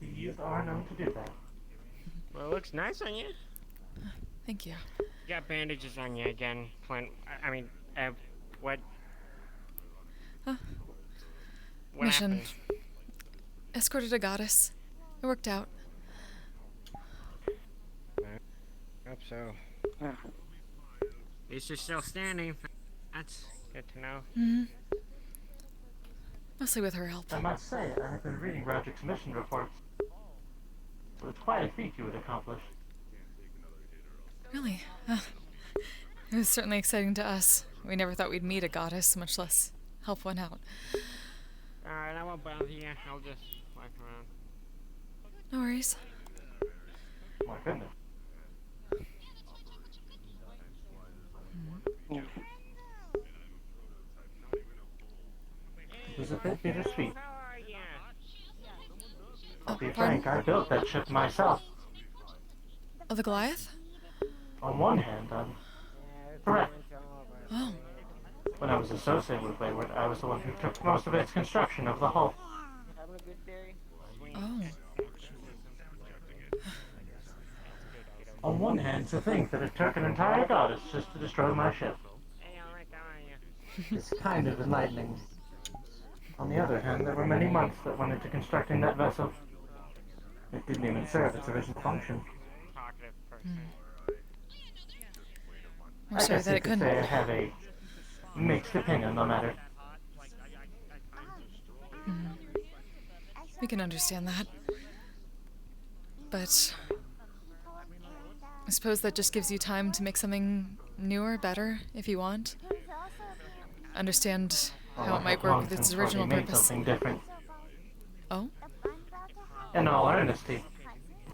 You are known to do that. Well, it looks nice on you. Thank you. You got bandages on you again, Clint. What Mission. happened? Escorted a goddess. It worked out. Hope so. At least you're still standing. That's good to know. Mm-hmm. Mostly with her help. I must say, I have been reading Roderick's mission reports. It's quite a feat you would accomplish. Really? It was certainly exciting to us. We never thought we'd meet a goddess, much less help one out. Alright, I won't bother you. I'll just walk around. No worries. My goodness. It was a bit bittersweet. I'll be frank, I built that ship myself. Oh, the Goliath? On one hand, I'm correct. Oh. When I was associated with Wayward, I was the one who took most of its construction of the hull. Oh. On one hand, to think that it took an entire goddess just to destroy my ship. It's kind of enlightening. On the other hand, there were many months that went into constructing that vessel. It didn't even serve its original function. I'm I sorry guess that you it could couldn't. say I have a mixed opinion on the matter. We can understand that. But I suppose that just gives you time to make something newer, better, if you want. Understand how it might work with its original purpose. Something different. Oh? In all honesty,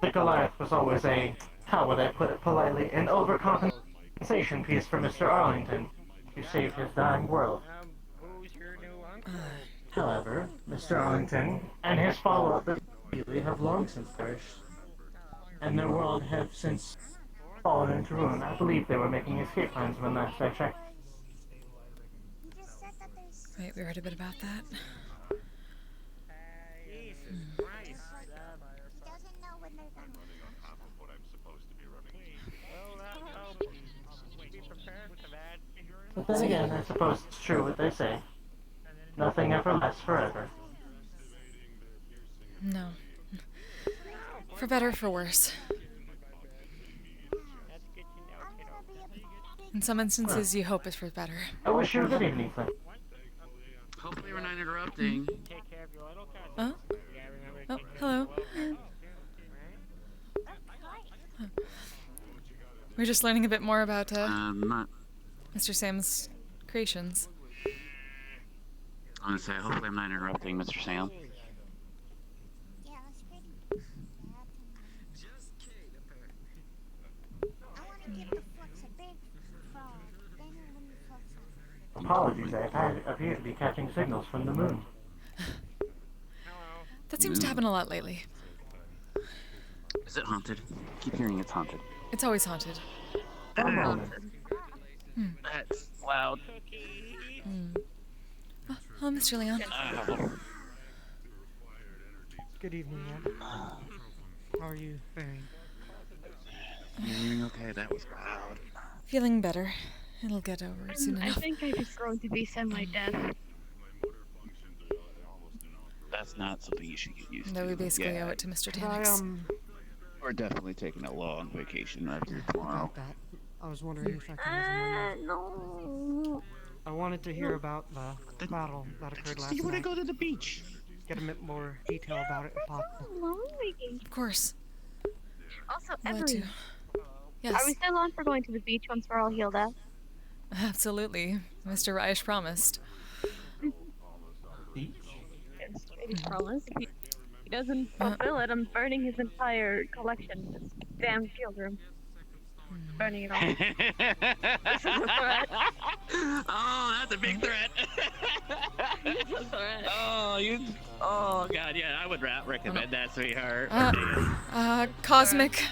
the Goliath was always a, how would I put it politely, an overcompensation piece for Mr. Arlington to save his dying world. However, Mr. Arlington and his follow-up immediately have long since perished, and their world have since fallen into ruin. I believe they were making escape plans when last I checked. Right, we heard a bit about that. But then again, I suppose it's true what they say. Nothing ever lasts forever. No. For better or for worse. In some instances, you hope it's for better. I wish you a good evening, sir. Hopefully we're not interrupting. Oh? Oh, hello. We're just learning a bit more about Mr. Sam's creations. I want to say, hopefully I'm not interrupting, Mr. Sam. Apologies, I appear to be catching signals from the moon. That seems to happen a lot lately. Is it haunted? I keep hearing it's haunted. It's always haunted. That's loud. Oh, hello, Mr. Leon. Good evening, Ed. How are you faring? Okay, that was loud. Feeling better. It'll get over it soon I enough. think I just going to be semi-deaf. That's not something you should get used to. No, we basically owe it to Mr. Could I, Tanix. We're definitely taking a long vacation after tomorrow. About that. I was wondering if I could have a moment. No. I wanted to hear about the battle that occurred last night. You want to go to the beach? Get a bit more detail about it if possible. Of course. Also, Glad Every. to. Yes. Are we still on for going to the beach once we're all healed up? Absolutely. Mr. Reish promised. Yes, he promised. If he doesn't fulfill it, I'm burning his entire collection. This damn field room. Burning it all. This is a threat. Oh, that's a big threat. This is a threat. Oh, God, yeah, I would recommend that, sweetheart. Cosmic.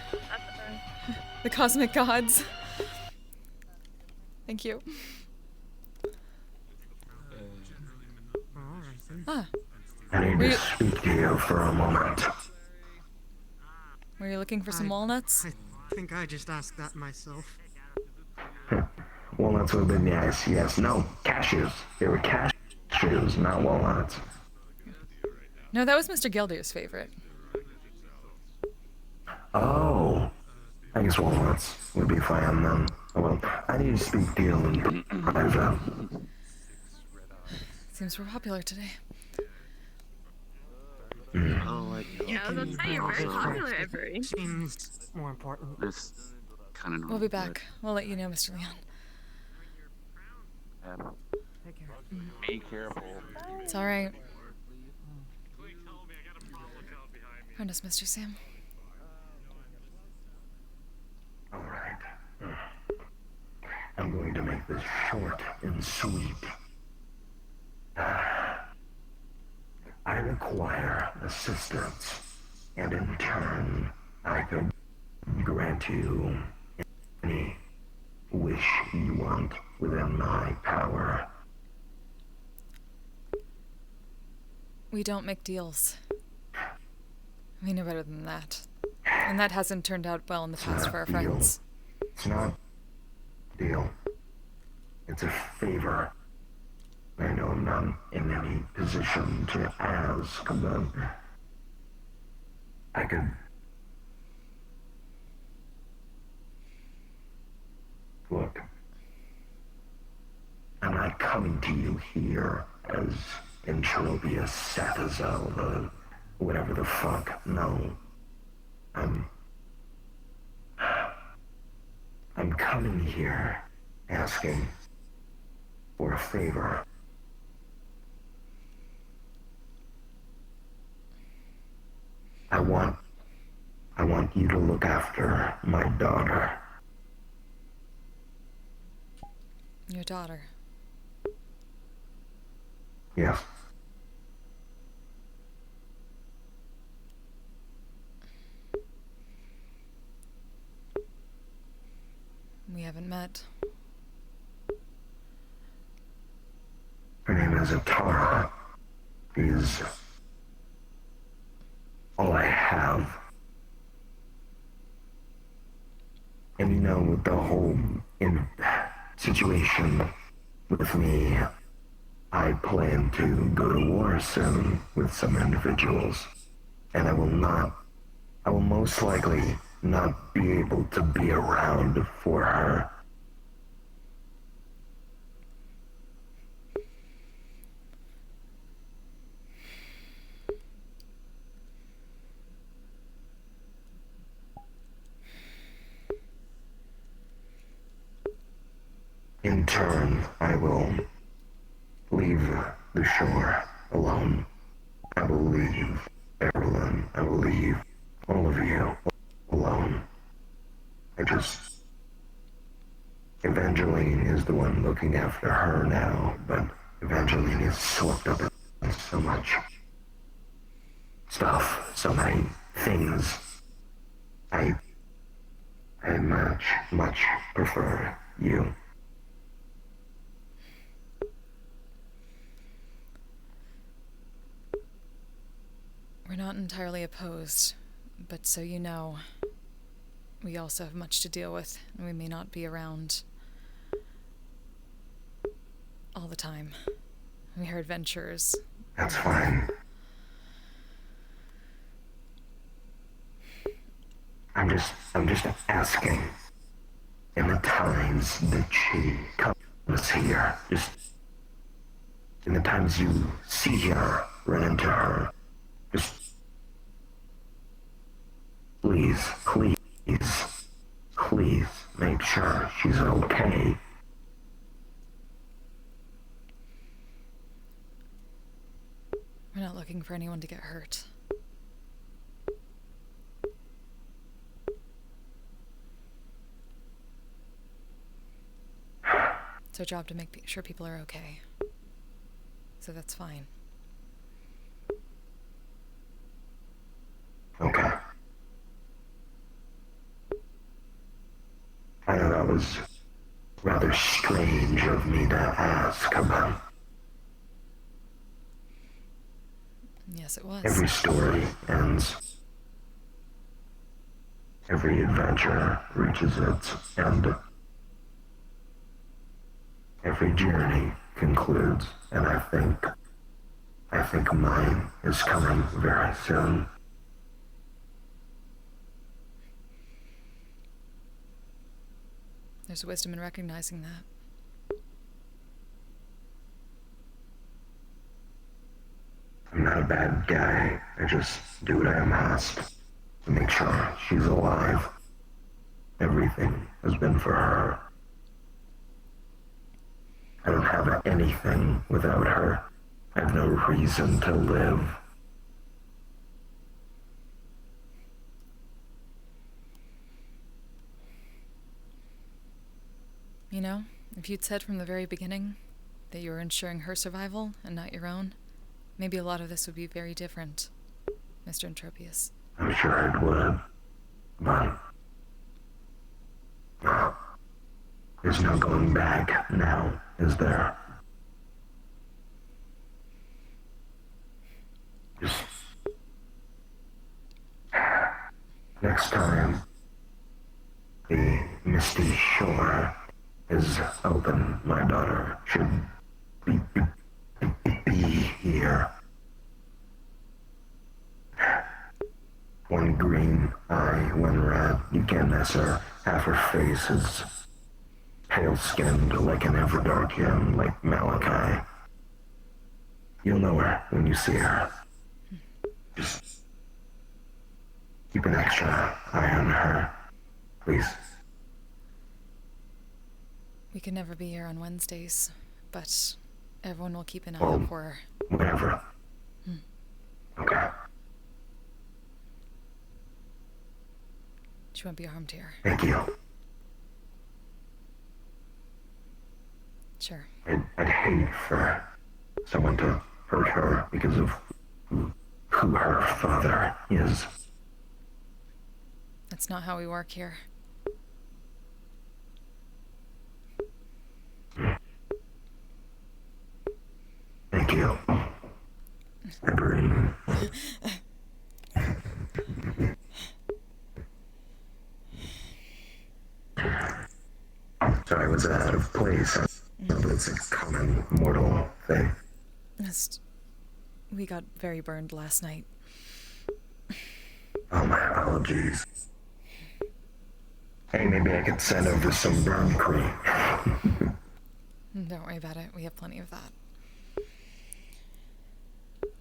The cosmic gods. Thank you. I need to speak to you for a moment. Were you looking for some walnuts? I think I just asked that myself. Walnuts would have been nice, yes. No, cashews. They were cashews, not walnuts. No, that was Mr. Gilder's favorite. Oh. I guess walnuts would be fine then. Well, I need to speak to you in private. Seems we're popular today. Yeah, I was about to say, you're very popular, Avery. Seems more important. This kind of We'll be back. We'll let you know, Mr. Leon. Take care. Be careful. It's alright. Find us, Mr. Sam. Alright. I'm going to make this short and sweet. I require assistance, and in turn, I could grant you any wish you want within my power. We don't make deals. We know better than that. And that hasn't turned out well in the past for our friends. It's not a deal. It's a favor. I know I'm not in any position to ask, but I could... Look, I'm not coming to you here as Entropius Sathazel, the whatever the fuck, no. I'm coming here asking for a favor. I want you to look after my daughter. Your daughter. Yes. We haven't met. Her name is Atara. Is all I have. And you know, with the whole situation with me, I plan to go to war soon with some individuals. and I will most likely not be able to be around for her. In turn, I will leave the shore alone. I will leave Evelyn. I will leave all of you alone. Evangeline is the one looking after her now, but Evangeline is swept up in so much stuff, so many things. I much prefer you. We're not entirely opposed, but so you know, we also have much to deal with, and we may not be around all the time. We are adventurers. That's fine. I'm just asking. In the times that she comes here, just in the times you see her, run into her, just please make sure she's okay. We're not looking for anyone to get hurt. It's our job to make sure people are okay. So that's fine. Okay. I know that was rather strange of me to ask about. Yes, it was. Every story ends. Every adventure reaches its end. Every journey concludes, and I think mine is coming very soon. There's wisdom in recognizing that. I'm not a bad guy. I just do what I am asked to make sure she's alive. Everything has been for her. I don't have anything without her. I have no reason to live. You know, if you'd said from the very beginning that you were ensuring her survival and not your own, maybe a lot of this would be very different, Mr. Entropius. I'm sure it would, but there's no going back now, is there? Just next time the Misty Shore is open, my daughter should be here. One green eye, one red. You can't miss her. Half her face is pale-skinned like an Everdarkian, like Malachi. You'll know her when you see her. Just keep an extra eye on her, please. We can never be here on Wednesdays, but everyone will keep an eye out for her. Whatever. Okay. She won't be harmed here. Thank you. Sure. I'd hate for someone to hurt her because of who her father is. That's not how we work here. Thank you. Eberine. Sorry, was that out of place? It's a common mortal thing. We got very burned last night. Oh, my apologies. Hey, maybe I could send over some burn cream. Don't worry about it. We have plenty of that.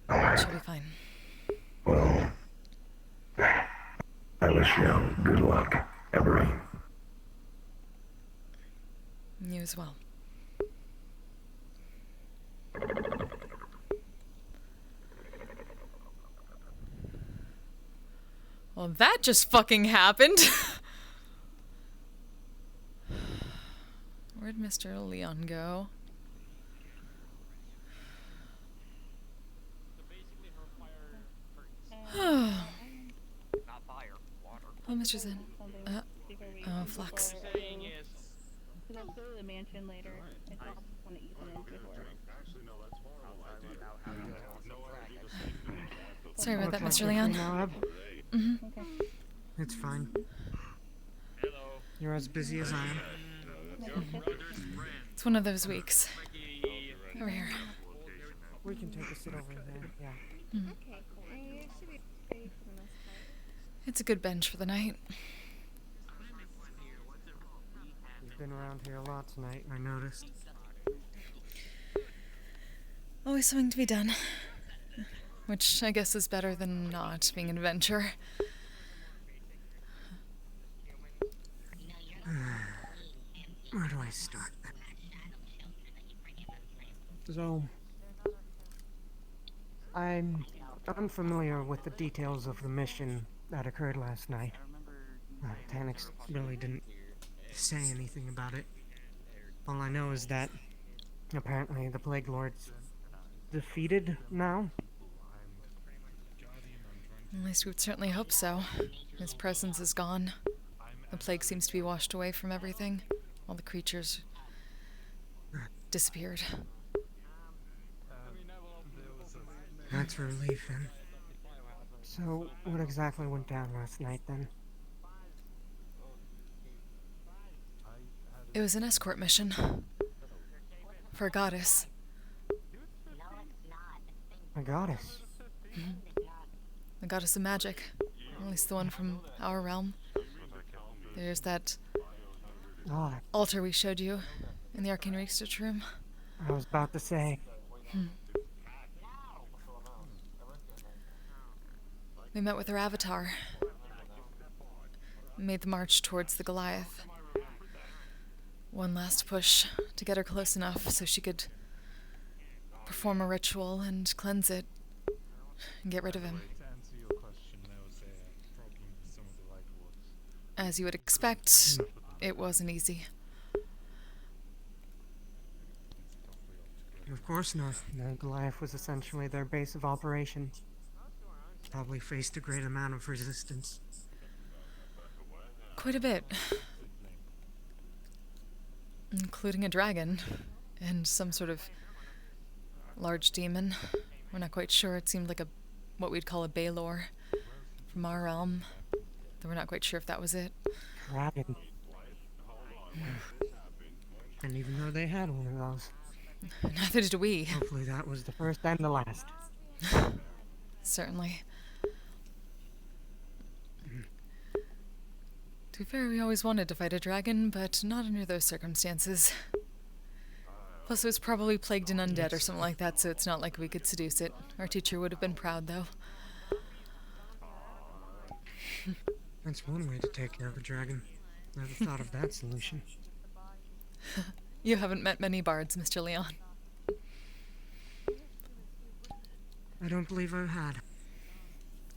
Alright. She'll be fine. Well, I wish you good luck, Every. You as well. Well, that just fucking happened. Where'd Mr. Leon go? Oh, Mr. Zen. Flux. Because I'll go to the mansion later. I just want to eat something before. Sorry about that, Looks Mr. like you're Leon. free now, Ab. Mm-hmm. Okay. It's fine. You're as busy as I am. It's one of those weeks. Over here. We can take a sit over there, yeah. Mhm. Okay. I should be ready for the most part. It's a good bench for the night. You've been around here a lot tonight, I noticed. Always something to be done. Which I guess is better than not being an adventure. Where do I start? So, I'm unfamiliar with the details of the mission that occurred last night. Tanix really didn't say anything about it. All I know is that apparently the Plague Lord's defeated now. At least we'd certainly hope so. His presence is gone. The plague seems to be washed away from everything. All the creatures disappeared. That's a relief, then. So, what exactly went down last night, then? It was an escort mission. For a goddess. A goddess? The goddess of magic. At least the one from our realm. There's that altar we showed you in the arcane research room. I was about to say. We met with her avatar. Made the march towards the Goliath. One last push to get her close enough so she could perform a ritual and cleanse it and get rid of him. As you would expect, it wasn't easy. Of course not. The Goliath was essentially their base of operations. Probably faced a great amount of resistance. Quite a bit. Including a dragon. And some sort of large demon. We're not quite sure. It seemed like what we'd call a Baylor from our realm. Though we're not quite sure if that was it. Dragon. And even though they had one of those. Neither did we. Hopefully that was the first and the last. Certainly. To be fair, we always wanted to fight a dragon, but not under those circumstances. Plus, it was probably plagued and undead or something like that, so it's not like we could seduce it. Our teacher would have been proud, though. That's one way to take care of a dragon. Never thought of that solution. You haven't met many bards, Mr. Leon. I don't believe I've had.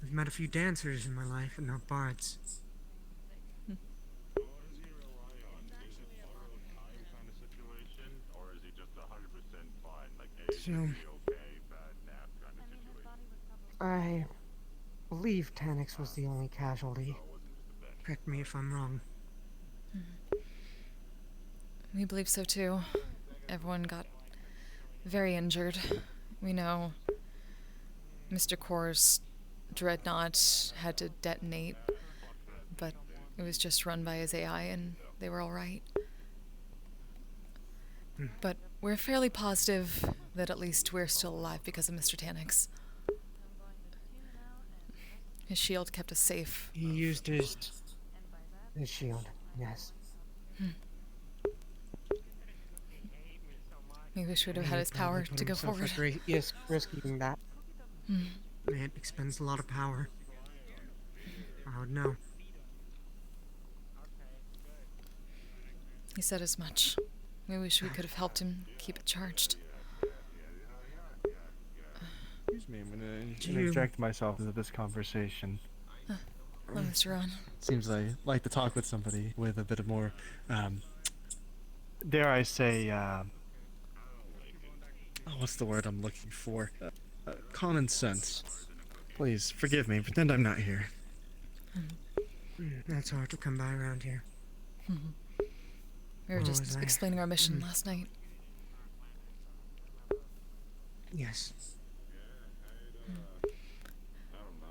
I've met a few dancers in my life, but not bards. So, I believe Tanix was the only casualty. Correct me if I'm wrong. We believe so too. Everyone got very injured. We know Mr. Core's dreadnought had to detonate, but it was just run by his AI and they were all right. But we're fairly positive that at least we're still alive because of Mr. Tanix. His shield kept us safe. He used his shield, yes. Maybe we should have had his power to go forward. Yes, risking that. Hmm. It expends a lot of power. I would know. He said as much. We wish we could have helped him keep it charged. Excuse me, I'm gonna interject myself into this conversation. Hello, Mr. Ron. Seems I like to talk with somebody with a bit of more, dare I say, what's the word I'm looking for? Common sense. Please, forgive me, pretend I'm not here. That's hard to come by around here. We were What just was I? explaining our mission last night. Yes.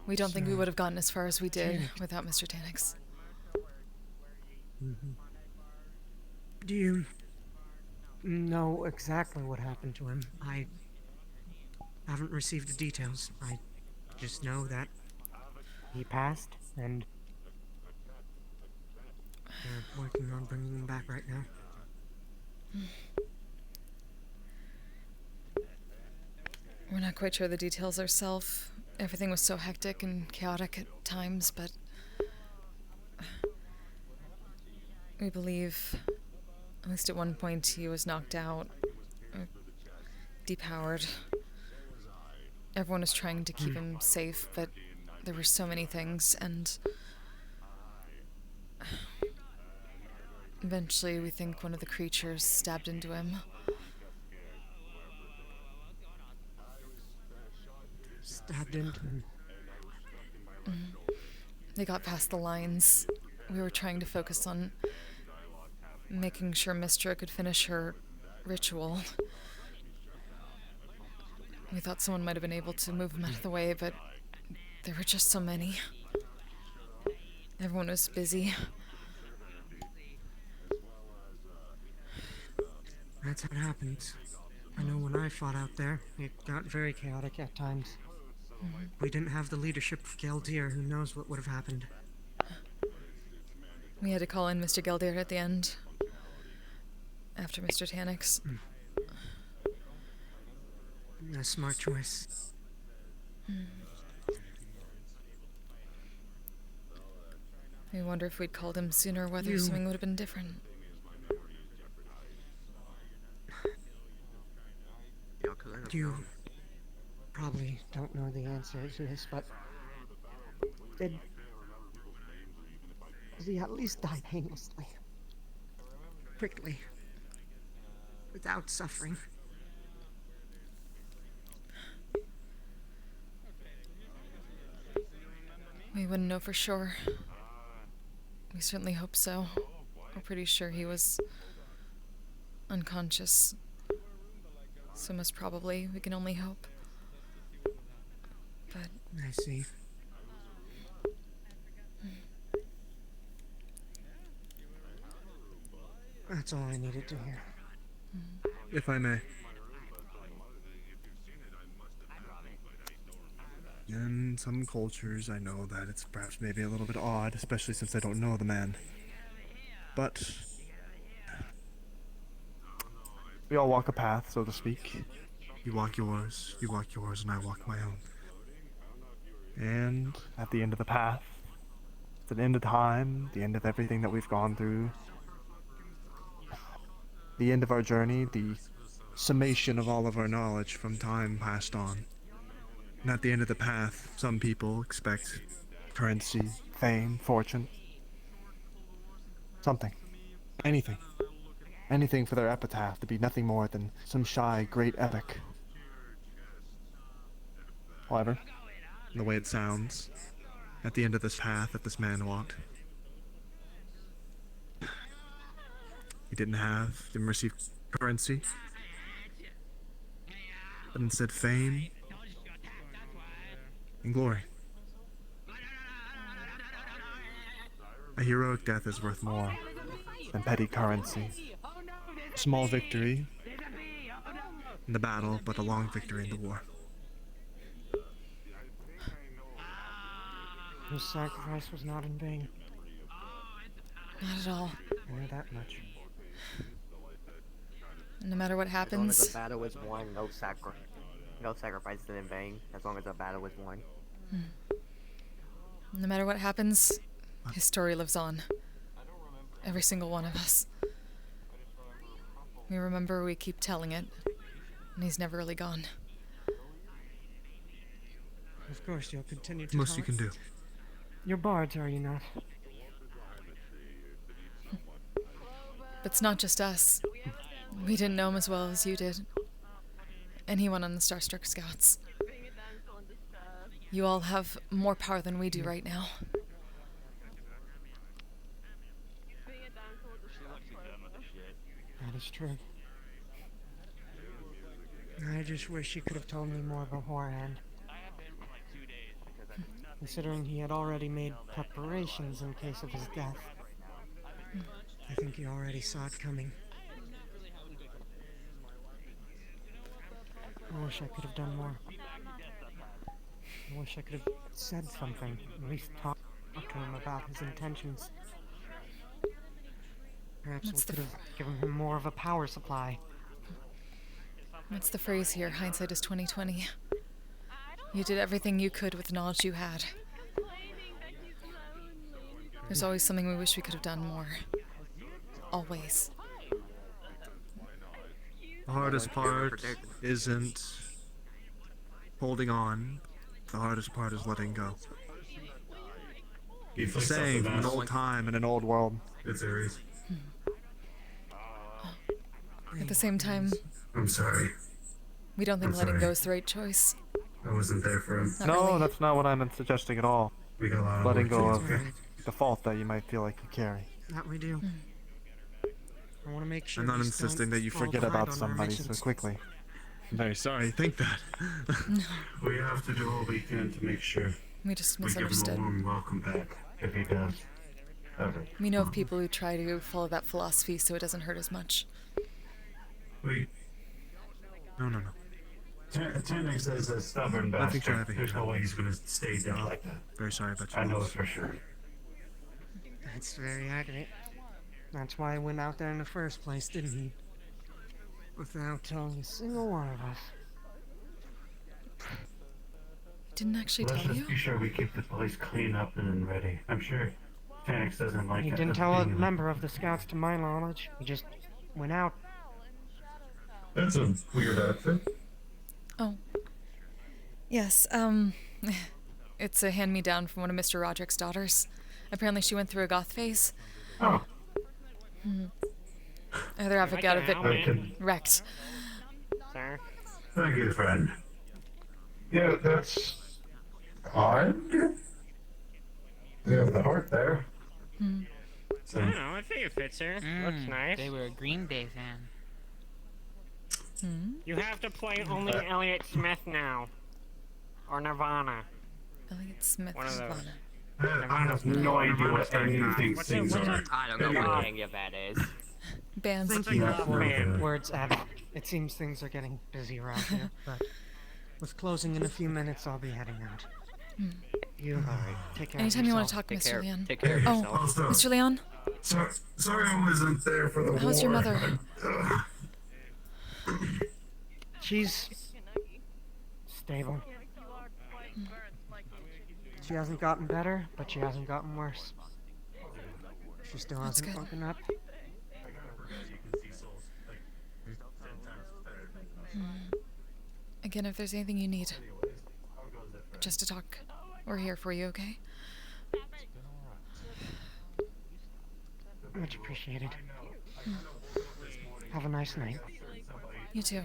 We don't think we So- would have gotten as far as we did without Mr. Tanix. Do you know exactly what happened to him? I haven't received the details. I just know that he passed, and they're working on bringing him back right now. We're not quite sure the details ourselves. Everything was so hectic and chaotic at times, but we believe, at least at one point, he was knocked out, or depowered. Everyone was trying to keep him safe, but there were so many things, and eventually we think one of the creatures stabbed into him. Stabbed into him. They got past the lines. We were trying to focus on making sure Mistra could finish her ritual. We thought someone might have been able to move him out of the way, but there were just so many. Everyone was busy. That's how it happens. I know when I fought out there, it got very chaotic at times. We didn't have the leadership of Galdir. Who knows what would have happened? We had to call in Mr. Geldir at the end. After Mr. Tanix. A smart choice. We wonder if we'd called him sooner, whether something would have been different. You probably don't know the answer to this, but did he at least die painlessly? Quickly. Without suffering. We wouldn't know for sure. We certainly hope so. We're pretty sure he was unconscious. So most probably, we can only hope. But I see. That's all I needed to hear. If I may. In some cultures, I know that it's perhaps maybe a little bit odd, especially since I don't know the man. But we all walk a path, so to speak. You walk yours, and I walk my own. And at the end of the path, at the end of time, the end of everything that we've gone through, the end of our journey, the summation of all of our knowledge from time passed on. And at the end of the path, some people expect currency, fame, fortune. Something. Anything. Anything for their epitaph to be nothing more than some shy, great epic. However, the way it sounds, at the end of this path that this man walked, he didn't receive currency, but instead fame and glory. A heroic death is worth more than petty currency. A small victory in the battle, but a long victory in the war. His sacrifice was not in vain. Not at all. I know that much. No matter what As long as happens, the battle is won, no sacrifice is in vain. As long as the battle is won. no matter what happens, his story lives on. Every single one of us. We remember, we keep telling it, and he's never really gone. Of course, you'll continue to Most tell you can it. do. You're bards, are you not? But it's not just us. We didn't know him as well as you did. And he went on the Starstruck Scouts. You all have more power than we do right now. That is true. I just wish he could have told me more beforehand. Considering he had already made preparations in case of his death. I think he already saw it coming. I wish I could have done more. I wish I could have said something, at least talked to him about his intentions. Perhaps we could have given him more of a power supply. What's the phrase here? Hindsight is 20/20. You did everything you could with the knowledge you had. There's always something we wish we could have done more. Always. The hardest part isn't holding on. The hardest part is letting go. It's a saying from an old time in an old world. It's Aries. At the same time, I'm sorry. we don't think I'm letting sorry. go is the right choice. I wasn't there for him. Not No, really. that's not what I'm suggesting at all. We got a lot of Letting work go to of do. the fault that you might feel like you carry. That we do. I want to make sure I'm not we insisting don't that you fall forget behind about on our somebody so missions. quickly. I'm very sorry you think that. We have to do what we can to make sure We just we give him a misunderstood. warm welcome back if he does. Ever. We know of people who try to follow that philosophy so it doesn't hurt as much. Wait. No. Tanix is a stubborn Nothing bastard. heavy. There's no way he's gonna stay down like that. Very sorry about you. I know it for sure. That's very accurate. That's why I went out there in the first place, didn't he? Without telling a single one of us. Didn't actually Let's tell just you? be sure we keep the place clean up and ready. I'm sure Tanix doesn't like He it. didn't tell a member of the scouts to my knowledge. He just went out. That's a weird outfit. Oh. Yes, it's a hand-me-down from one of Mr. Roderick's daughters. Apparently she went through a goth phase. Oh. Either have got a bit I can- wrecked. Sir? Thank you, friend. Yeah, that's odd. You have the heart there. So, I don't know, I think it fits her. Looks nice. They were a Green Day fan. You have to play only Elliott Smith now. Or Nirvana. Elliott Smith. One of those. Nirvana. I have no idea what any of these What's things it- are. I don't know Anyway. what any of that is. Bands. Thank you for words added. It seems things are getting busy around here, but with closing in a few minutes, I'll be heading out. You take care Anytime of you want yourself. to talk, Mr. Leon. Take care of Oh, yourself. Also, Mr. Leon? sorry I wasn't there for the war. How's your mother? She's stable. She hasn't gotten better, but she hasn't gotten worse. She still That's hasn't good. woken up. Again, if there's anything you need, just to talk, we're here for you, okay? Much appreciated. Have a nice night. You too.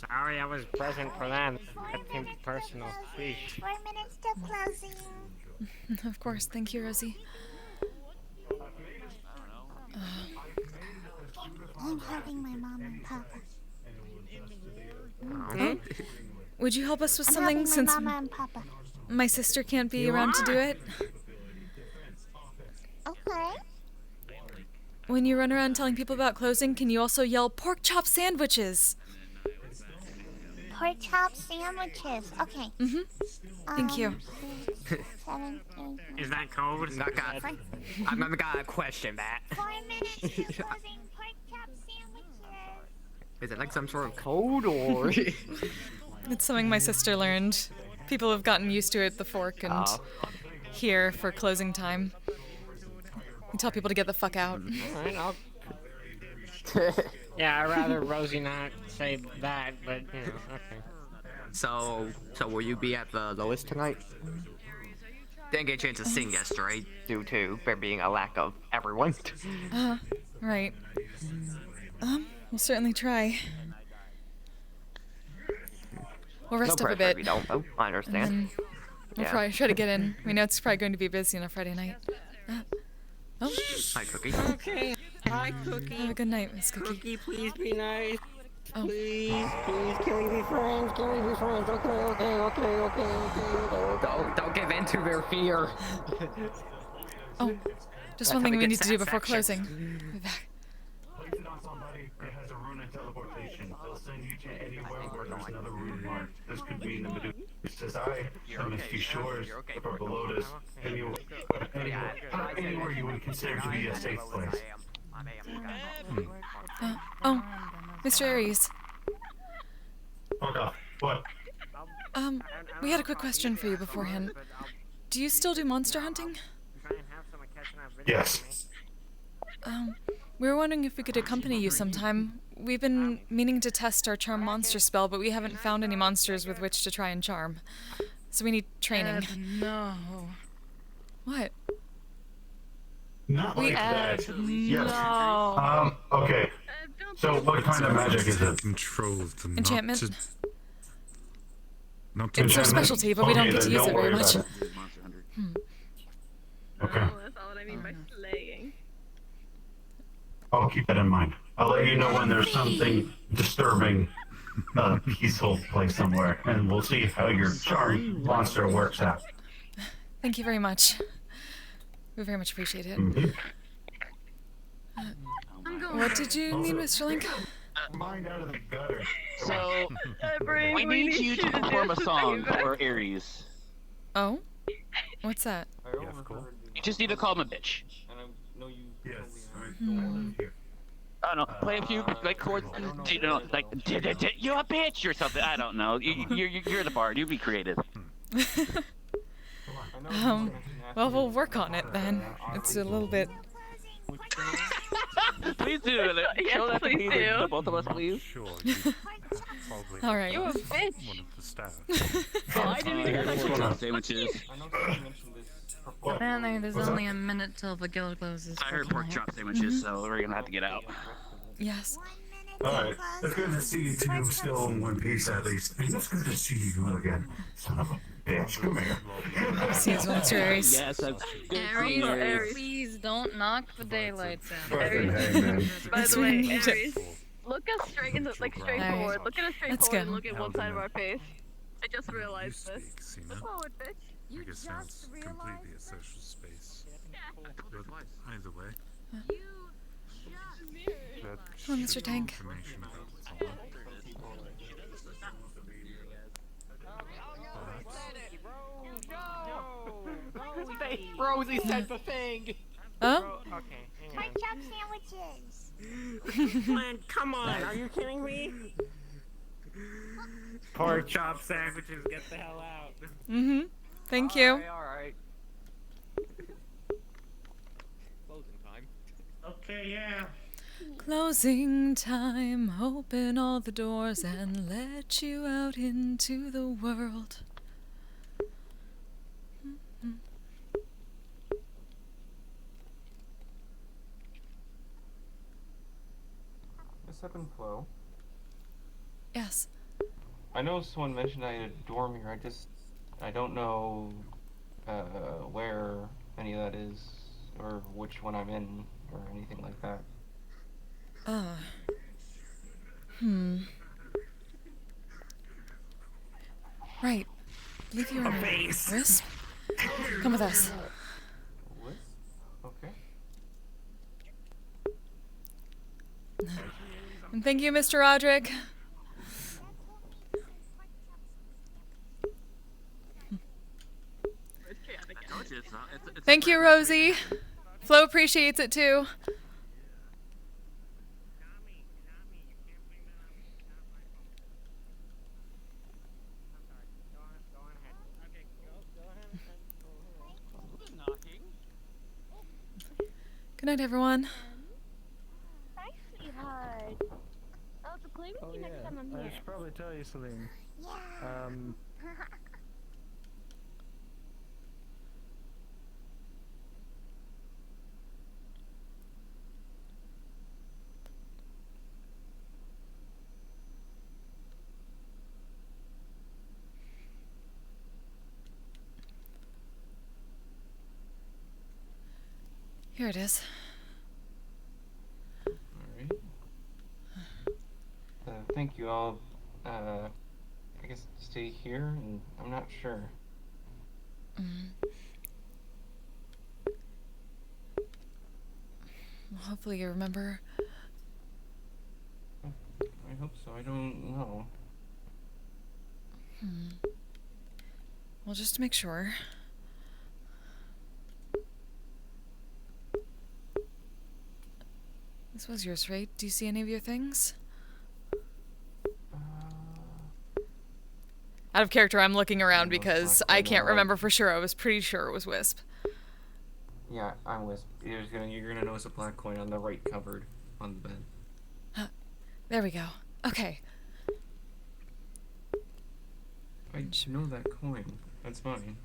Sorry I was present for that. That seemed personal. Sheesh. 4 minutes till closing. Of course, thank you, Rosie. I'm helping my mom and papa. Oh, would you help us with I'm something helping since my mama and papa. my sister can't be around to do it? Okay. When you run around telling people about closing, can you also yell pork chop sandwiches? pork chop sandwiches. Okay. Thank you. 6, 7, 8, Is that code? Not got. I'm not gonna question that. 4 minutes to closing pork chop sandwiches. Is it like some sort of code or? It's something my sister learned. People have gotten used to it, the fork, and here for closing time. You tell people to get the fuck out. Alright, I'll... yeah, I'd rather Rosie not say that, but, you know, okay. So will you be at the lowest tonight? Didn't get a chance to sing yesterday due to there being a lack of everyone. Right. We'll certainly try. We'll rest No up a pressure if bit. you don't, though. I understand. And then we'll Yeah. probably try to get in. We know it's probably going to be busy on a Friday night. Oh. Hi, Cookie. Okay. Hi, Cookie. Have a good night, Miss Cookie. Cookie, please be nice. Oh. Please, can we be friends? Can we be friends? Okay. Don't give in to their fear. Oh, just That's one how thing we we get need to do before satisfaction. closing. Be back. Place it on somebody that has a rune of teleportation. They'll send you to anywhere where there's another rune marked. This could be in the Medusa's Eye, the Misty Shores, or Belotus, anywhere you would consider to be a safe place. Oh, Mr. Aries. Okay, what? We had a quick question for you beforehand. Do you still do monster hunting? Yes. We were wondering if we could accompany you sometime. We've been meaning to test our charm monster spell, but we haven't found any monsters with which to try and charm. So we need training. No. What? Not like that. Yes. No. Okay. So what kind of magic is it? Controlled and Enchantment. not It's our specialty, but we don't get to use it very much. Okay. That's all what I mean by slaying. I'll keep that in mind. I'll let you know when there's something disturbing, peaceful place somewhere, and we'll see how your charm monster works out. Thank you very much. We very much appreciate it. What did you need, Mr. Link? Mind out of the gutter. So, Brain, we need you to perform a song for Aries. Oh? What's that? You just need to call him a bitch. Yes. I don't know, play a few, like, chords, you know, like, you a bitch or something, I don't know. You're the bard, you be creative. Well, we'll work on it then. It's a little bit... Please do. Show that to me, the both of us, please. Sure. All right. You a bitch. One of the staff. Oh, I didn't even hear pork chop sandwiches. Apparently, there's only a minute till the guild closes. I heard pork chop sandwiches, so we're gonna have to get out. Yes. Alright. It's good to see you two still in one piece at least. And it's good to see you again. Son of a bitch. Come here. See you as well, Mr. Aries. Yes, that's good. Aries, please don't knock the daylights out. Fucking hey, man. By That's the what we way, need. Aries, look us straight in the straight forward. Look at us straight Let's forward go. and look at one side of our face. I just realized this. Speak, Look Sina. forward, bitch. I guess now it's completely a social space. But either way, Come on, Mr. Tank. information about the song. Rosie said the thing. Oh? Okay, hang Pork on. chop sandwiches. Man, come on, are you kidding me? Pork chop sandwiches, get the hell out. Mm-hmm. Thank you. Alright. Closing time. Okay, yeah. Closing time. Open all the doors and let you out into the world. Miss Ebb and Flow. Yes. I know someone mentioned I had a dorm here. I don't know where any of that is, or which one I'm in, or anything like that. Right. Leave you in a Wisp. Come with us. What? Okay. And thank you, Mr. Roderick. Thank you, Rosie. Flo appreciates it too. Good night, everyone. Hi, sweetheart. I'll have to play with you next time I'm I here. should probably tell you, Celine. Here it is. Alright. Thank you all. I guess stay here, and I'm not sure. Well, hopefully you remember. I hope so. I don't know. Well, just to make sure. This was yours, right? Do you see any of your things? Out of character, I'm looking around because I can't remember for sure. I was pretty sure it was Wisp. Yeah, I'm Wisp. You're gonna notice a black coin on the right cupboard on the bed. There we go. Okay. I know that coin. That's mine.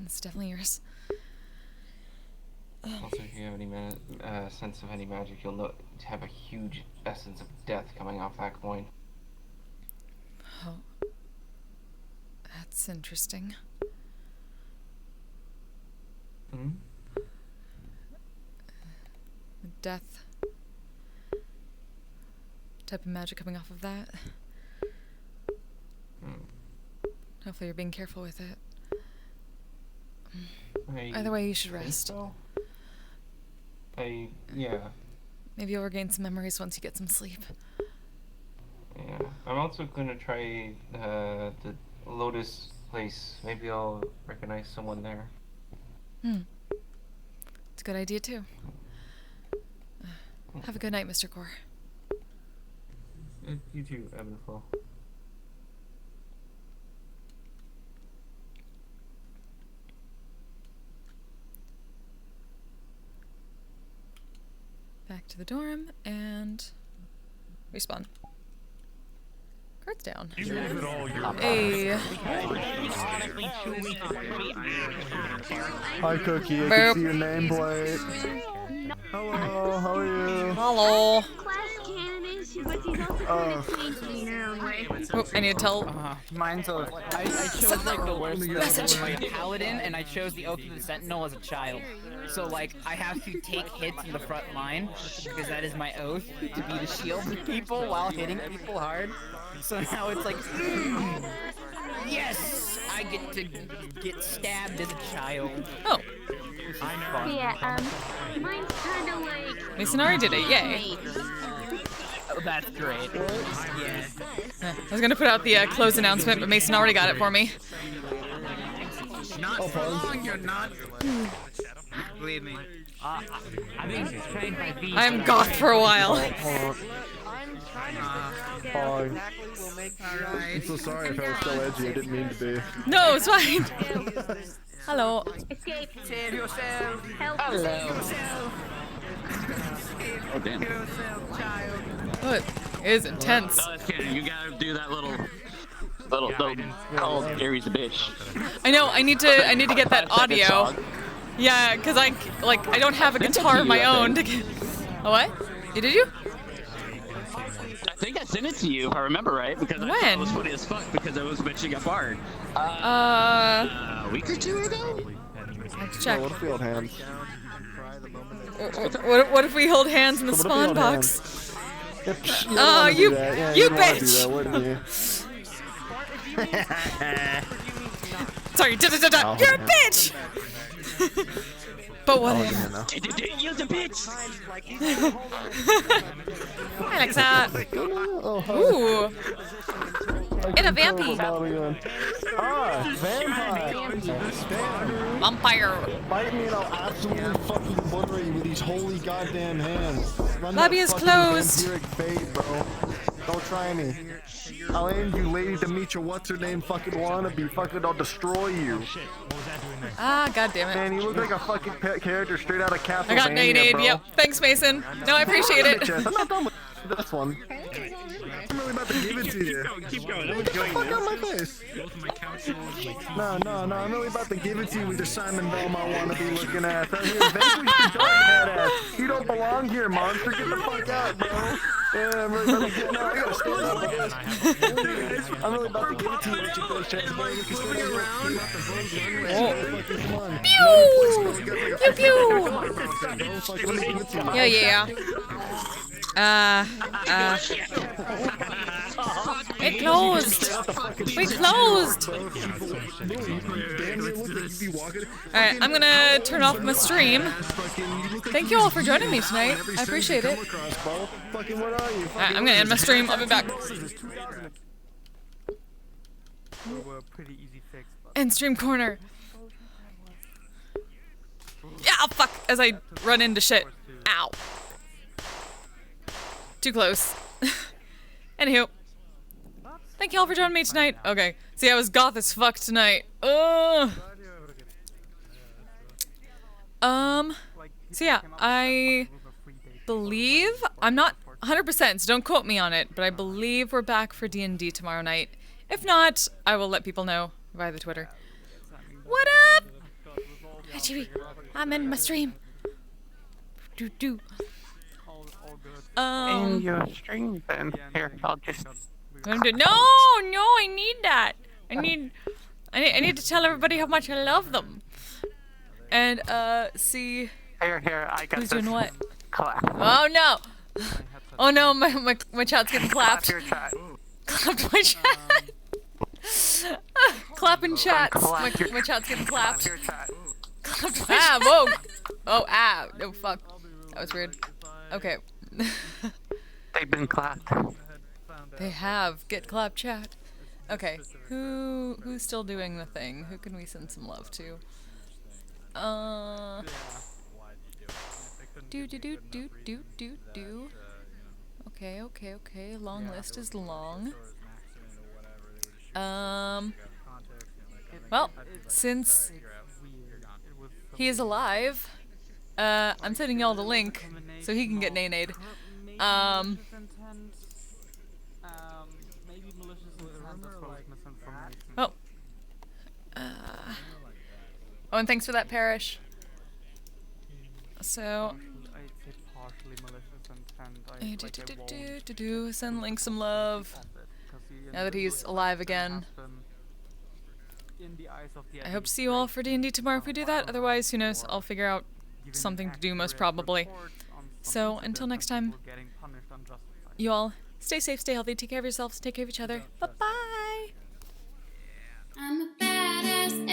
It's definitely yours. Also, if you have any sense of any magic, you'll have a huge essence of death coming off that coin. Oh. That's interesting. Death. Type of magic coming off of that. Hopefully you're being careful with it. Either way, you should rest. So? Yeah. Maybe you'll regain some memories once you get some sleep. Yeah. I'm also gonna try the Lotus place. Maybe I'll recognize someone there. It's a good idea too. Have a good night, Mr. Core. You too, Ebb and Flow. Back to the dorm and respawn. Cards down. Hey. Hi, Cookie. I can see your nameplate. Hello, how are you? Hello. Oh, I need to tell. Mine's a. I chose like the worst my paladin, and I chose the Oath of the Sentinel as a child. So like I have to take hits in the front line because that is my oath to be the shield to people while hitting people hard. So now it's like, yes, I get to get stabbed as a child. Oh. Yeah, mine's kind of like... Misonari did it, yay. Oh, that's great. Yeah. I was gonna put out the close announcement, but Mason already got it for me. Not for long, you're not. Believe me. I've been trained by bees. I'm goth for a while. Hi. I'm so sorry if I was so edgy. I didn't mean to be. No, it's fine. Hello. Escape. Save yourself. Help. Hello. Oh, damn. Oh, it is intense. No, that's kidding. You gotta do that little call Aries a bitch. I know. I need to get that audio. Yeah, because I don't have a guitar of my own to get. Oh, what? You did you? I think I sent it to you if I remember right, because I thought it was funny as fuck because I was bitching a bard. A week or two ago? Let's check. What if we hold hands? What if we hold hands in the spawn box? Oh, you bitch! Sorry, you're a bitch! But what if? You're the bitch! Hi, Alexa. Oh, hi. Ooh. In a vampy. Ah, vampire. Vampire. Bite me and I'll absolutely fucking butter you with these holy goddamn hands. Run Lobby that is fucking closed. vampiric bait, bro. Don't try me. I'll aim you, Lady Demetra. What's her name? Fucking wannabe. Fucking, I'll destroy you. Ah, god damn it. Man, you look like a fucking pet character straight out of Castlevania, I got nade, bro. yep. Thanks, Mason. No, I appreciate it. I'm not done with this one. I'm really about to give it to you. Keep going. I'm Get the enjoying fuck this. out of my face. No, I'm really about to give it to you with your Simon Belmont wannabe looking ass. Out here, vanquish the dark head ass. You don't belong here, monster. Get the fuck out, bro. Yeah, I'm really about to get. No, I gotta stand up, guys. I'm really about to give it to you with your first chance, boy. You can stand around. Come on. Pew! Pew! Yeah. It closed. We closed. Alright, I'm gonna turn off my stream. Thank you all for joining me tonight. I appreciate it. Alright, I'm gonna end my stream. I'll be back. End stream corner. Yeah, fuck, as I run into shit. Ow. Too close. Anywho. Thank you all for joining me tonight. Okay. See, I was goth as fuck tonight. So yeah, I believe, I'm not 100%, so don't quote me on it, but I believe we're back for D&D tomorrow night. If not, I will let people know via the Twitter. What up? Hi, Chibi. I'm in my stream. In your stream, then. Here, I'll just. No, I need that. I need to tell everybody how much I love them. And see. Here, I got who's this. doing what? Clap. Oh no! Oh no, my chat's getting clapped. Clap your chat. Clapped my chat. Clapping chats. My chat's getting clapped. Clap your chat. Clapped my whoa! Oh, no, fuck. That was weird. Okay. They've been clapped. They have. Get clap chat. Okay. Who's still doing the thing? Who can we send some love to? Do. Okay. Long list is long. Well, since he is alive, I'm sending y'all the link so he can get nay-nayed. Oh. Oh, and thanks for that, Parrish. So. Send Link some love. Now that he's alive again. I hope to see you all for D&D tomorrow if we do that. Otherwise, who knows? I'll figure out something to do most probably. So, until next time, you all stay safe, stay healthy, take care of yourselves, take care of each other. Bye-bye! I'm a badass